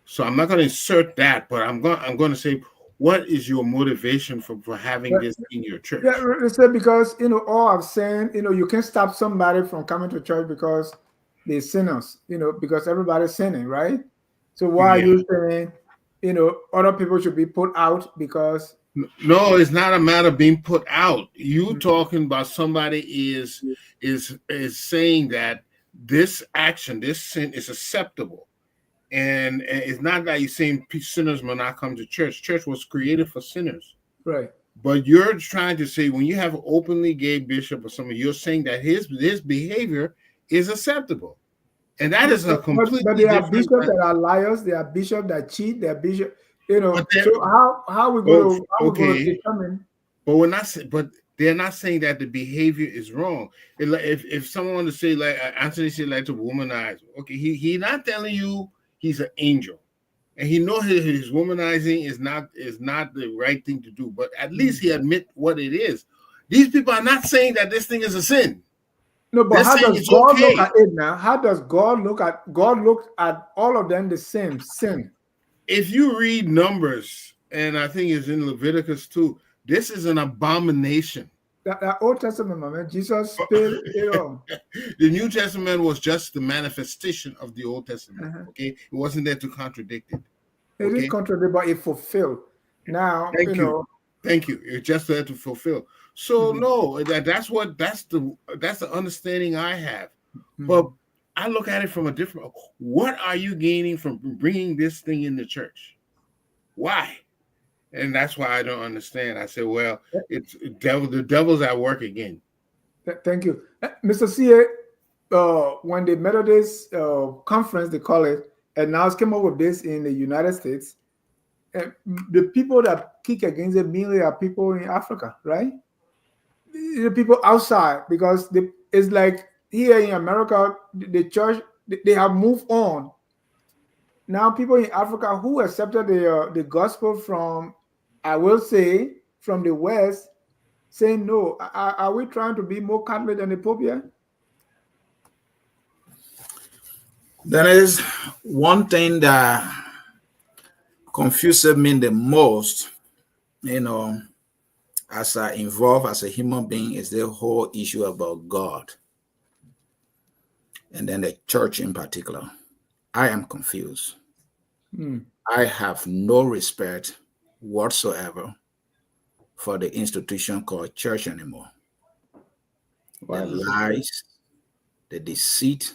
So I'm not going to insert that, but I'm going to say, what is your motivation for having this in your church? Yeah, it's because all I'm saying, you can't stop somebody from coming to church because they're sinners, because everybody's sinning, right? So why are you saying, other people should be put out because? No, it's not a matter of being put out. You talking about somebody is saying that this action, this sin is acceptable. And it's not that you're saying sinners will not come to church. Church was created for sinners. Right. But you're trying to say when you have an openly gay bishop or something, you're saying that his behavior is acceptable. And that is a completely But there are bishops that are liars, there are bishops that cheat, there are bishops, so how are we going to determine? But we're not, but they're not saying that the behavior is wrong. If someone wanted to say, like Anthony said, like to womanize, okay, he not telling you he's an angel, and he knows his womanizing is not the right thing to do. But at least he admit what it is. These people are not saying that this thing is a sin. No, but how does God look at it now? How does God look at all of them the same sin? If you read Numbers, and I think it's in Leviticus too, this is an abomination. That Old Testament, man, Jesus spilled it all. The New Testament was just the manifestation of the Old Testament. Okay, it wasn't there to contradict it. It didn't contradict, but it fulfilled. Now, Thank you. It's just there to fulfill. So no, that's the understanding I have. But I look at it from a different. What are you gaining from bringing this thing in the church? Why? And that's why I don't understand. I say, well, it's the devil's at work again. Thank you, Mr. CA. When the Methodist conference, they call it, and now came up with this in the United States, the people that kick against it mainly are people in Africa, right? The people outside, because it's like here in America, the church, they have moved on. Now people in Africa who accepted the gospel from, I will say, from the West, saying no. Are we trying to be more Catholic than the Pope here? There is one thing that confuses me the most, as I involve as a human being, is the whole issue about God. And then the church in particular. I am confused. I have no respect whatsoever for the institution called church anymore. The lies, the deceit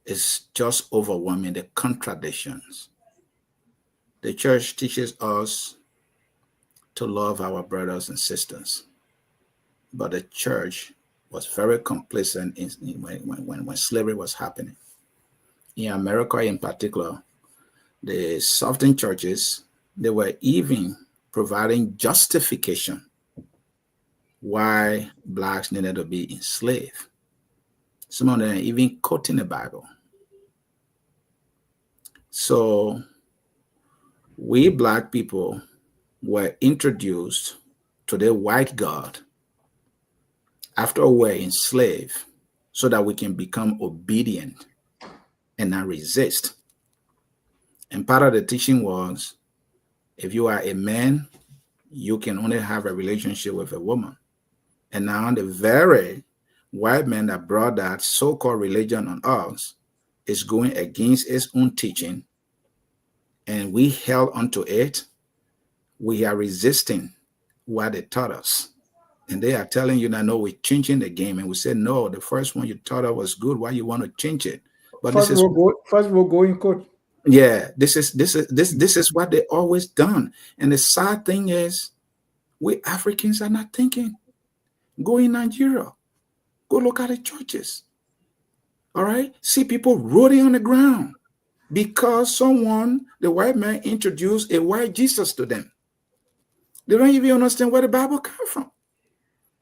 is just overwhelming, the contradictions. The church teaches us to love our brothers and sisters, but the church was very complacent when slavery was happening. In America in particular, the Southern churches, they were even providing justification why blacks needed to be enslaved. Some of them even quoting the Bible. So we black people were introduced to the white God after we were enslaved so that we can become obedient and not resist. And part of the teaching was, if you are a man, you can only have a relationship with a woman. And now the very white man that brought that so-called religion on us is going against his own teaching, and we held onto it. We are resisting what they taught us. And they are telling you that, no, we're changing the game. And we said, no, the first one you taught us was good. Why you want to change it? But first we'll go in court. Yeah, this is what they always done. And the sad thing is, we Africans are not thinking. Go in Nigeria. Go look at the churches. All right? See people rolling on the ground because the white man, introduced a white Jesus to them. They don't even understand where the Bible comes from.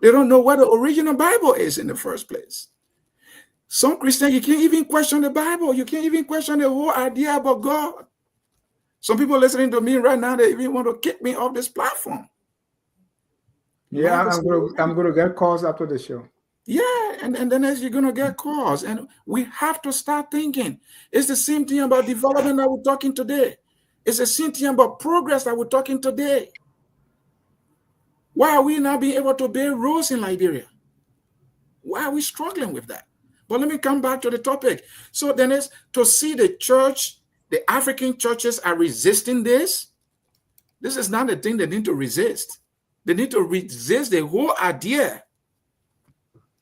They don't know what the original Bible is in the first place. Some Christians, you can't even question the Bible. You can't even question the whole idea about God. Some people listening to me right now, they even want to kick me off this platform. Yeah, I'm going to get calls after the show. Yeah, and then as you're going to get calls. And we have to start thinking. It's the same thing about development that we're talking today. It's the same thing about progress that we're talking today. Why are we not being able to bear roles in Liberia? Why are we struggling with that? But let me come back to the topic. So then it's to see the church, the African churches are resisting this. This is not the thing they need to resist. They need to resist the whole idea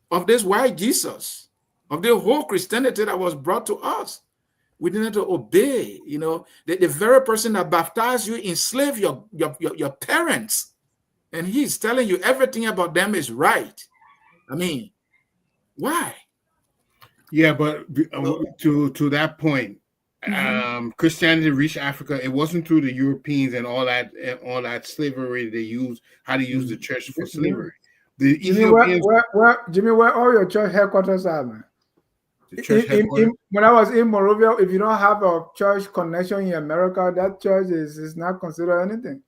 of this white Jesus, of the whole Christianity that was brought to us. We need to obey, the very person that baptized you enslaved your parents. And he's telling you everything about them is right. I mean, why? Yeah, but to that point, Christianity reached Africa. It wasn't through the Europeans and all that slavery they used, how to use the church for slavery. The Ethiopians, Jimmy, where all your church headquarters are, man? The church headquarters? When I was in Monrovia, if you don't have a church connection in America, that church is not considered anything.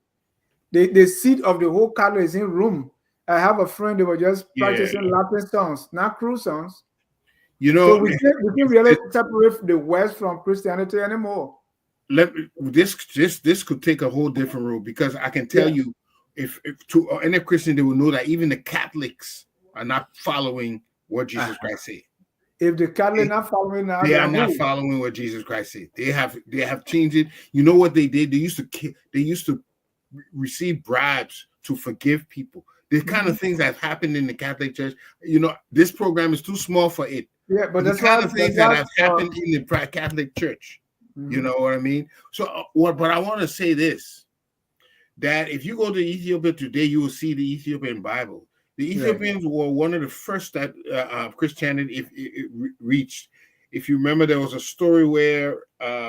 The seat of the whole Catholic is in Rome. I have a friend, they were just practicing Latin songs, not cruise songs. So we can't really separate the West from Christianity anymore. This could take a whole different road, because I can tell you, if to any Christian, they will know that even the Catholics are not following what Jesus Christ said. If the Catholics not following, they are not following what Jesus Christ said. They have changed it. You know what they did? They used to receive bribes to forgive people. The kind of things that have happened in the Catholic Church. This program is too small for it. Yeah, but the kind of things that have happened in the Catholic Church. You know what I mean? So, but I want to say this: that if you go to Ethiopia today, you will see the Ethiopian Bible. The Ethiopians were one of the first that Christianity reached. If you remember, there was a story where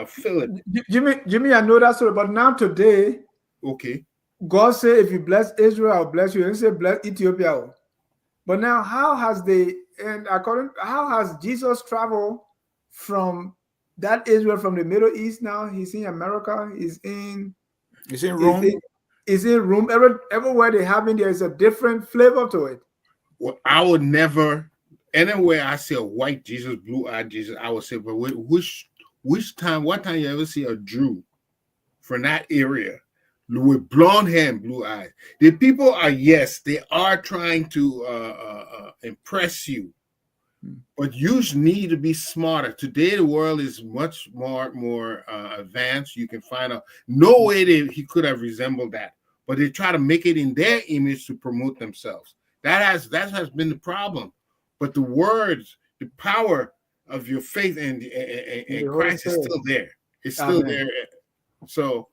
Philip. Jimmy, I know that story, but now today, Okay. God said, if you bless Israel, I'll bless you. And he said, bless Ethiopia. But now, how has Jesus traveled from that Israel from the Middle East now? He's in America. He's in Rome. He's in Rome. Everywhere they have in there is a different flavor to it. Well, I would never, anywhere I see a white Jesus, blue-eyed Jesus, I would say, but what time you ever see a Jew from that area with blonde hair and blue eyes? The people are, yes, they are trying to impress you, but you need to be smarter. Today, the world is much more advanced. You can find out no way he could have resembled that, but they try to make it in their image to promote themselves. That has been the problem. But the words, the power of your faith and Christ is still there. It's still there. So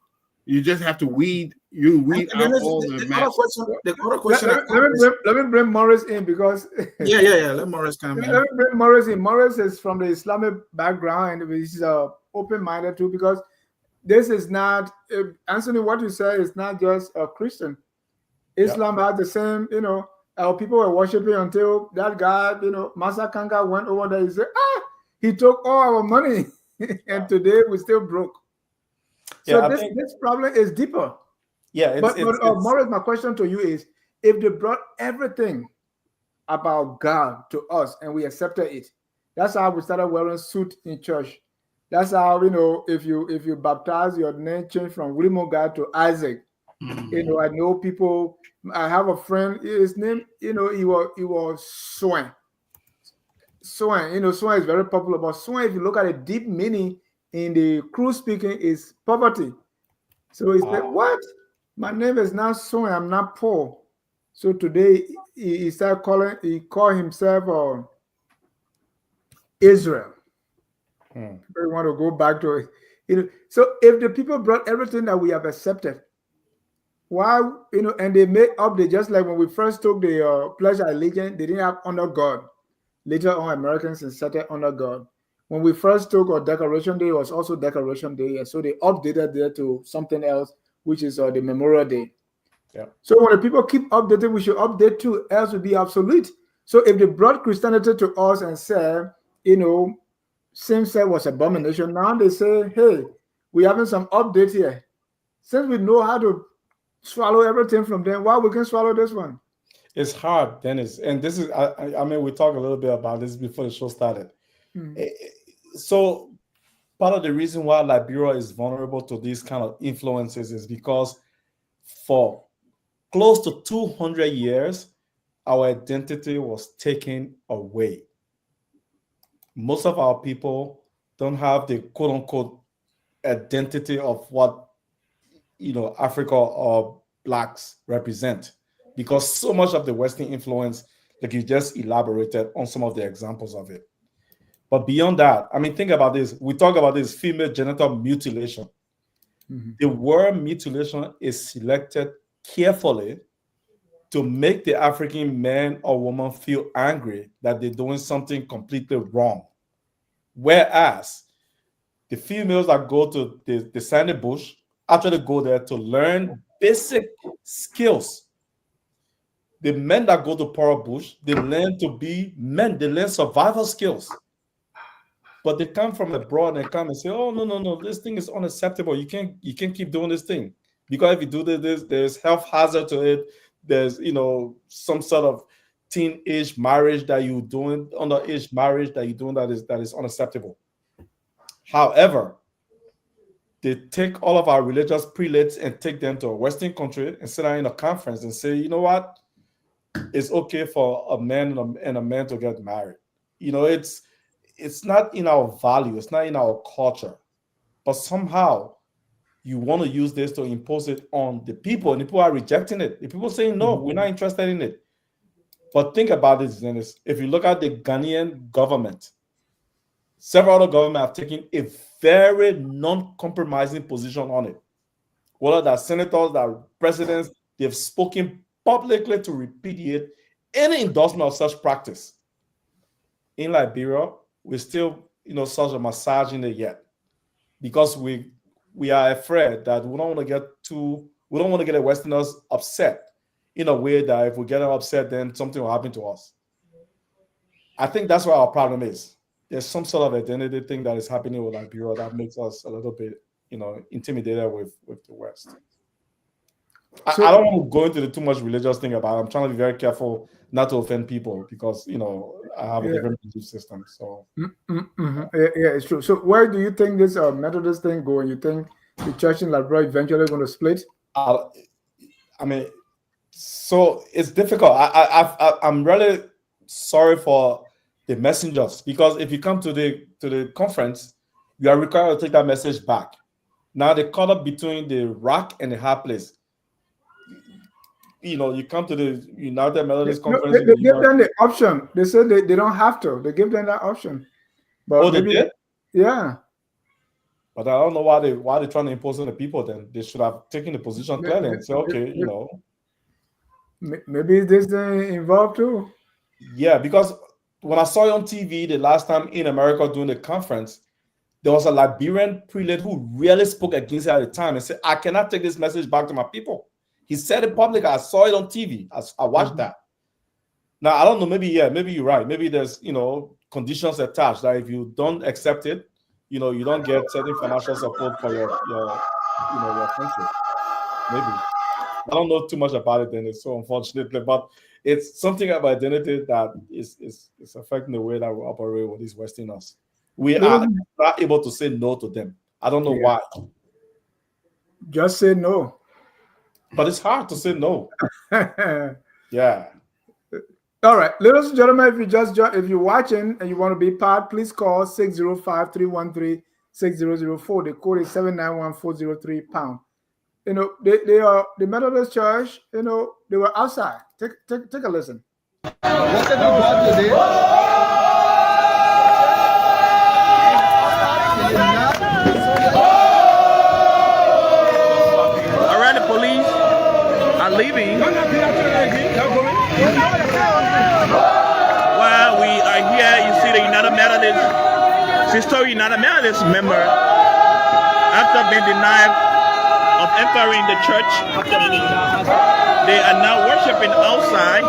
you just have to weed out all the Let me bring Morris in because let Morris come in. Let me bring Morris in. Morris is from the Islamic background and he's open-minded too, because this is not Anthony. What you say is not just a Christian. Islam has the same, our people were worshiping until that guy, Masa Kanga went over there. He said, he took all our money, and today we're still broke. So this problem is deeper. Yeah, but Morris, my question to you is: if they brought everything about God to us and we accepted it, that's how we started wearing suit in church. That's how if you baptize, your name changed from William God to Isaac. I know people. I have a friend. His name, he was Swan. Swan. Swan is very popular. But Swan, if you look at the deep meaning in the Kru speaking, is poverty. So he's like, what? My name is not Swan. I'm not poor. So today he started calling. He called himself Israel. We want to go back to it. So if the people brought everything that we have accepted, why, and they made up, just like when we first took the Pledge of Allegiance, they didn't have honor God. Later on, Americans inserted honor God. When we first took our Decoration Day, it was also Decoration Day. So they updated there to something else, which is the Memorial Day. Yeah. So when the people keep updating, we should update too, else we'll be obsolete. So if they brought Christianity to us and said, same-sex was abomination, now they say, hey, we're having some update here. Since we know how to swallow everything from them, why we can swallow this one? It's hard, Dennis. And this is, I mean, we talked a little bit about this before the show started. So part of the reason why Liberia is vulnerable to these kind of influences is because for close to 200 years, our identity was taken away. Most of our people don't have the quote-unquote identity of what Africa or blacks represent, because so much of the Western influence, like you just elaborated on some of the examples of it. But beyond that, I mean, think about this. We talk about this female genital mutilation. The word mutilation is selected carefully to make the African man or woman feel angry that they're doing something completely wrong. Whereas the females that go to the sandy bush actually go there to learn basic skills. The men that go to Parole bush, they learn to be men. They learn survival skills. But they come from abroad and come and say, oh, no, this thing is unacceptable. You can't keep doing this thing. Because if you do this, there's health hazard to it. There's, some sort of teenage marriage that you're doing, underage marriage that you're doing that is unacceptable. However, they take all of our religious prelates and take them to a Western country and sit down in a conference and say, you know what? It's okay for a man and a man to get married. It's not in our value. It's not in our culture. But somehow you want to use this to impose it on the people, and the people are rejecting it. The people saying, no, we're not interested in it. But think about this, Dennis. If you look at the Ghanaian government, several other governments have taken a very non-compromising position on it. Whether that's senators, that presidents, they've spoken publicly to repudiate any endorsement of such practice. In Liberia, we're still such a massaging it yet, because we are afraid that we don't want to get the Westerners upset in a way that if we get them upset, then something will happen to us. I think that's what our problem is. There's some sort of identity thing that is happening with Liberia that makes us a little bit, intimidated with the West. I don't want to go into the too much religious thing about it. I'm trying to be very careful not to offend people because, I have a different belief system. So Yeah, it's true. So where do you think this Methodist thing going? You think the church in Liberia eventually going to split? I mean, so it's difficult. I'm really sorry for the messengers, because if you come to the conference, you are required to take that message back. Now they caught up between the rock and the hard place. You come to the United Methodist Conference. They give them the option. They said they don't have to. They give them that option. But they did? Yeah. But I don't know why they're trying to impose on the people. Then they should have taken the position clearly and say, okay, Maybe this thing involved too. Yeah, because when I saw it on TV the last time in America during the conference, there was a Liberian prelate who really spoke against it at the time and said, I cannot take this message back to my people. He said it publicly. I saw it on TV. I watched that. Now, I don't know. Maybe you're right. Maybe there's, conditions attached that if you don't accept it, you don't get certain financial support for your country. Maybe. I don't know too much about it, then it's so unfortunately, but it's something about identity that is affecting the way that we operate with these Westerners. We are not able to say no to them. I don't know why. Just say no. But it's hard to say no. Yeah. All right, ladies and gentlemen, if you're watching and you want to be part, please call 605-313-6004. The code is 791-403#. They are the Methodist Church. They were outside. Take a listen. What did you do today? Alright, the police are leaving. While we are here, you see the United Methodist, Sister United Methodist member, after being denied of entering the church, they are now worshiping outside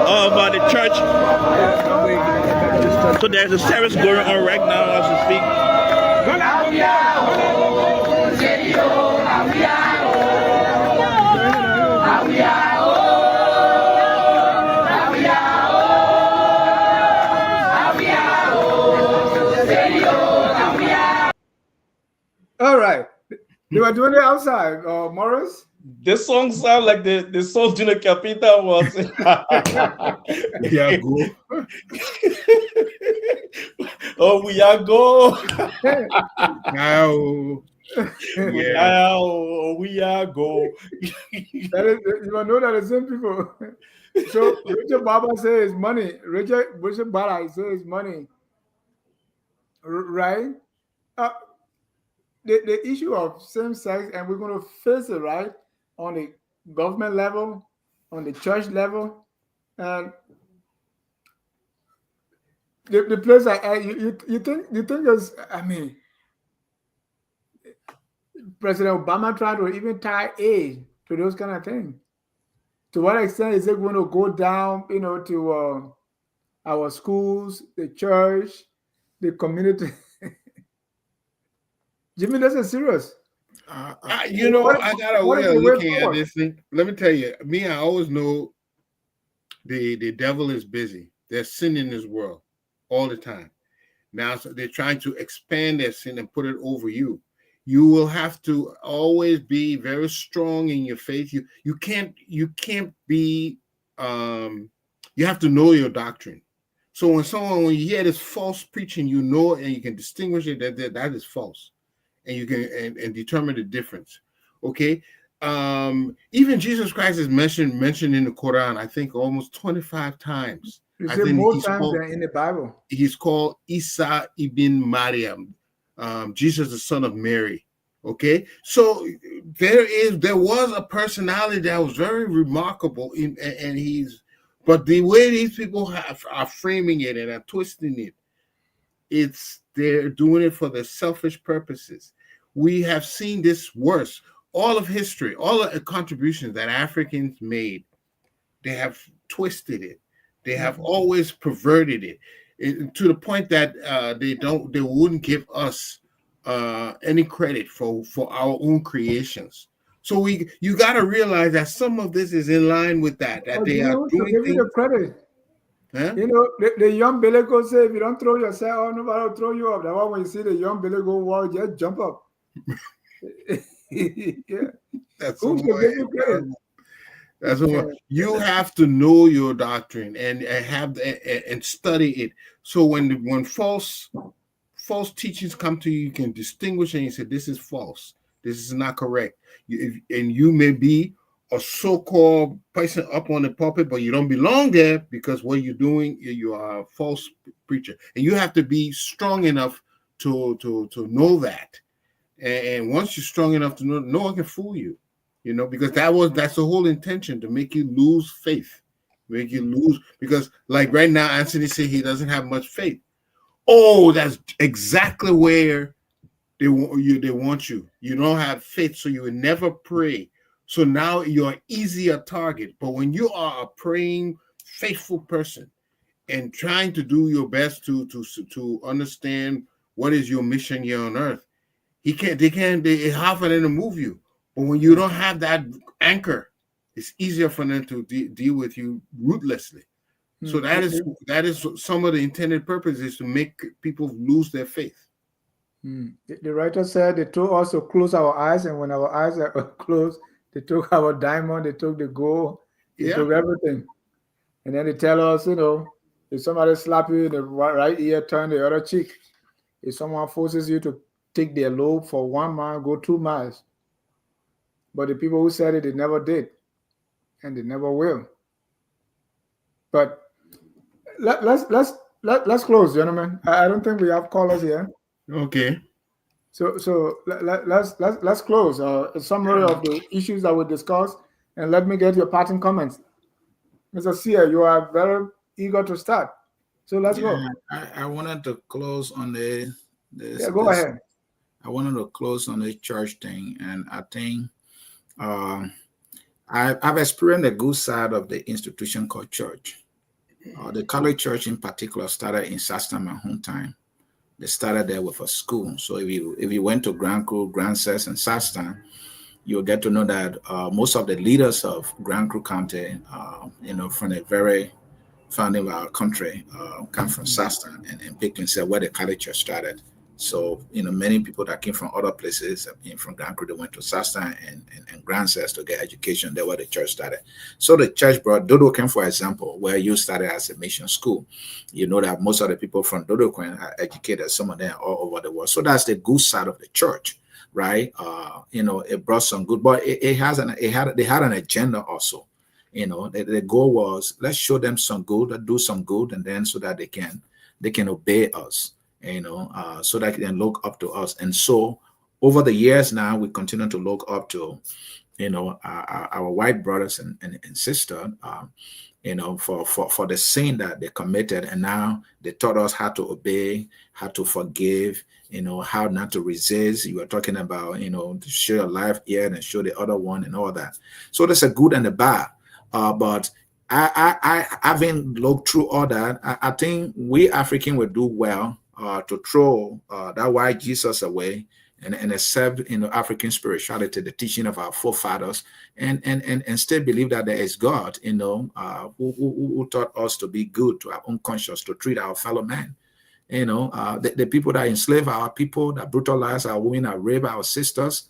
of the church. So there's a service going on right now as we speak. All right. They were doing it outside, Morris. This song sounds like the song Junior Capita was. Yeah, go. Oh, we are go. Now, Now we are go. That is, you know that the same people. So Richard Baba says money. Richard Baba says money. Right? The issue of same sex, and we're going to face it, right, on the government level, on the church level, and the place you think is, I mean, President Obama tried to even tie aid to those kind of things. To what extent is it going to go down, to our schools, the church, the community? Jimmy, this is serious. I got a way of looking at this thing. Let me tell you, I always know the devil is busy. There's sin in this world all the time. Now, so they're trying to expand their sin and put it over you. You will have to always be very strong in your faith. You can't be, you have to know your doctrine. So when you hear this false preaching, and you can distinguish it that is false. And you can and determine the difference. Okay. Even Jesus Christ is mentioned in the Quran, I think almost 25 times. You see more times than in the Bible. He's called Isa ibn Maryam, Jesus the son of Mary. Okay, so there was a personality that was very remarkable but the way these people are framing it and are twisting it, they're doing it for their selfish purposes. We have seen this worse. All of history, all of the contributions that Africans made, they have twisted it. They have always perverted it, to the point that they wouldn't give us any credit for our own creations. So you got to realize that some of this is in line with that they are to doing give things. you the credit. Huh? You know, the young Billy go say, if you don't throw yourself, nobody will throw you up. That's why when you see the young Billy go war, just jump up. Yeah. That's Who's to give you credit? That's what you have to know your doctrine and have and study it. So when false teachings come to you, you can distinguish and you say, this is false. This is not correct. And you may be a so-called person up on the pulpit, but you don't belong there, because what you're doing, you are a false preacher. And you have to be strong enough to know that. And once you're strong enough to know, no one can fool you. You know, because that's the whole intention, to make you lose faith, make you lose. Because like right now, Anthony said he doesn't have much faith. Oh, that's exactly where they want you. You don't have faith, so you will never pray. So now you're an easier target. But when you are a praying, faithful person and trying to do your best to understand what is your mission here on earth, they half of them to move you. But when you don't have that anchor, it's easier for them to deal with you ruthlessly. So that is some of the intended purpose, is to make people lose their faith. The writer said they told us to close our eyes, and when our eyes are closed, they took our diamond, they took the gold, they took everything. And then they tell us, you know, if somebody slap you in the right ear, turn the other cheek. If someone forces you to take their load for 1 mile, go 2 miles. But the people who said it, they never did, and they never will. But let's close, gentlemen. I don't think we have callers here. Okay. So let's close. A summary of the issues that we discussed, and let me get your parting comments. Mr. Sear, you are very eager to start, so let's go. I wanted to close on this. Go ahead. I wanted to close on the church thing, and I think I've experienced the good side of the institution called church. The Catholic Church in particular started in Sastan, my hometown. They started there with a school. So if you went to Grand Cru, Grand Cess, and Sastan, you'll get to know that most of the leaders of Grand Cru County, from the very founding of our country, come from Sastan and picked and said where the Catholic Church started. So, many people that came from other places, from Grand Cru, they went to Sastan and Grand Cess to get education. There where the church started. So the church brought Dodoquin, for example, where you started as a mission school. You know that most of the people from Dodoquin are educated, some of them all over the world. So that's the good side of the church, right? It brought some good, but they had an agenda also. The goal was, let's show them some good, do some good, and then so that they can obey us. So that they can look up to us. And so over the years now, we continue to look up to, our white brothers and sisters, for the sin that they committed. And now they taught us how to obey, how to forgive, how not to resist. You were talking about, to show your life here and show the other one and all that. So there's a good and a bad. But I having looked through all that, I think we African would do well to throw that white Jesus away and accept African spirituality, the teaching of our forefathers, and still believe that there is God, who taught us to be good to our own conscience, to treat our fellow man. The people that enslave our people, that brutalize our women, that rape our sisters,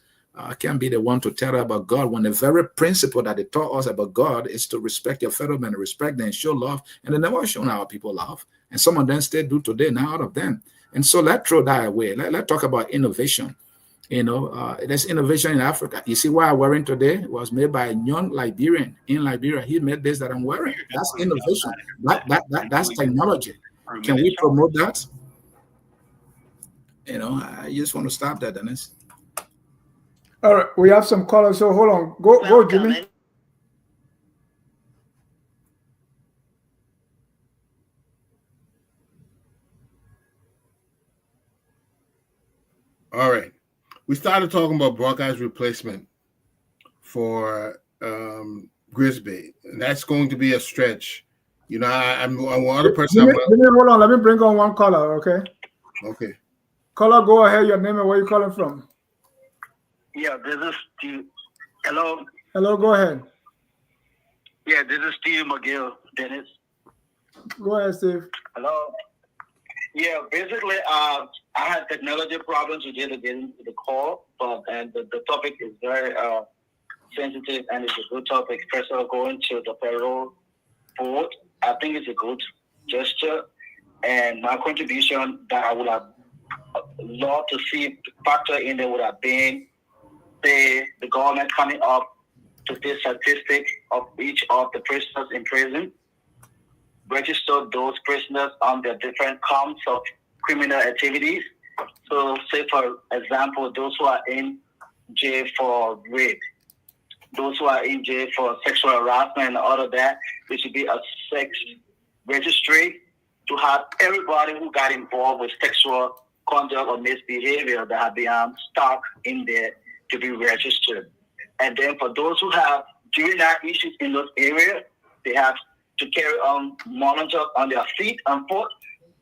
can be the one to tell us about God, when the very principle that they taught us about God is to respect your fellow man, respect them, and show love. And they never shown our people love. And some of them still do today, now out of them. And so let's throw that away. Let's talk about innovation. There's innovation in Africa. You see what I'm wearing today was made by a young Liberian in Liberia. He made this that I'm wearing. That's innovation. That's technology. Can we promote that? I just want to stop that, Dennis. All right, we have some callers, so hold on. Go, Jimmy. we started talking about Buckeye's replacement for Grigsby. And that's going to be a stretch. You know, I'm one other person. Hold on. Let me bring on one caller, okay? Okay. Caller, go ahead. Your name and where you calling from? Yeah, this is Steve. Hello. Hello, go ahead. Yeah, this is Steve McGill, Dennis. Go ahead, Steve. Hello. Yeah, basically, I had technology problems to get into the call, but the topic is very sensitive and it's a good topic. First of all, going to the parole board, I think it's a good gesture, and my contribution that I would have loved to see factor in there would have been the government coming up to this statistic of each of the prisoners in prison, register those prisoners on their different counts of criminal activities. So, say for example, those who are in jail for rape, those who are in jail for sexual harassment and all of that, there should be a sex registry to have everybody who got involved with sexual conduct or misbehavior that have been stuck in there to be registered. And then for those who have juvenile issues in those areas, they have to carry on monitor on their feet and foot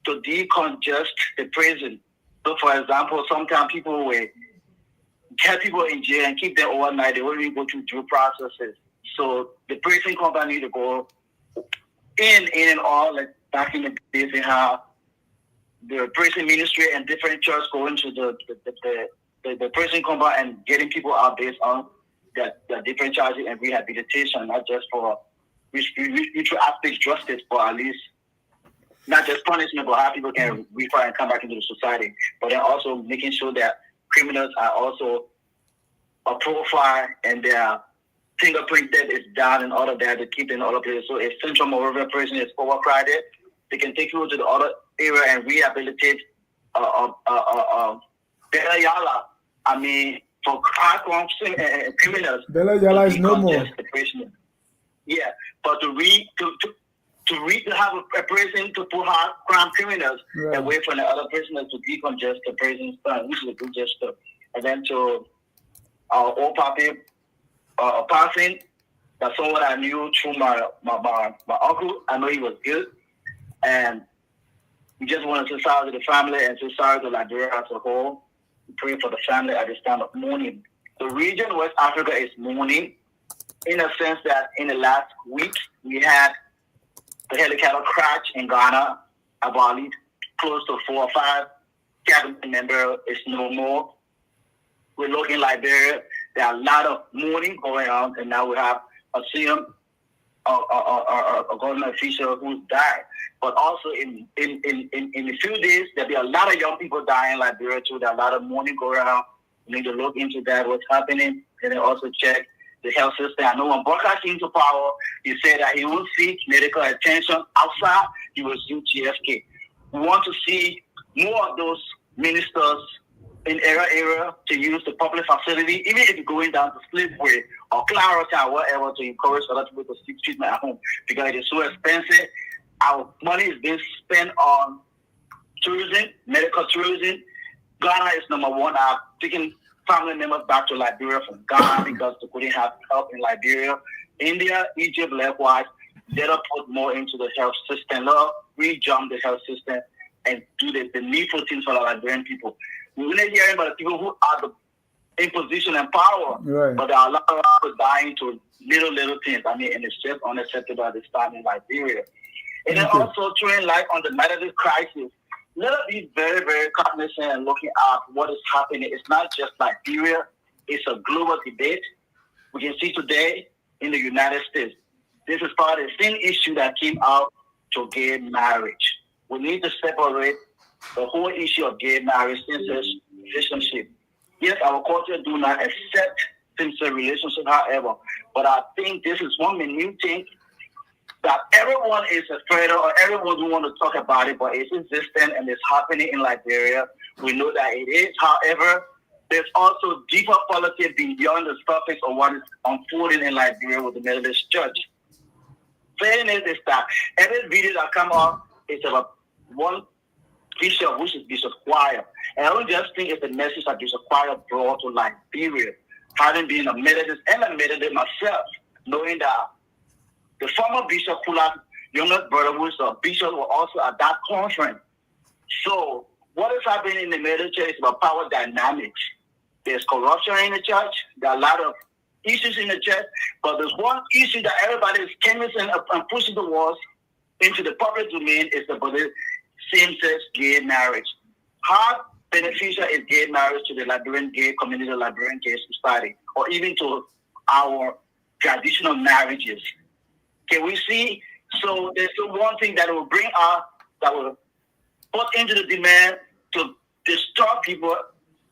to decongest the prison. So, for example, sometimes people will get people in jail and keep them overnight. They won't even go through due processes. So the prison company to go in and all, like back in the days, and how the prison ministry and different churches go into the prison compound and getting people out based on their different charges and rehabilitation, not just for mutual aspect justice, but at least not just punishment, but how people can refire and come back into the society. But then also making sure that criminals are also a profile and their fingerprint that is down and all of that to keep them in all of places. So if Central Monrovia prison is overcrowded, they can take you to the other area and rehabilitate Bella Yala. I mean, for high-crime criminals. Bella Yala is no more. Yeah, but to have a prison to put high-crime criminals away from the other prisoners to decongest the prison stand, which is a good gesture. And then to old papi passing, that's someone I knew through my uncle. I know he was good, and we just want to say sorry to the family and say sorry to Liberia as a whole. We pray for the family at this time of mourning. The region West Africa is mourning in a sense that in the last week we had the helicopter crash in Ghana, about close to 4 or 5 cabinet members is no more. We're looking Liberia. There are a lot of mourning going on, and now we have a CM, a government official who's died. But also in a few days, there'll be a lot of young people dying in Liberia too. There are a lot of mourning going on. We need to look into that, what's happening, and then also check the health system. I know when Buckeye's came to power, he said that he will seek medical attention outside. He was UTFK. We want to see more of those ministers in area to use the public facility, even if you're going down to Slipway or Clarity or whatever, to encourage other people to seek treatment at home because it is so expensive. Our money is being spent on tourism, medical tourism. Ghana is number one. I've taken family members back to Liberia from Ghana because they couldn't have help in Liberia. India, Egypt, likewise, let us put more into the health system. Let us re-jump the health system and do the needful things for the Liberian people. We're not hearing about the people who are in position and power, but there are a lot of people dying to little things. I mean, and it's just unacceptable at this time in Liberia. And then also throwing light on the Methodist crisis. Let us be very, very cognizant and looking at what is happening. It's not just Liberia. It's a global debate. We can see today in the United States, this is part of the same issue that came out to gay marriage. We need to separate the whole issue of gay marriage, same-sex relationship. Yes, our culture do not accept same-sex relationship, however, but I think this is one new thing that everyone is afraid of, or everyone don't want to talk about it, but it's existent and it's happening in Liberia. We know that it is. However, there's also deeper politics beyond the surface of what is unfolding in Liberia with the Methodist Church. Saying it is that every video that comes out is about one bishop, which is Bishop Choir, And I don't just think it's a message that is required brought to Liberia. Having been a Methodist and a Methodist myself, knowing that the former Bishop Pula's youngest brother, who is a bishop, was also at that conference. So what is happening in the Methodist church is about power dynamics. There's corruption in the church. There are a lot of issues in the church, but there's one issue that everybody is canvassing and pushing towards into the public domain is about the same-sex gay marriage. How beneficial is gay marriage to the Liberian gay community, the Liberian gay society, or even to our traditional marriages? Can we see? So there's the one thing that will bring up, that will put into the demand to disturb people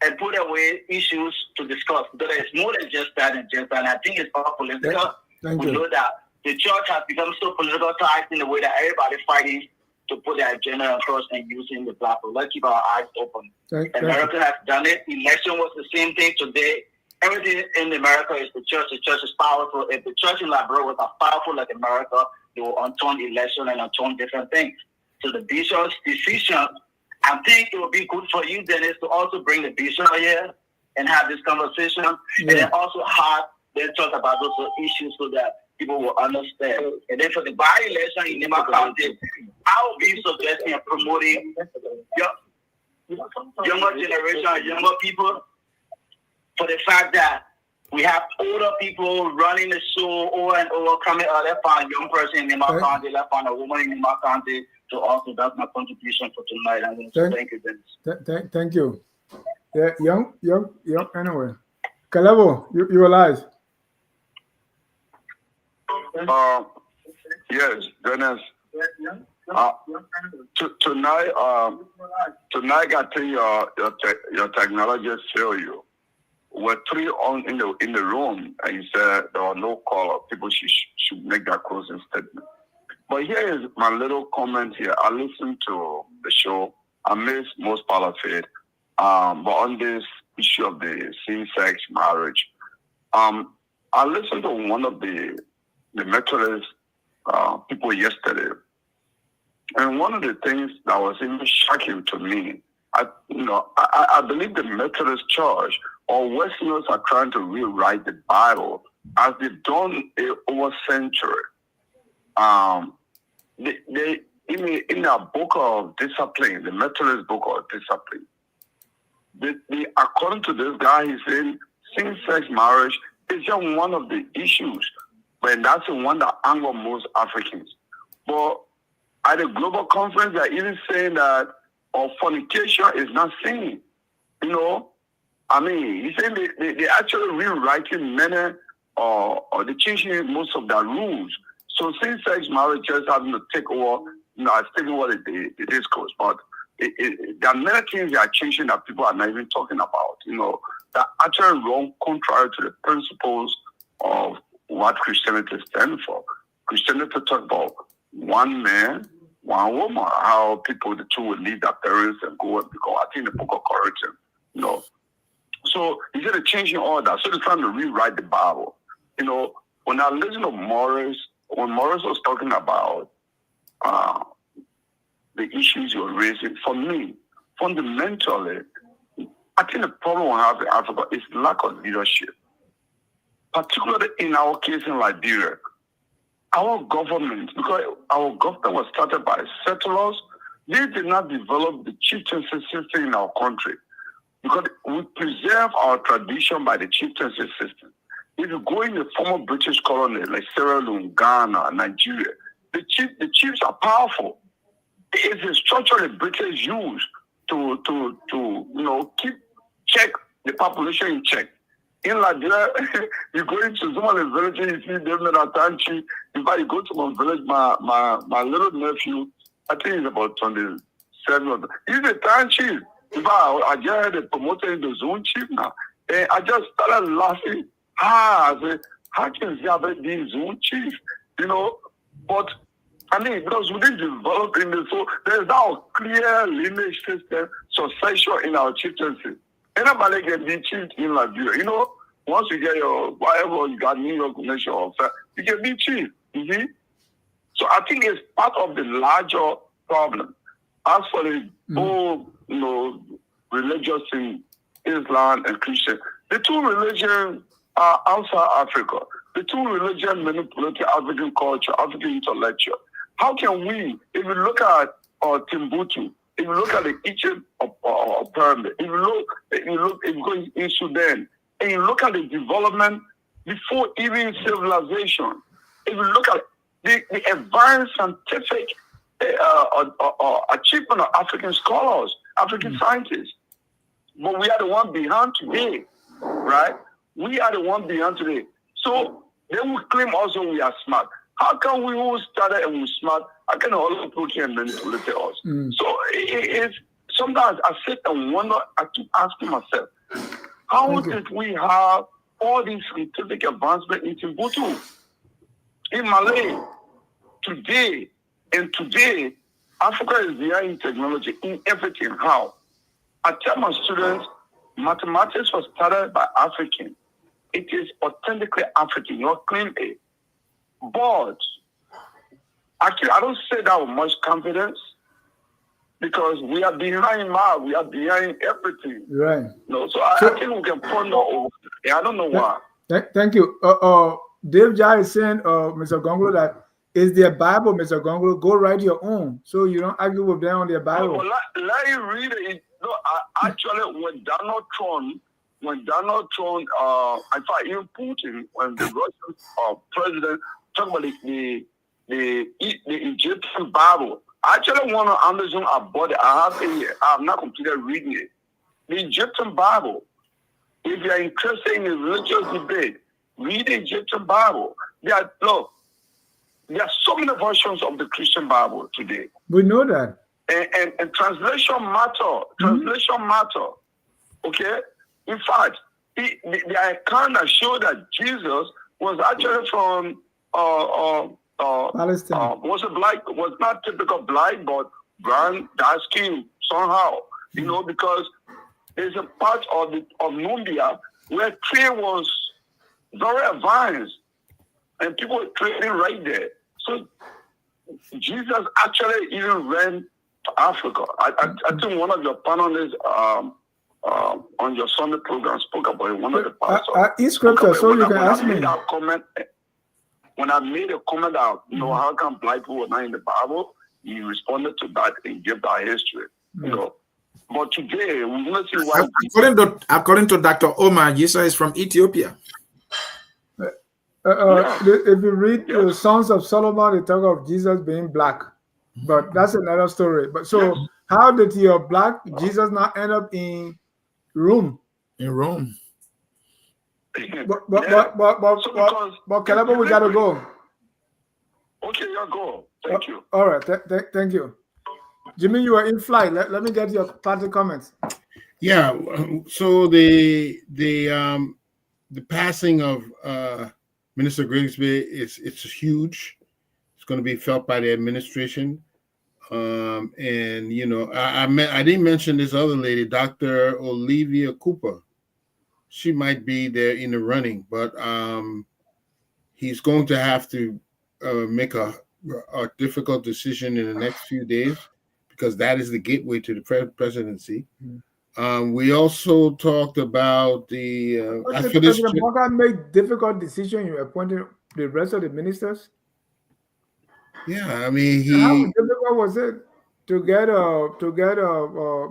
and put away issues to discuss. But it's more than just that and just that. And I think it's all political. We know that the church has become so politicized in the way that everybody's fighting to put their agenda across and using the platform. Let's keep our eyes open. America has done it. Election was the same thing today. Everything in America is the church. The church is powerful. If the church in Liberia was as powerful like America, they will untune election and untune different things. So the bishop's decision, I think it would be good for you, Dennis, to also bring the bishop here and have this conversation, and then also have them talk about those issues so that people will understand. And then for the by-election in Nimba County, I will be suggesting and promoting younger generation, younger people, for the fact that we have older people running the show over and over, coming out. Let's find a young person in Nimba County, let's find a woman in Nimba County. So also that's my contribution for tonight. I'm going to thank you, Dennis. Thank you. Yeah, young. Anyway, Kalebo, you alive? Yes, Dennis. Tonight, I think your technologists fail you. We're three in the room, and you said there are no caller. People should make that closing statement. But here is my little comment here. I listened to the show. I missed most part of it. But on this issue of the same-sex marriage, I listened to one of the Methodist people yesterday. And one of the things that was even shocking to me, I believe the Methodist Church or Westerners are trying to rewrite the Bible as they've done over century. They in a book of discipline, the Methodist book of discipline, they according to this guy, he's saying same-sex marriage is just one of the issues, but that's the one that angers most Africans. But at the global conference, they're even saying that fornication is not sin. He's saying they actually rewriting many or they changing most of their rules. So same-sex marriage is having to take over, it's taking over the discourse, but there are many things that are changing that people are not even talking about, that actually wrong, contrary to the principles of what Christianity stands for. Christianity talk about one man, one woman, how the two will leave their parents and go and become, I think the book of Corinthians, So instead of changing all that, so they're trying to rewrite the Bible. When I listen to Morris, when Morris was talking about the issues you're raising, for me, fundamentally, I think the problem we have in Africa is lack of leadership. Particularly in our case in Liberia. Our government, because our government was started by settlers, they did not develop the chieftaincy system in our country. Because we preserve our tradition by the chieftaincy system. If you go in the former British colony like Sierra Leone, Ghana, Nigeria, the chiefs are powerful. It's a structure the British use to check the population in check. In Liberia, you go into some of the villages, you see them in Atanchi. In fact, you go to my village, my little nephew, I think he's about 27. He's a town chief. In fact, I just had a promoter in the zone chief now. And I just started laughing. I said, how can you have been zone chief? But because we didn't develop in this, so there's now a clear lineage system, succession in our chieftaincy. Anybody can be chief in Liberia. Once you get your, whatever you got New York connection, you can be chief, you see? So I think it's part of the larger problem. As for the whole, religious thing, Islam and Christian. The two religions are outside Africa. The two religions manipulate African culture, African intellectual. How can we, if you look at Timbuktu, if you look at the Egypt pyramid, if you go in Sudan, and you look at the development before even civilization, if you look at the advanced scientific achievement of African scholars, African scientists, but we are the one behind today, right? We are the one behind today. So they will claim also we are smart. How can we who started and we smart? How can all people can manipulate us? So it's sometimes I sit and wonder. I keep asking myself, how did we have all these scientific advancement in Timbuktu, in Malay, today, Africa is behind technology in everything. How? I tell my students, mathematics was started by African. It is authentically African, not claim it. But actually, I don't say that with much confidence because we are behind math, we are behind everything. Right. No, so I think we can ponder over. I don't know why. Thank you. Dave Jai is saying, Mr. Gonglo, that is their Bible, Mr. Gonglo. Go write your own, so you don't argue with them on their Bible. Well, let you read it. No, actually, when Donald Trump, in fact, even Putin, when the Russian president talk about the Egyptian Bible, I actually want to Amazon. I bought it. I have it here. I'm not completely reading it. The Egyptian Bible. If you are interested in a religious debate, read the Egyptian Bible. There are so many versions of the Christian Bible today. We know that. And translation matter. Translation matter. Okay? In fact, the account that showed that Jesus was actually from Palestine. Was not typical black, but brown, dark skin somehow. You know, because there's a part of Nimba where trade was very advanced and people were trading right there. So Jesus actually even ran to Africa. I think one of your panelists on your Sunday program spoke about it. One of the pastors. In scripture, so you can ask me. When I made a comment out, how come black people were not in the Bible? He responded to that and gave that history. You know. But today, we want to see why. According to Dr. Omar, Jesus is from Ethiopia. If you read the Songs of Solomon, they talk of Jesus being black. But that's another story. But so, how did your black Jesus not end up in Rome? In Rome. But Caleb, we gotta go. Okay, you go. Thank you. All right, thank you. Jimmy, you are in flight. Let me get your party comments. Yeah. So the passing of Minister Grigsby it's huge. It's going to be felt by the administration. And I didn't mention this other lady, Dr. Olivia Cooper. She might be there in the running, but he's going to have to make a difficult decision in the next few days, because that is the gateway to the presidency. We also talked about the after this. President make difficult decision. You appointed the rest of the ministers. Yeah, I mean, how difficult was it to get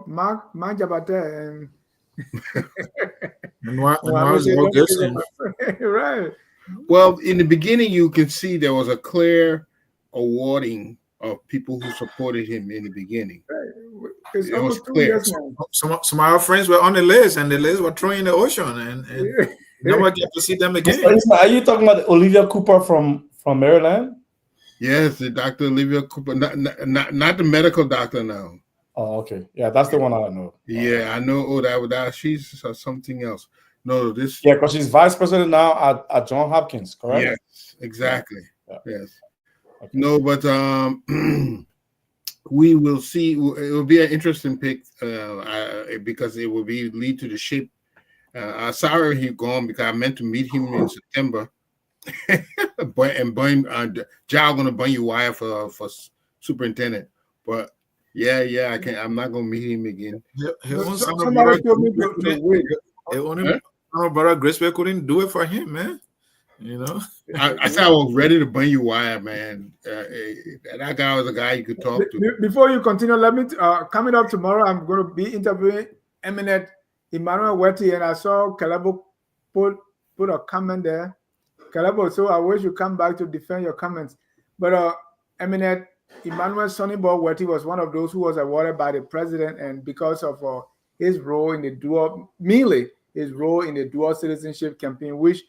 Mark Jabate and right? Well, in the beginning, you can see there was a clear awarding of people who supported him in the beginning. It was clear. Some of our friends were on the list, and the list were thrown in the ocean, and never get to see them again. Are you talking about Olivia Cooper from Maryland? Yes, the Dr. Olivia Cooper, not the medical doctor now. Oh, okay. Yeah, that's the one I know. Yeah, I know. Oh, that she's something else. No, this. Yeah, because she's vice president now at Johns Hopkins, correct? Yes, exactly. Yeah. Yes. Okay. No, but we will see. It will be an interesting pick because it will lead to the shape. Sorry he's gone, because I meant to meet him in September. But Jal going to burn you wire for superintendent, but Yeah. I'm not gonna meet him again. Somebody told me to wait. Brother Grigsby couldn't do it for him, man. You know, I said I was ready to burn you wire, man. That guy was a guy you could talk to. Before you continue, let me coming up tomorrow. I'm going to be interviewing eminent Emmanuel Wetty, and I saw Kalebo put a comment there. Kalebo, so I wish you come back to defend your comments. But eminent Emmanuel Sonnyboy Wetty was one of those who was awarded by the president, and because of his role in the dual, mainly his role in the dual citizenship campaign, which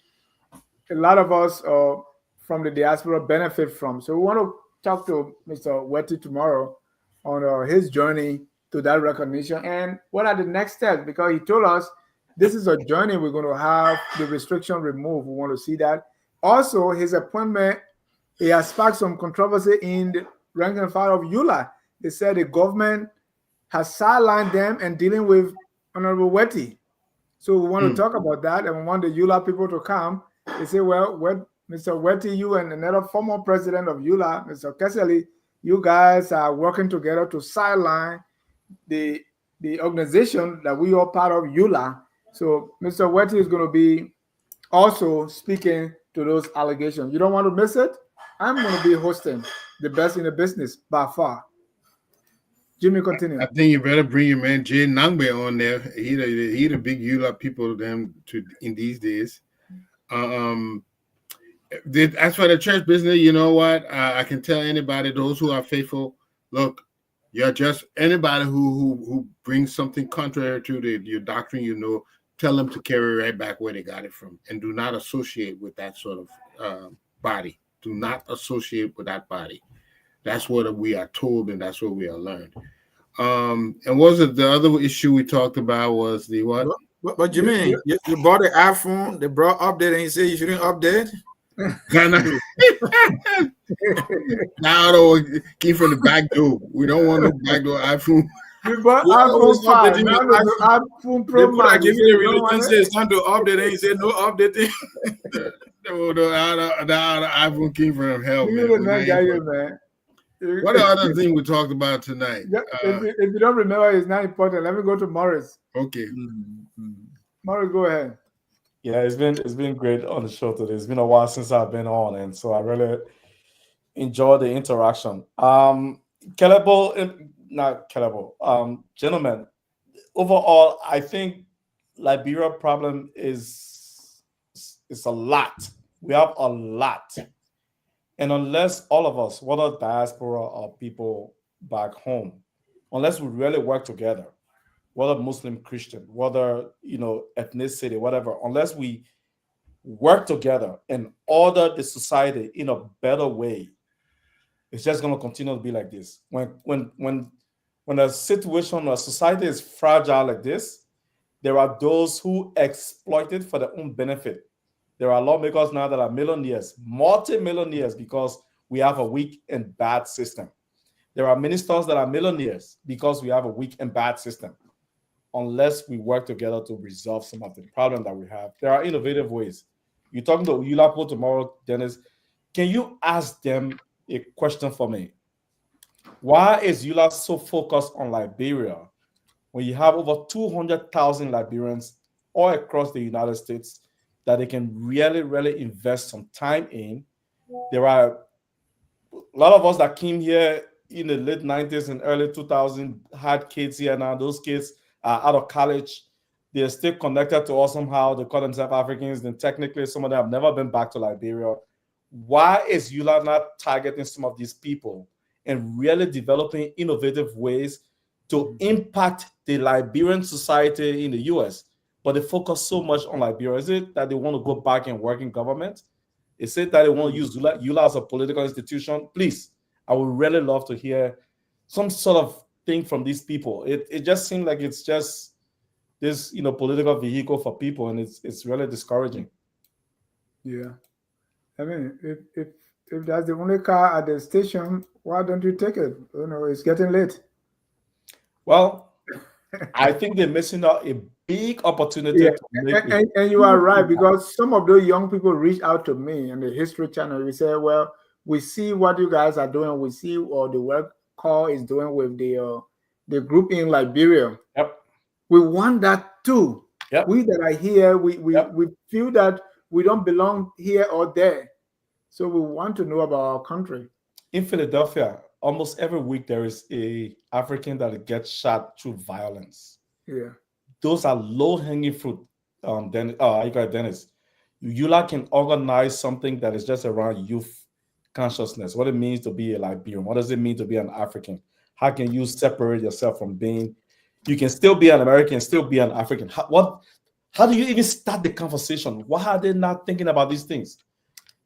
a lot of us from the diaspora benefit from. So we want to talk to Mr. Wetty tomorrow on his journey to that recognition and what are the next steps, because he told us this is a journey. We're going to have the restriction removed. We want to see that. Also, his appointment, he has sparked some controversy in the rank and file of EULA. They said the government has sidelined them and dealing with Honorable Wetty. So we want to talk about that, and we want the EULA people to come. They say, well, Mr. Wetty, you and another former president of EULA, Mr. Kesseley, you guys are working together to sideline the organization that we are part of, EULA. So Mr. Wetty is going to be also speaking to those allegations. You don't want to miss it? I'm going to be hosting the best in the business by far. Jimmy, continue. I think you better bring your man Jay Nangbe on there. He the big EULA people in these days. As for the church business, you know what? I can tell anybody, those who are faithful, look, you're just anybody who brings something contrary to your doctrine, you know, tell them to carry right back where they got it from, and do not associate with that sort of body. Do not associate with that body. That's what we are told, and that's what we are learned. And was it the other issue we talked about was the what? What you mean? You bought the iPhone, they brought update, and you say you shouldn't update? Now it came from the back door. We don't want no back door iPhone. We bought iPhone 5. Now the iPhone Pro Max. It's time to update, and you say no updating. No, the iPhone came from hell, man. What other thing we talked about tonight? If you don't remember, it's not important. Let me go to Morris. Okay. Morris, go ahead. Yeah, it's been great on the show today. It's been a while since I've been on, and so I really enjoy the interaction. Gentlemen, overall, I think Liberia problem is a lot. We have a lot. And unless all of us, whether diaspora or people back home, unless we really work together, whether Muslim, Christian, whether, ethnicity, whatever, unless we work together and order the society in a better way, it's just going to continue to be like this. When a situation or a society is fragile like this, there are those who exploit it for their own benefit. There are lawmakers now that are millionaires, multi-millionaires, because we have a weak and bad system. There are ministers that are millionaires because we have a weak and bad system. Unless we work together to resolve some of the problems that we have, there are innovative ways. You're talking to EULA tomorrow, Dennis. Can you ask them a question for me? Why is EULA so focused on Liberia when you have over 200,000 Liberians all across the United States that they can really, really invest some time in? There are a lot of us that came here in the late 90s and early 2000s, had kids here now. Those kids are out of college. They're still connected to us somehow. They call themselves Africans. Then technically, some of them have never been back to Liberia. Why is EULA not targeting some of these people and really developing innovative ways to impact the Liberian society in the U.S.? But they focus so much on Liberia. Is it that they want to go back and work in government? Is it that they want to use EULA as a political institution? Please, I would really love to hear some sort of thing from these people. It just seems like it's just this, political vehicle for people, and it's really discouraging. Yeah, I mean, if that's the only car at the station, why don't you take it? It's getting late. Well, I think they're missing out a big opportunity. Yeah. And you are right, because some of those young people reach out to me on the History Channel. We say, well, we see what you guys are doing. We see all the work Call is doing with the group in Liberia. Yep. We want that too. Yep. We that are here, we Yep. we feel that we don't belong here or there. So we want to know about our country. In Philadelphia, almost every week there is a African that gets shot through violence. Yeah. Those are low-hanging fruit. Dennis. ULA can organize something that is just around youth consciousness, what it means to be a Liberian, what does it mean to be an African? How can you separate yourself from being, you can still be an American, still be an African. How do you even start the conversation? Why are they not thinking about these things?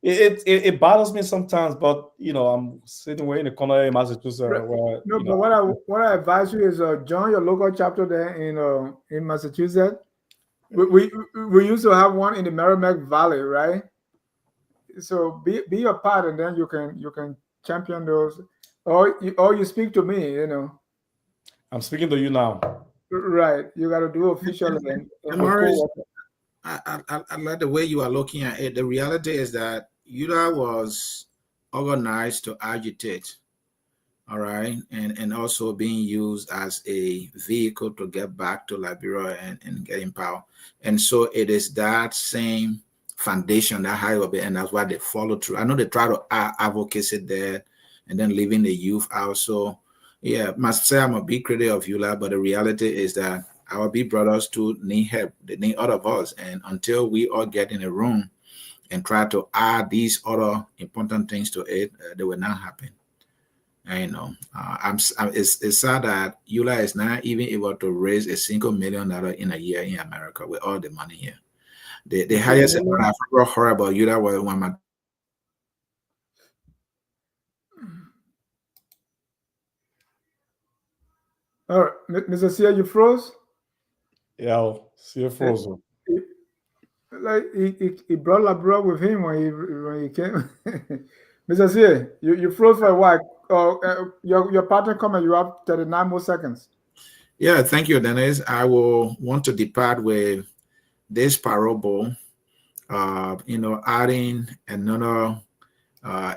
It bothers me sometimes, but I'm sitting way in the corner in Massachusetts. Where, No, but what I advise you is join your local chapter there in Massachusetts. We used to have one in the Merrimack Valley, right? So be a part, and then you can champion those, or you speak to me. I'm speaking to you now. Right, you got to do officially. I like the way you are looking at it. The reality is that UDA was organized to agitate, all right, and also being used as a vehicle to get back to Liberia and get in power. And so it is that same foundation that how it will be, and that's why they follow through. I know they try to advocate there and then leaving the youth out. So yeah, must say I'm a big critic of ULA, but the reality is that our big brothers too need help. They need all of us. And until we all get in a room and try to add these other important things to it, they will not happen. It's sad that ULA is not even able to raise a single $1 million in a year in America with all the money here. The highest amount I've ever heard about ULA was when my All right, Mr. Sia, you froze? Yeah, Sia froze. Like he brought Labra with him when he came. Mr. Sia, you froze for a while. Your partner comment, you have 39 more seconds. Yeah, thank you, Dennis. I will want to depart with this parable, adding another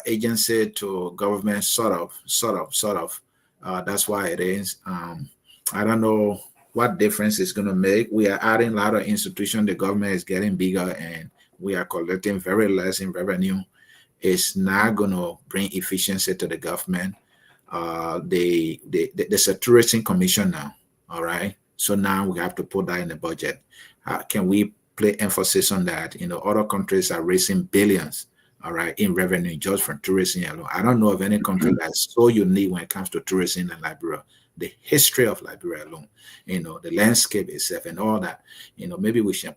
agency to government, sort of. That's why it is. I don't know what difference it's going to make. We are adding a lot of institutions. The government is getting bigger, and we are collecting very less in revenue. It's not going to bring efficiency to the government. There's a tourism commission now. All right. So now we have to put that in the budget. Can we play emphasis on that? Other countries are raising billions, all right, in revenue just from tourism alone. I don't know of any country that's so unique when it comes to tourism in Liberia. The history of Liberia alone, the landscape itself and all that, maybe we should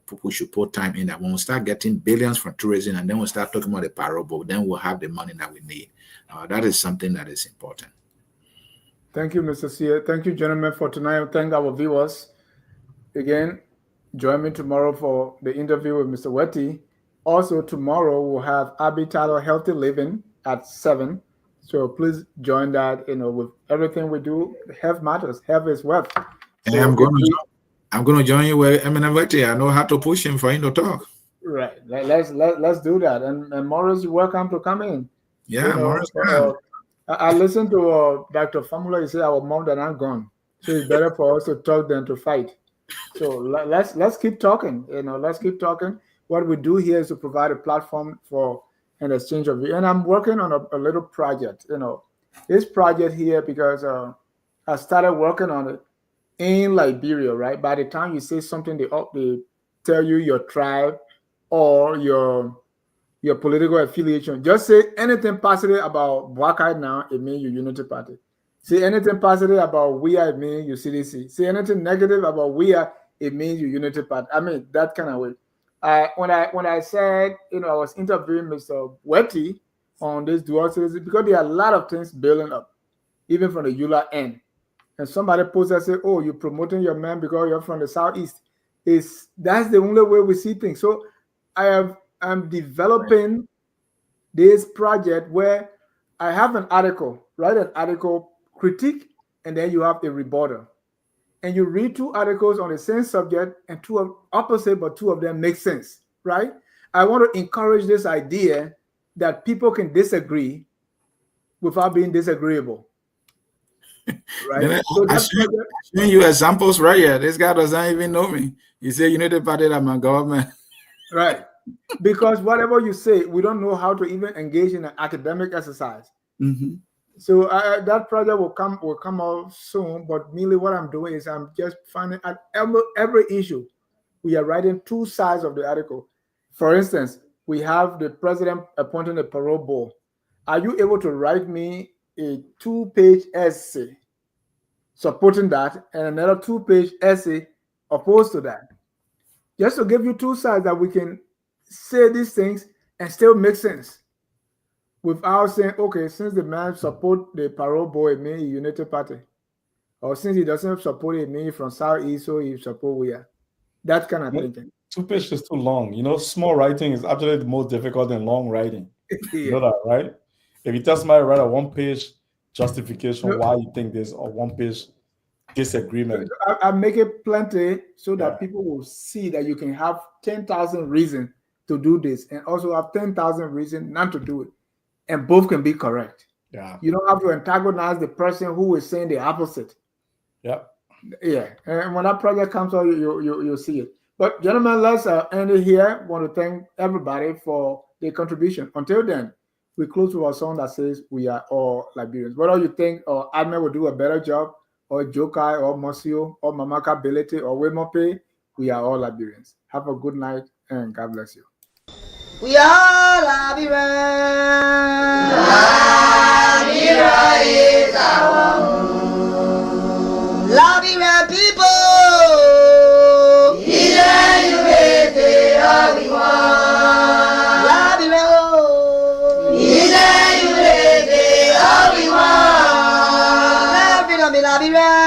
put time in that. When we start getting billions from tourism and then we'll start talking about the parable, then we'll have the money that we need. That is something that is important. Thank you, Mr. Sia. Thank you, gentlemen, for tonight. Thank our viewers. Again, join me tomorrow for the interview with Mr. Wetty. Also, tomorrow we'll have Abby Tyler Healthy Living at 7. So please join that. With everything we do, health matters. Health is wealth. And I'm going to join you with Eminem Wetty. I know how to push him for him to talk. Right. Let's do that. And Morris, you're welcome to come in. Yeah, Morris. I listened to Dr. Famula. He said our mom are not gone, so it's better for us to talk than to fight. So let's keep talking. Let's keep talking. What we do here is to provide a platform for an exchange of views. And I'm working on a little project. This project here because I started working on it in Liberia. Right. By the time you say something, they tell you your tribe or your political affiliation. Just say anything positive about Blackite now, it means your Unity Party. Say anything positive about We Are, it means your CDC. Say anything negative about We Are, it means your Unity Party. I mean, that kind of way. When I said, I was interviewing Mr. Wetty on this dual citizen, because there are a lot of things building up, even from the ULA end. And somebody posted and said, oh, you're promoting your man because you're from the Southeast. That's the only way we see things. So I'm developing this project where I have an article, write an article, critique, and then you have a rebuttal. And you read 2 articles on the same subject and 2 of opposite, but 2 of them make sense, right? I want to encourage this idea that people can disagree without being disagreeable. right? I'm showing you examples right here. This guy doesn't even know me. You say United Party that my government. Right. Because whatever you say, we don't know how to even engage in an academic exercise. Mm-hmm. So that project will come out soon. But mainly what I'm doing is I'm just finding at every issue, we are writing two sides of the article. For instance, we have the president appointing a parole board. Are you able to write me a 2-page essay supporting that and another 2-page essay opposed to that? Just to give you two sides that we can say these things and still make sense without saying, okay, since the man support the parole board, it means United Party. Or since he doesn't support it, means from Southeast, so he support we are. That kind of thinking. 2 pages is too long. You know, small writing is actually the most difficult than long writing. You know that, right? If you tell somebody to write a 1-page justification why you think this, or 1-page disagreement. I make it plenty so that people will see that you can have 10,000 reasons to do this and also have 10,000 reasons not to do it. And both can be correct. Yeah. You don't have to antagonize the person who is saying the opposite. Yep. Yeah. And when that project comes out, you'll see it. But gentlemen, let's end it here. I want to thank everybody for their contribution. Until then, we close with a song that says we are all Liberians. Whether you think or Adme will do a better job, or Jokai, or Mosio, or Mamaka Belete, or Wemope, we are all Liberians. Have a good night and God bless you. We are Liberians. Liberia is our home. Liberian people. Liberia.